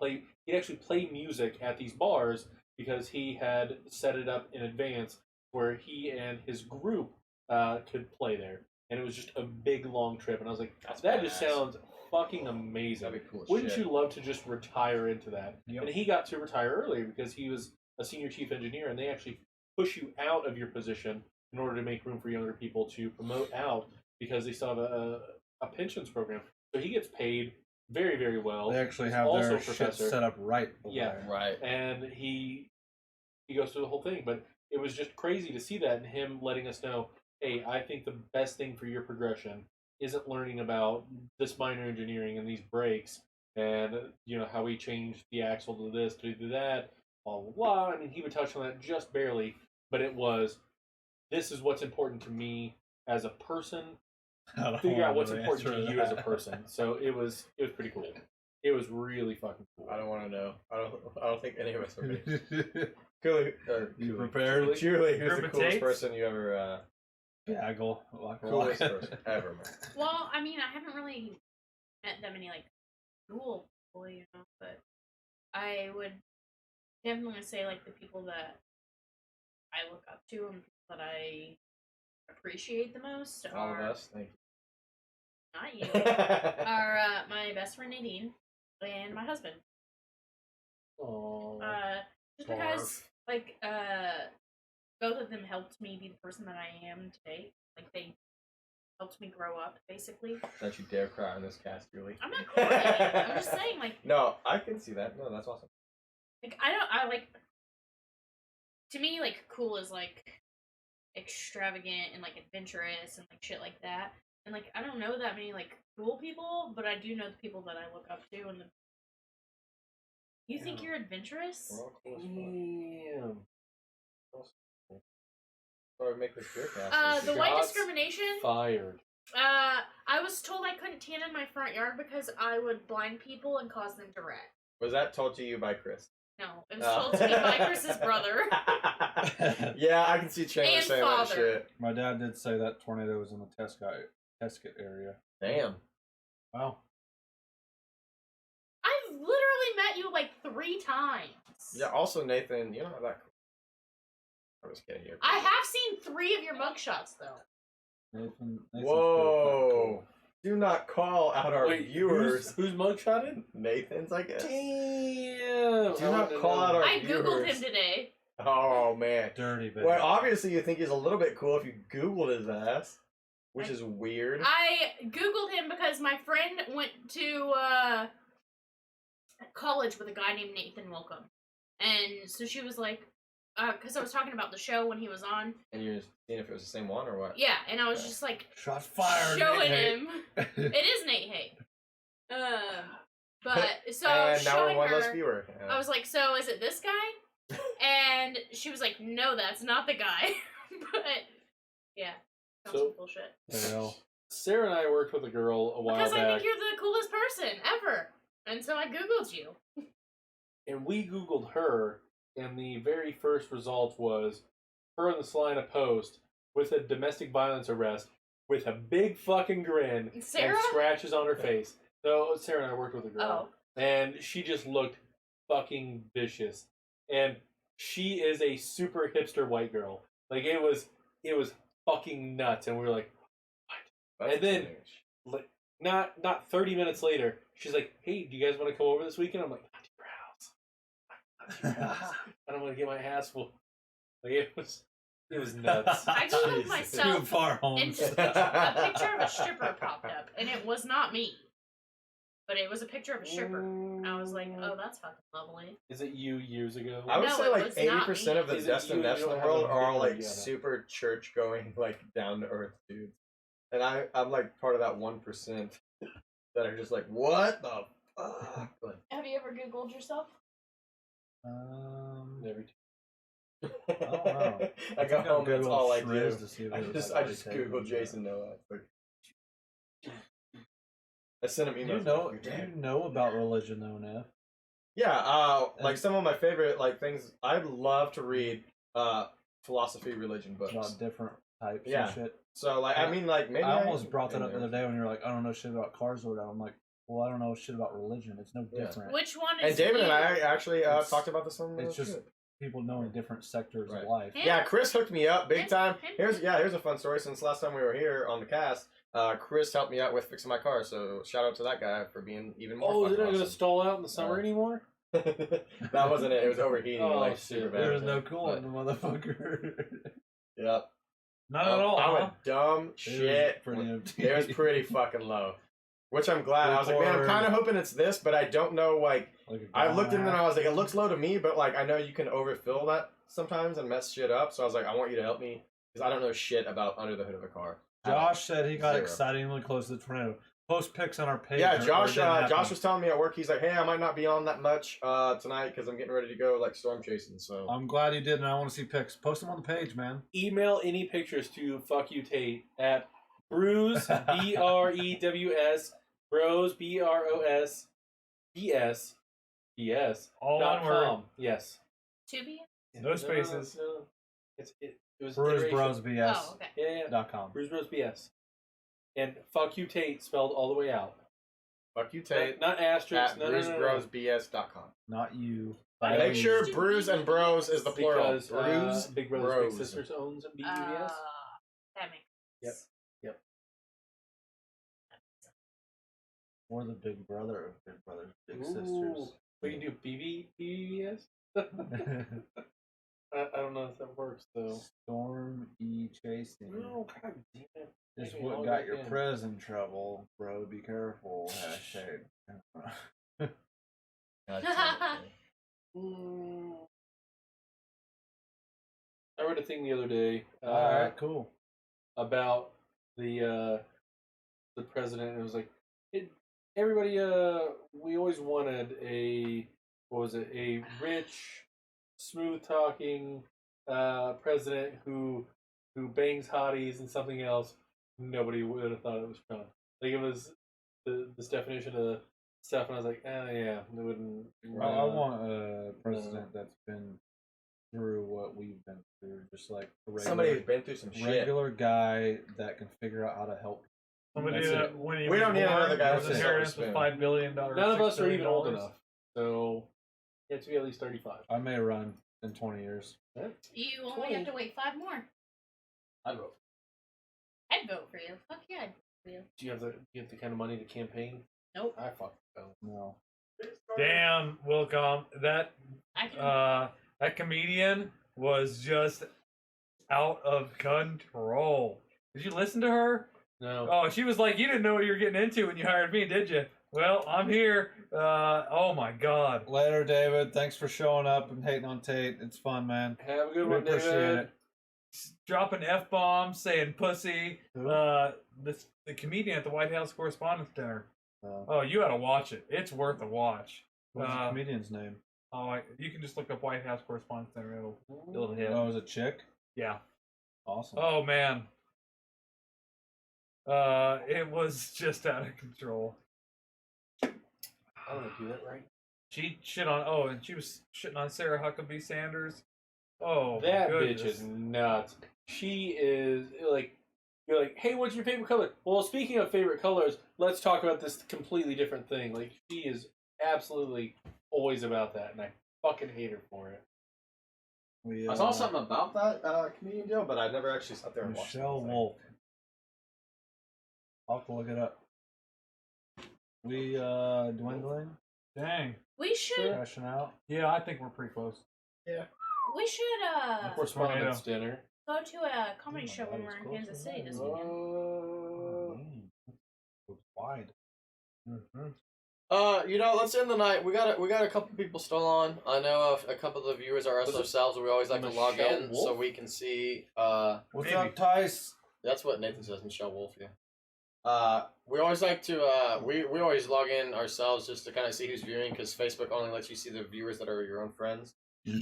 actually play music at these bars because he had set it up in advance where he and his group could play there. And it was just a big, long trip. And I was like, that just sounds fucking amazing. That'd be cool as Wouldn't shit. you love to just retire into that? Yep. And he got to retire early because he was a senior chief engineer, and they actually push you out of your position in order to make room for younger people to promote out, because they still have a pensions program. So he gets paid very, very well. They actually He's have also their a shit professor. set up right. over Yeah. there. Right. And he goes through the whole thing. But it was just crazy to see that, and him letting us know, hey, I think the best thing for your progression isn't learning about this minor engineering and these brakes and how we change the axle to this, to do that, blah blah blah. I mean, he would touch on that just barely, but this is what's important to me as a person. I don't Figure out wanna what's really important to answer you as a that. person. So it was pretty cool. It was really fucking cool. I don't want to know. I don't think any of us are. Cooley, You prepared? Julie, who's the Group of coolest Tates? person you ever? Gaggle. Coolest person ever, man. Well, I mean, I haven't really met that many, cool people, but I would definitely say, the people that I look up to and people that I appreciate the most All of are, us. Thank not you. you, are my best friend Nadine and my husband. Oh, Just because, both of them helped me be the person that I am today. Like, they helped me grow up, basically. Don't you dare cry on this cast, Julie. I'm not crying. I'm just saying, like... No, I can see that. No, that's awesome. Like, to me, like, cool is, like, extravagant and, like, adventurous and, like, shit like that. And, like, I don't know that many, like, cool people, but I do know the people that I look up to. And You think you're adventurous? We're all cool as fuck. Damn. So I make this beer cast. The white Shots discrimination? Fired. I was told I couldn't tan in my front yard because I would blind people and cause them to rat. Was that told to you by Chris? No, it was told to me by Chris's brother. Yeah, I can see Chandler And saying father. that shit. My dad did say that tornado was in the Tescott area. Damn. Wow. I've literally met you like 3 times. Yeah, also, Nathan, you're not that cool. I'm just kidding. I have seen 3 of your mugshots, though. Nathan's Whoa. Do not call out our viewers. Who's mugshotted? Nathan's, I guess. Damn. Do not call out our I viewers. googled him today. Oh, man. dirty bitch. Well, obviously you think he's a little bit cool if you Googled his ass, which is weird. I googled him because my friend went to college with a guy named Nathan Welcome. And so she was like, because I was talking about the show when he was on. And you're seeing if it was the same one or what? Yeah, and I was just like, Shots fired. showing Nate. him. It is Nate Hay. But so And now we're showing one her, less viewer. Yeah. I was like, so is it this guy? And she was like, no, that's not the guy. But yeah, that was So- some bullshit. The hell? Sarah and I worked with a girl a while Because I back, think you're the coolest person ever. And so I googled you. and we Googled her, and the very first result was her in the Salina Post with a domestic violence arrest with a big fucking grin Sarah? and scratches on her face. So Sarah and I worked with a girl, Oh. and she just looked fucking vicious. And she is a super hipster white girl. Like it was fucking nuts, and we were like, That's and then- strange. like not 30 minutes later, she's like, "Hey, do you guys want to come over this weekend?" I'm like, "Not to your house. Not to your house. I don't want to get my ass full." Like it was nuts. I googled Jesus. Too myself, far home. and a picture of a stripper popped up, and it was not me. But it was a picture of a stripper. And I was like, oh, that's fucking lovely. Is it you years ago? I would No, say it like was not 80% me. of the Is it Dustin you? Nets You in the don't have world a are all memory like of it. super church going, like down to earth dudes. And I'm like part of that 1% that are just like, what the fuck? Like, Have you ever Googled yourself? Never. I don't know. I go home and that's all I do. Shriz to see if I it was just like Google taken. Jason Noah. Like, I sent him Do emails. you know about religion though, Nev? Yeah, like some of my favorite like things. I'd love to read philosophy, religion books. About different types Yeah. and shit. So like, I mean, like maybe I almost brought that up the other day when you were like, I don't know shit about cars or whatever. I'm like, well, I don't know shit about religion. It's no Yeah. different. Which one And is David and you? I actually It's- talked about this on the It's just show. people knowing different sectors Right. of life. Yeah. Yeah, Chris hooked me up big Him, time. him, Here's a fun story. Since last time we were here on the cast, Chris helped me out with fixing my car. So shout out to that guy for being even more. Oh, is it fucking not going to awesome. stall out in the summer Yeah. anymore? That wasn't it. It was overheating. Oh, like shit. super bad. There was no coolant in the motherfucker. Yep. Not at all. I huh? went dumb shit. pretty empty. It was pretty fucking low. Which I'm glad. I was like, man, I'm Record. kind of hoping it's this, but I don't know. Like, Like a I looked in and guy. I was like, it looks low to me, but like, I know you can overfill that sometimes and mess shit up. So I was like, I want you to help me because I don't know shit about under the hood of a car. Josh said he got Zero. excitingly close to the tornado. Post pics on our page. Yeah, or it Josh. didn't happen. Josh was telling me at work. He's like, "Hey, I might not be on that much tonight because I'm getting ready to go like storm chasing." So I'm glad he did, and I want to see pics. Post them on the page, man. Email any pictures to fuck you Tate at Brews BREWS Bros BROS BS BS All dot one word. com. Yes. To be? No spaces. No. It was Brews iteration. Bros BS. Oh, okay. Yeah. Brews Bros BS. And fuck you Tate spelled all the way out. fuck you, Tate. Not asterisks. At No. brewsbrosbs.com. Not you. Why Make do sure you brews do and bros is the plural. Because Brews, Big Brothers Bros. Big Sisters owns a BBS. That makes Yep. sense. Or the big brother of Big Brothers, Big Ooh. Sisters. We can do BBS. I don't know if that works though. got your again. prison trouble, bro. Be careful. Hashtag. I read a thing the other day All right, cool. about the president. It was like everybody. We always wanted a a rich, smooth talking president who bangs hotties and something else. Nobody would have thought it was Trump. Like it was this definition of stuff, and I was like, oh yeah, it wouldn't. I want a president that's been through what we've been through, just like a regular, Somebody who's been through some shit. regular guy that can figure out how to help. Somebody That's that it. when he We was don't need born, another guy his with a inheritance silver was spoon. $5 billion. None of us are even old $6 enough, so you have to be at least 35. I may run in 20 years. You only have to wait 5 more. I'd vote. I'd vote for you. Fuck yeah, I'd vote for you. Do you have the kind of money to campaign? Nope. I fucking don't. No. Damn, Wilcom, that I can. that comedian was just out of control. Did you listen to her? No. Oh, she was like, "You didn't know what you were getting into when you hired me, did you?" Well, I'm here. Oh my God. Later, David. Thanks for showing up and hating on Tate. It's fun, man. Have a good We one, appreciate David. it. Dropping F-bombs, saying pussy. Who? The comedian at the White House Correspondents' Dinner. What's Oh, you ought to watch it. It's worth a watch. the comedian's name? You can just look up White House Correspondents' Dinner. It'll hit. Oh, it was a chick? Yeah. Awesome. Oh man. It was just out of control. I want to do that right. She shit on. And she was shitting on Sarah Huckabee Sanders. Oh, That my bitch goodness. is nuts. She is like, you're like, hey, what's your favorite color? Well, speaking of favorite colors, let's talk about this completely different thing. Like, she is absolutely always about that, and I fucking hate her for it. We, I saw something about that comedian deal, but I never actually sat there and watched Michelle the whole thing. Wolf. I'll have to look it up. We dwindling, Dang. We should. crashing out. Yeah, I think we're pretty close. We should Correspondence dinner. go to a comedy Oh my show God, when it's we're in close Kansas to City that. this weekend. It's wide. Mm-hmm. Let's end the night. We got a couple people still on. I know a couple of the viewers are us Was it ourselves. We always like to log Michelle in Wolf? so we can see. What's Maybe. up, Tice? That's what Nathan says, Michelle Wolf. Yeah. We always like to we always log in ourselves just to kind of see who's viewing because Facebook only lets you see the viewers that are your own friends.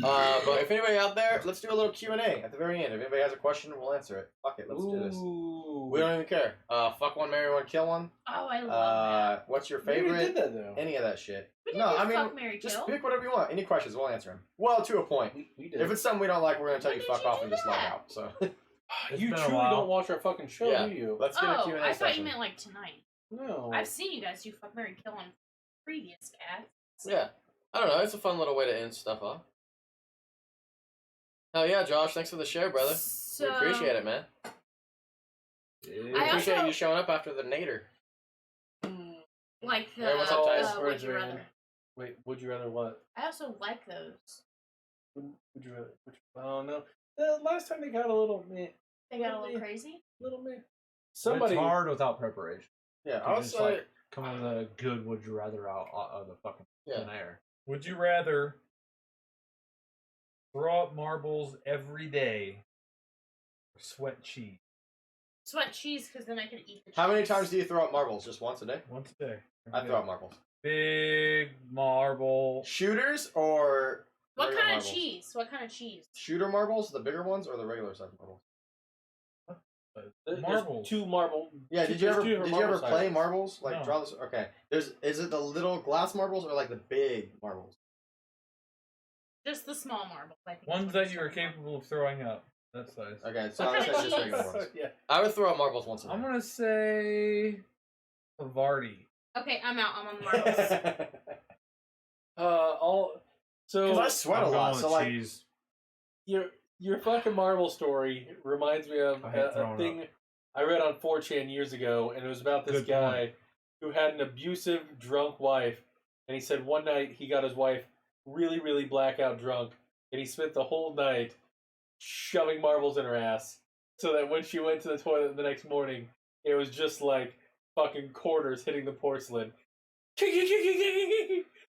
But if anybody out there, let's do a little Q&A at the very end. If anybody has a question, we'll answer it. Fuck it, let's do this. Ooh. We don't even care. Fuck one, marry one, kill one. Oh, I love that. What's your We already favorite? did that though. Any of that shit. We didn't No, do I mean, fuck, marry, just kill. pick whatever you want. Any questions, we'll answer them. Well, to a point. We did. If it's something we don't like, we're gonna tell When you did fuck you off do and just log that? out. So It's You been a truly while. don't watch our fucking show, Yeah. do you? let's get a Oh, Q&A I thought session. you meant like tonight. No. I've seen you guys do fuck, marry, kill on previous cats. Yeah, I don't know. It's a fun little way to end stuff off. Hell yeah, Josh! Thanks for the share, brother. So, We appreciate it, man. We I appreciate also- you showing up after the Nader. Like the Hey, what's up, Tyson? Would You Rather. Wait, would you rather what? I also like those. Would you rather? Oh no. The last time they got a little meh. They got a little crazy. Little meh. Somebody Somebody. it's hard without preparation. Yeah, You I would just say. like come up with a good would you rather out of the fucking Yeah. thin air. Would you rather throw up marbles every day or sweat cheese Sweat cheese, because then I could eat the cheese. How many times do you throw up marbles? Just once a day? once a day? I throw up marbles. Big marble. Shooters or What regular kind of marbles? cheese? What kind of cheese? Shooter marbles, the bigger ones, or the regular size marbles? There's Marbles. two marble. Yeah, did you there's ever two different play marble sizes. marbles? Like No. draw this. Okay, is it the little glass marbles or like the big marbles? Just the small marbles, I think. Ones is what that it's you are called. capable of throwing up. That size. Okay, so What I kind would of say just regular cheese? ones. Yeah. I would throw up marbles once a I'm day. gonna say Havarti. Okay, I'm out. I'm on the marbles. All. So Because I sweat a I'm lot, going so with like cheese. your fucking marble story reminds me of I hate a throwing thing I read on 4chan years ago, and it was about this Good guy who had an abusive, drunk wife, and he said one night he got his wife really, really blackout drunk, and he spent the whole night shoving marbles in her ass, so that when she went to the toilet the next morning, It was just like fucking quarters hitting the porcelain.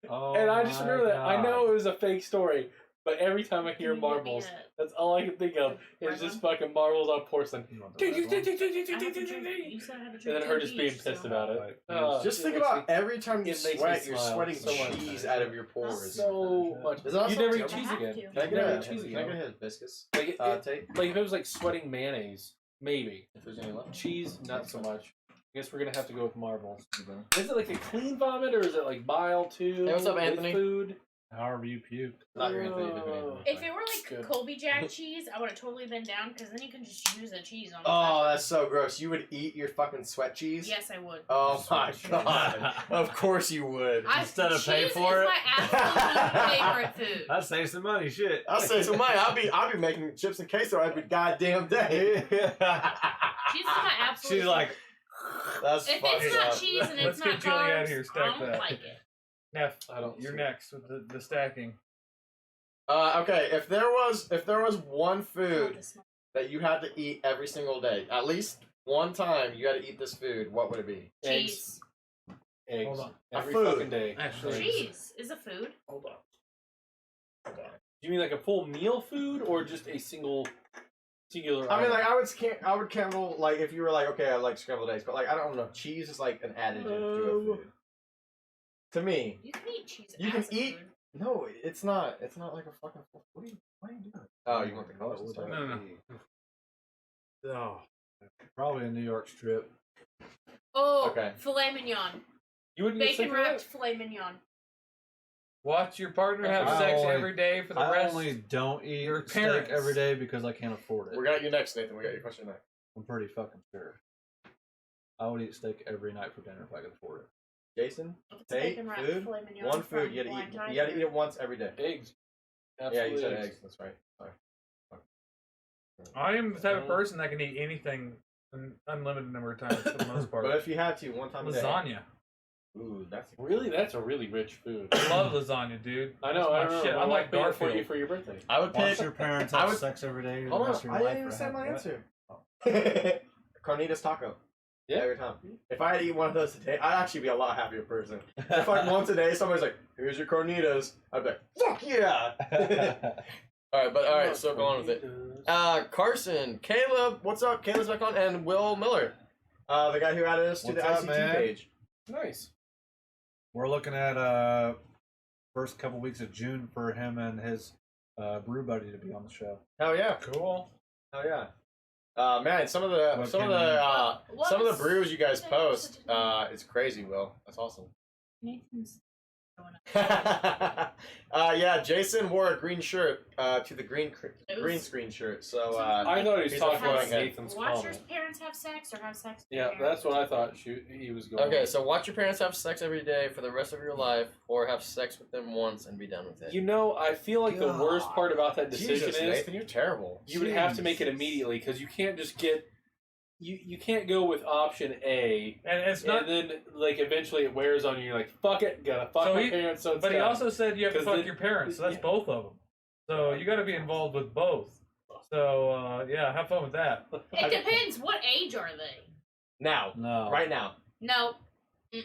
Oh And I just my remember that. I God. know it was a fake story, but every time I hear Can you get me marbles, a- that's all I can think of red is just one? fucking marbles on porcelain. You want the And red one? I haven't drank- you said I had to drink then her two just being each, pissed so- about it. Right. Just it think makes about me- every time you it makes me sweat, you're smile sweating so much. cheese out of your pores. so much. Does that You sound never eat terrible? cheese I have again. to. Can I You get never a, eat cheese can I again. get a hibiscus? Like, Take? like if it was like sweating mayonnaise, maybe. If there's any left. Cheese, not so much. I guess we're gonna have to go with marbles. Okay. Is it like a clean vomit or is it like bile too? Hey, what's up, with Anthony? Food. However you puke. Not your Anthony, but Oh. If it were like Good. Colby Jack cheese, I would have totally been down because then you can just use the cheese on. Oh, that's so gross. You would eat your fucking sweat cheese? Yes, I would. Oh my god. Of course you would. Instead of pay cheese for is it? my absolute favorite food. I'd save some money. Shit. I'll say some money. I'll be making chips and queso every goddamn day. Cheese is my absolute. She's like, That's if fucked it's not up. cheese and Let's it's get not Julie carbs, out here, stack I don't that. like it. Neff, I don't you're see- next with the stacking. Okay, if there was one Oh, food this smells- that you had to eat every single day, at least one time you had to eat this food, what would it be? Cheese. Eggs. Hold on. Every food. fucking day. Actually, Cheese is a food. hold on. Hold on. Do you mean like a full meal food or just a singular? I mean, like I would count like if you were like, okay, I like scrambled eggs, but like I don't know, cheese is like an additive to a food. To me, You can eat cheese. You can as a eat- food. no, it's not. It's not like a fucking. Why are you doing? Oh, you want the colors and stuff? No, no. oh, probably a New York strip. Oh, Okay. filet mignon. You wouldn't get sick Bacon of wrapped that? filet mignon. Watch your partner have I sex only- every day for the I rest. only don't eat your steak parents. every day because I can't afford it. We got you next, Nathan. We got your question next. I'm pretty fucking sure. I would eat steak every night for dinner if I could afford it. Jason, If it's Hey, bacon wrapped food? filet mignon one food from you gotta Blind eat. Tiger. You gotta eat it once every day. Eggs. Yeah, Absolutely you said eggs. That's right. Sorry. I am the type of person that can eat anything an unlimited number of times for the most part. But if you had to, one time a day. Lasagna. Ooh, that's Really, that's a really rich food. I love lasagna, dude. I know. That's my I don't know. shit. My I'm wife like made it for you Garfield. for your birthday. I would Watch pick. your parents I have would- sex every day. Hold the on, rest of I your didn't life even say or my what? answer. Carnitas taco. Yeah. Every time. If I had to eat one of those a day, I'd actually be a lot happier person. If like once a day somebody's like, "Here's your carnitas," I'd be like, "Fuck yeah!" Alright, so go on with it. Carson, Caleb, what's up? Caleb's back on, and Will Miller, the guy who added us to What's the up, ICT man? page. Nice. We're looking at first couple weeks of June for him and his brew buddy to be on the show. Hell yeah! Cool. Hell yeah! Man, some of the What brews you guys Say post, such a it's crazy. Will, that's awesome. Nathan's going up. Yeah, Jason wore a green shirt to the green was- screen shirt. So I thought he was He's talking a about fucking- Nathan's Watch your comment. parents have sex or have sex with Yeah, your that's parents. what I thought he was going okay, with. so watch your parents have sex every day for the rest of your life, or have sex with them once and be done with it. You know, I feel like the worst part about that decision Jesus, is Nathan, you're terrible. you would have to make it immediately because you can't just get you can't go with option A And it's not. and then like eventually it wears on you. You're like, fuck it, gotta fuck So my he- parents. So it's But he done. also said you have to 'Cause fuck then- your parents, so that's yeah. both of them. So you got to be involved with both. So yeah, have fun with that. It depends. What age are they? Now, No, right now. No. Mm-mm.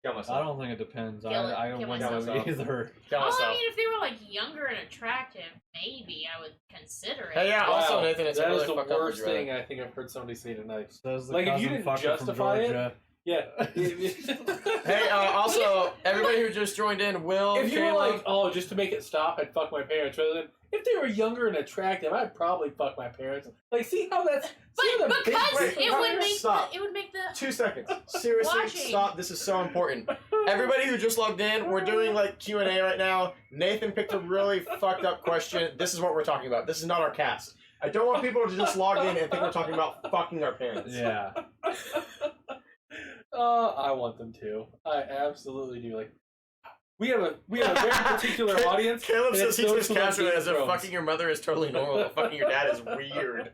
Kill I myself. don't think it depends. Kill it. I Kill wouldn't myself. know either. Kill Oh, I myself. mean, if they were like younger and attractive, maybe I would consider it. Hey, yeah. Wow, Also, Nathan, it's a that really is the fucked up worst would you rather. thing I think I've heard somebody say tonight. Says the Like, if you cousin didn't fucker justify it- from Georgia. Yeah. Hey, also, everybody who just joined in, Will, if you were Caleb, like, oh, just to make it stop, I'd fuck my parents. Rather than if they were younger and attractive, I'd probably fuck my parents. Like, see how that's see how But the big because break- it would make Stop. it would make the 2 seconds. Seriously, Watching. stop. This is so important. Everybody who just logged in, we're doing like Q&A right now. Nathan picked a really fucked up question. This is what we're talking about. This is not our cast. I don't want people to just log in and think we're talking about fucking our parents. Yeah. I want them to. I absolutely do. Like, we have a very particular audience. Caleb and says it's he those just who love captured it Game as of if Thrones. fucking your mother is totally normal, but fucking your dad is weird.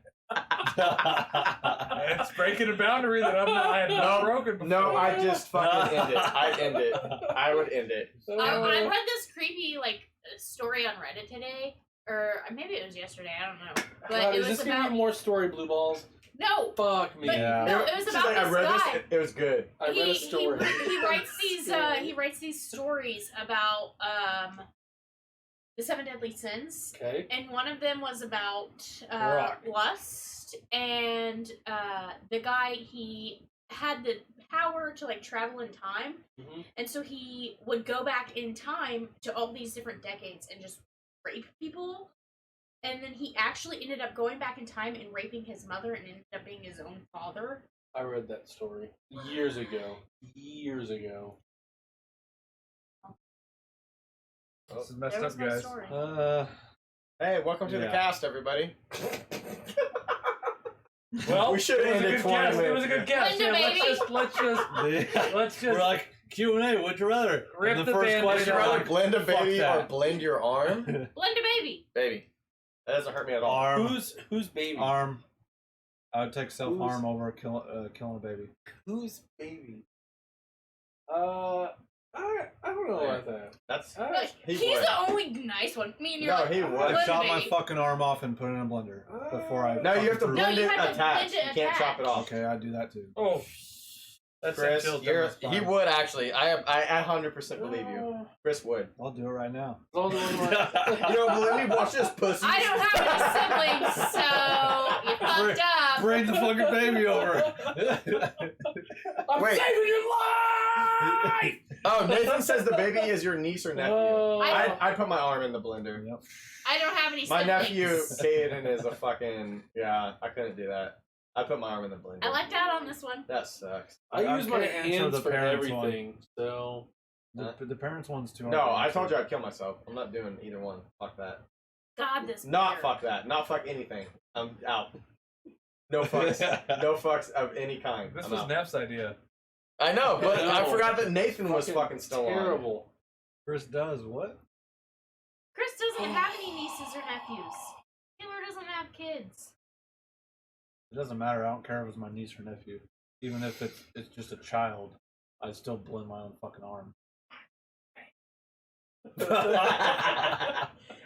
It's breaking a boundary that I had not broken before. No, I just fucking end it. I'd end it. I would end it. I read this creepy like story on Reddit today, or maybe it was yesterday. I don't know. But God, it is was this gonna about be more story blue balls? No. Fuck me. But Yeah. no, it was She's about like, I this read guy. this. It was good. I read a story. He writes these stories about the 7 deadly sins, Okay. and one of them was about Rock. lust, and the guy, he had the power to like travel in time, Mhm. and so he would go back in time to all these different decades and just rape people. And then he actually ended up going back in time and raping his mother and ended up being his own father. I read that story years ago. Years ago. This is messed There was up, my guys. story. Hey, welcome to the Yeah. cast, everybody. Well, We should it was end a it good 20 guess. It minutes was a good ago. guess. Linda, Yeah, baby. let's just We're like Q&A. Would you rather? Rip And the the first Band-Aid Would question. you rather off. blend a Fuck baby or that. blend your arm? Linda baby. Baby. That doesn't hurt me at all. Arm. Who's baby? Arm. I would take self-harm over killing a baby. Who's baby? I don't know about that. That's Like, He he's would. the only nice one. Me and you're No, like, he would. Linda I shot my baby. fucking arm off and put it in a blender before I. No, you have to fucking No, blend you it have to attached. blend it You can't chop it attached. off. Okay, I do that too. Oh, that's Chris, chills down you're, my spine. he would actually. I 100% believe you. Chris would. I'll do it right now. As long as one of my- You don't believe me? Watch this pussy. I don't have any siblings, so you fucked up. Bring the fucking baby over. I'm Wait. saving your life! Oh, Nathan says the baby is your niece or nephew. Oh. I put my arm in the blender. Yep. I don't have any My siblings. nephew, Caden, is a fucking... Yeah, I couldn't do that. I put my arm in the blender. I lucked out on this one. That sucks. I I use my can't answer hands the for parents one. everything, so... The parents one's too. No, I told you I'd kill myself. I'm not doing either one. Fuck that. God, this Not beer. fuck that. Not fuck anything. I'm out. No fucks. No fucks of any kind. This I'm was out. Neff's idea. I know, but No. I forgot that Nathan was fucking still on. terrible. Chris does what? Chris doesn't have any nieces or nephews. Taylor doesn't have kids. It doesn't matter. I don't care if it's my niece or nephew. Even if it's just a child, I'd still blend my own fucking arm.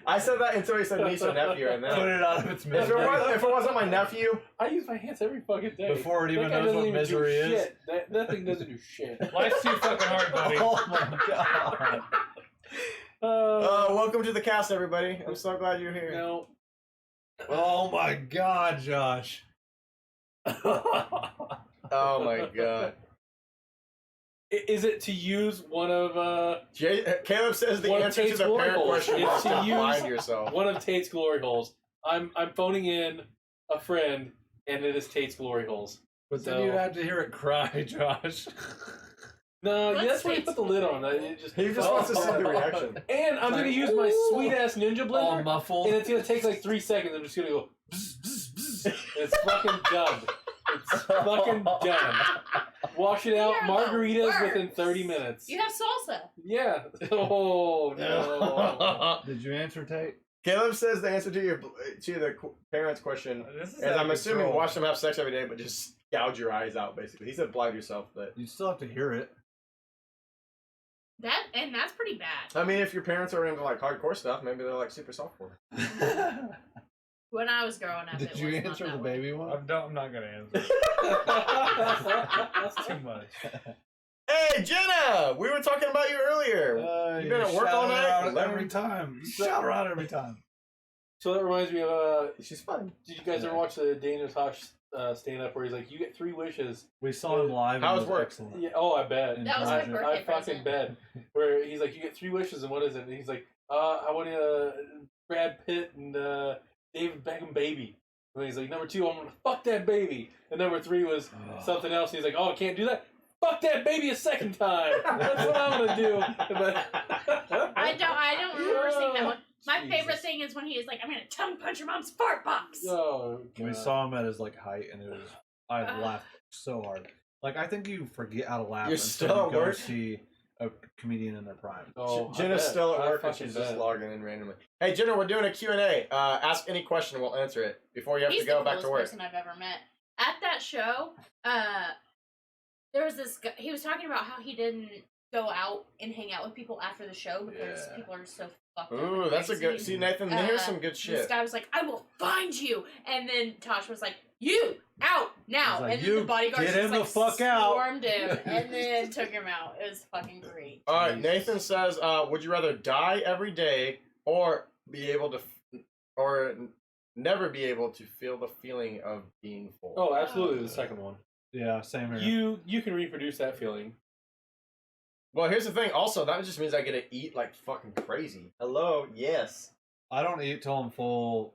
I said that until he said niece or nephew, and Put then it out of its if misery. it wasn't my nephew, I use my hands every fucking day. Before it even That guy knows doesn't what even do misery is. shit. That thing doesn't do shit. Life's too fucking hard, buddy. Oh my god. welcome to the cast, everybody. I'm so glad you're here. No. Oh my god, Josh. Oh my god. Is it to use one of Caleb says the One of answer to Tate's the glory parent holes question is is to to use blind yourself. one of Tate's glory holes? I'm phoning in a friend, and it is Tate's glory holes. But then So- you had to hear it cry, Josh. No, What's that's why you Tate's put the lid glory on. It just He just wants to see the reaction. And I'm gonna use my sweet ass ninja All blender, muffled. and it's gonna take like 3 seconds. I'm just gonna go. Bzz, bzz, bzz, and it's fucking done. It's fucking done. Wash it out, You're the margaritas within worst. 30 minutes. You have salsa. Yeah. Oh no. Did you answer, Tate? Caleb says the answer to the parents question This is I'm assuming control. watch them have sex every day, but just gouge your eyes out. Basically, he said blind yourself, but You still have to hear it. That's pretty bad. I mean, if your parents are into like hardcore stuff, maybe they're like super softcore. When I was growing up, Did it you was not answer that the way. baby one? I'm not gonna answer. That's too much. Hey, Jenna, we were talking about you earlier. You been at work all shout her night? out every time. You shout her out every time. So that reminds me of She's fun. did you guys ever watch the Daniel Tosh stand up where he's like, you get 3 wishes? We saw him live. How's and it was work? excellent. Yeah, oh, I bet. And That was my pleasure. birthday I fucking present. bet. Where he's like, you get 3 wishes, and what is it? And he's like, I want Brad Pitt and David Beckham baby. And he's like, number 2, I'm gonna fuck that baby. And number 3 was something else. And he's like, oh, I can't do that. Fuck that baby a second time. That's what I'm gonna do. But I don't remember seeing that one. My Jesus. favorite thing is when he is like, I'm gonna tongue punch your mom's fart box. Oh, We God. saw him at his like height, and it was I laughed so hard. Like I think you forget how to laugh You're until still you at go work? see a comedian in their prime. Oh, I Jenna's bet. still at I work and fucking she's just bet. logging in randomly. Hey, Jenna, we're doing a Q&A. Ask any question, we'll answer it before you have He's to go the back to coolest work. person I've ever met. At that show, there was this guy, he was talking about how he didn't go out and hang out with people after the show because Yeah. people are so fucked up. Ooh, and that's a good. crazy. See, Nathan, here's some good This shit. guy was like, "I will find you," and then Tosh was like, "You out now!" He's like, and then "You the bodyguards get just him like the fuck out." swarmed him and then took him out. It was fucking great. All right, Jesus. Nathan says, "Would you rather die every day or be able to, never be able to feel the feeling of being full?" Oh, absolutely, the second one. Yeah, same here. You can reproduce that feeling. Well, here's the thing. Also, that just means I get to eat like fucking crazy. Hello, yes. I don't eat till I'm full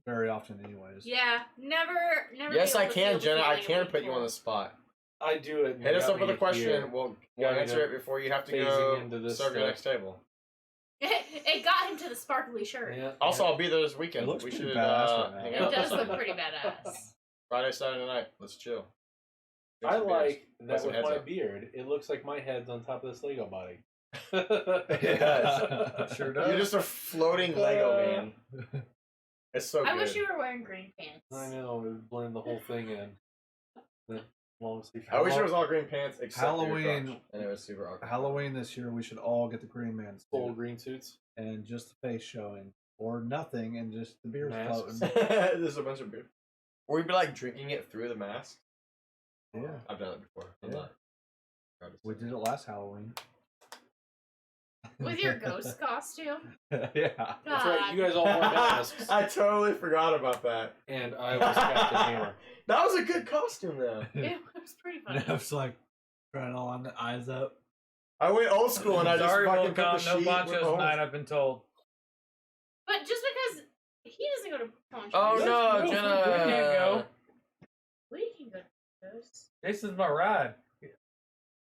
very often, anyways. Yeah, never. Yes, be I able to can, feel the Jenna. I feeling of can being put you on full. the spot. I do it. Hit us up with a question. We'll Got me answer to it before you have to phasing go into this serve your stuff. next table. It got him to the sparkly shirt. Yeah. Also, I'll be there this weekend. It looks we pretty should badass right now. hang It out. does look pretty badass. Friday, Saturday night. Let's chill. Drink I some like beers. that some with heads my up. beard. It looks like my head's on top of this Lego body. Yes. Sure does. You're just a floating Lego man. It's so I good. wish you were wearing green pants. I know, it would blend the whole thing in. The long sleeve. I wish it was all green pants except for your Halloween- crotch, and it was super awkward. Halloween this year, we should all get the Green Man full suit green suits. and just the face showing, or nothing, and just the beer's Masks. floating. There's a bunch of beer. Or we'd be like drinking it through the mask. Yeah, I've done it before. I'm Yeah. not proud to we say did it last Halloween. With your ghost costume. Yeah. That's right, you guys all wore masks. I totally forgot about that. And I was Captain Hammer. That was a good costume, though. It was pretty funny. And I was like trying to line the eyes up. I went old school and I just Sorry, fucking put the Volcom, no sheet ponchos with the tonight, holes. I've been told. But just because he doesn't go to Ponchos. Oh no, No, Jenna! we can't go. We can go to Ponchos. This is my ride.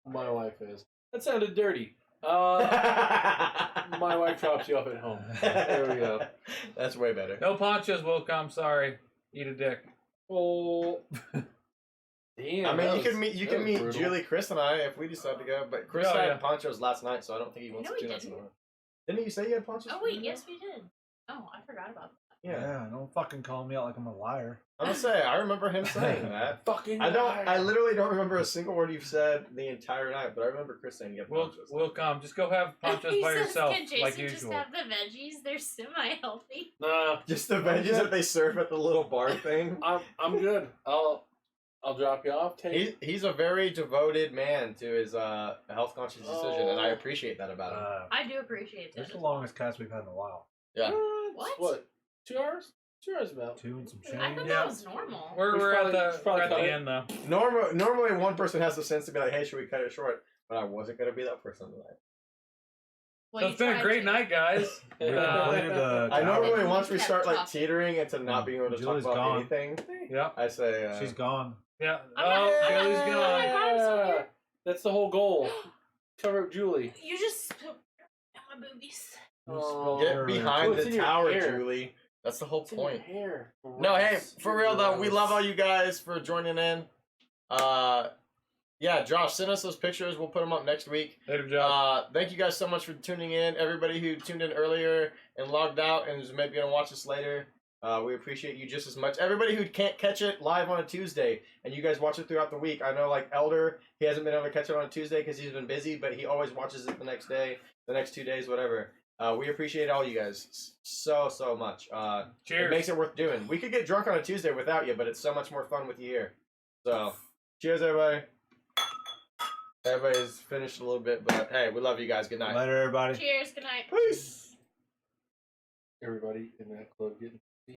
My wife is. That sounded dirty. My wife drops you off at home. There we go. That's way better. No ponchos, Volcom, sorry. Eat a dick. Oh. Damn. I mean, that you can was- meet that was meet brutal. Julie, Chris, and I if we decide to go. But Chris Oh, had yeah. ponchos last night, so I don't think he wants No, to he do that didn't. tomorrow. Didn't you say you had ponchos? Oh wait, yes we did. Oh, I forgot about that. Yeah. Don't fucking call me out like I'm a liar. I'm gonna say I remember him saying that. Fucking. I literally don't remember a single word you've said the entire night, but I remember Chris saying you had ponchos. Volcom, just go have ponchos He by says, yourself, "Can Jason like just usual. have the veggies? They're semi-healthy." Nah, Just the veggies that they serve at the little bar thing. I'm good. I'll drop you off. He's a very devoted man to his health conscious decision, and I appreciate that about him. I do appreciate that. That's the longest cast we've had in a while. Yeah. What? 2 hours? 2 hours about. 2 and some I change. thought Yeah. that was normal. We're We at probably- the should probably we're at cut the it. end though. Normally one person has the sense to be like, hey, should we cut it short? But I wasn't gonna be that person tonight. Well, So you it's been a tried great to. night, guys. We completed the I tower. normally once we Kept start like talking. teetering into not being able to Julie's talk about gone. anything, Yeah, I say She's gone. yeah. I'm not- Oh, I'm Julie's not- gone. Oh my God, I'm so Yeah. weird. That's the whole goal. Cover up Julie. You just spilled on my boobies. Oh. get behind It's in the your tower, hair. Julie. That's the whole It's in your point. hair. No, hey, Gross. for real though, we Gross. love all you guys for joining in. Yeah, Josh, send us those pictures. We'll put them up next week. Later, Josh. Thank you guys so much for tuning in. Everybody who tuned in earlier and logged out and is maybe gonna watch us later, we appreciate you just as much. Everybody who can't catch it live on a Tuesday and you guys watch it throughout the week. I know, like Elder, he hasn't been able to catch it on a Tuesday because he's been busy, but he always watches it the next day, the next 2 days, whatever. We appreciate all you guys so much. Cheers. It makes it worth doing. We could get drunk on a Tuesday without you, but it's so much more fun with you here. So, cheers, everybody. Everybody's finished a little bit, but hey, we love you guys. Good night. Later, everybody. Cheers. Good night. Peace. Everybody in that club getting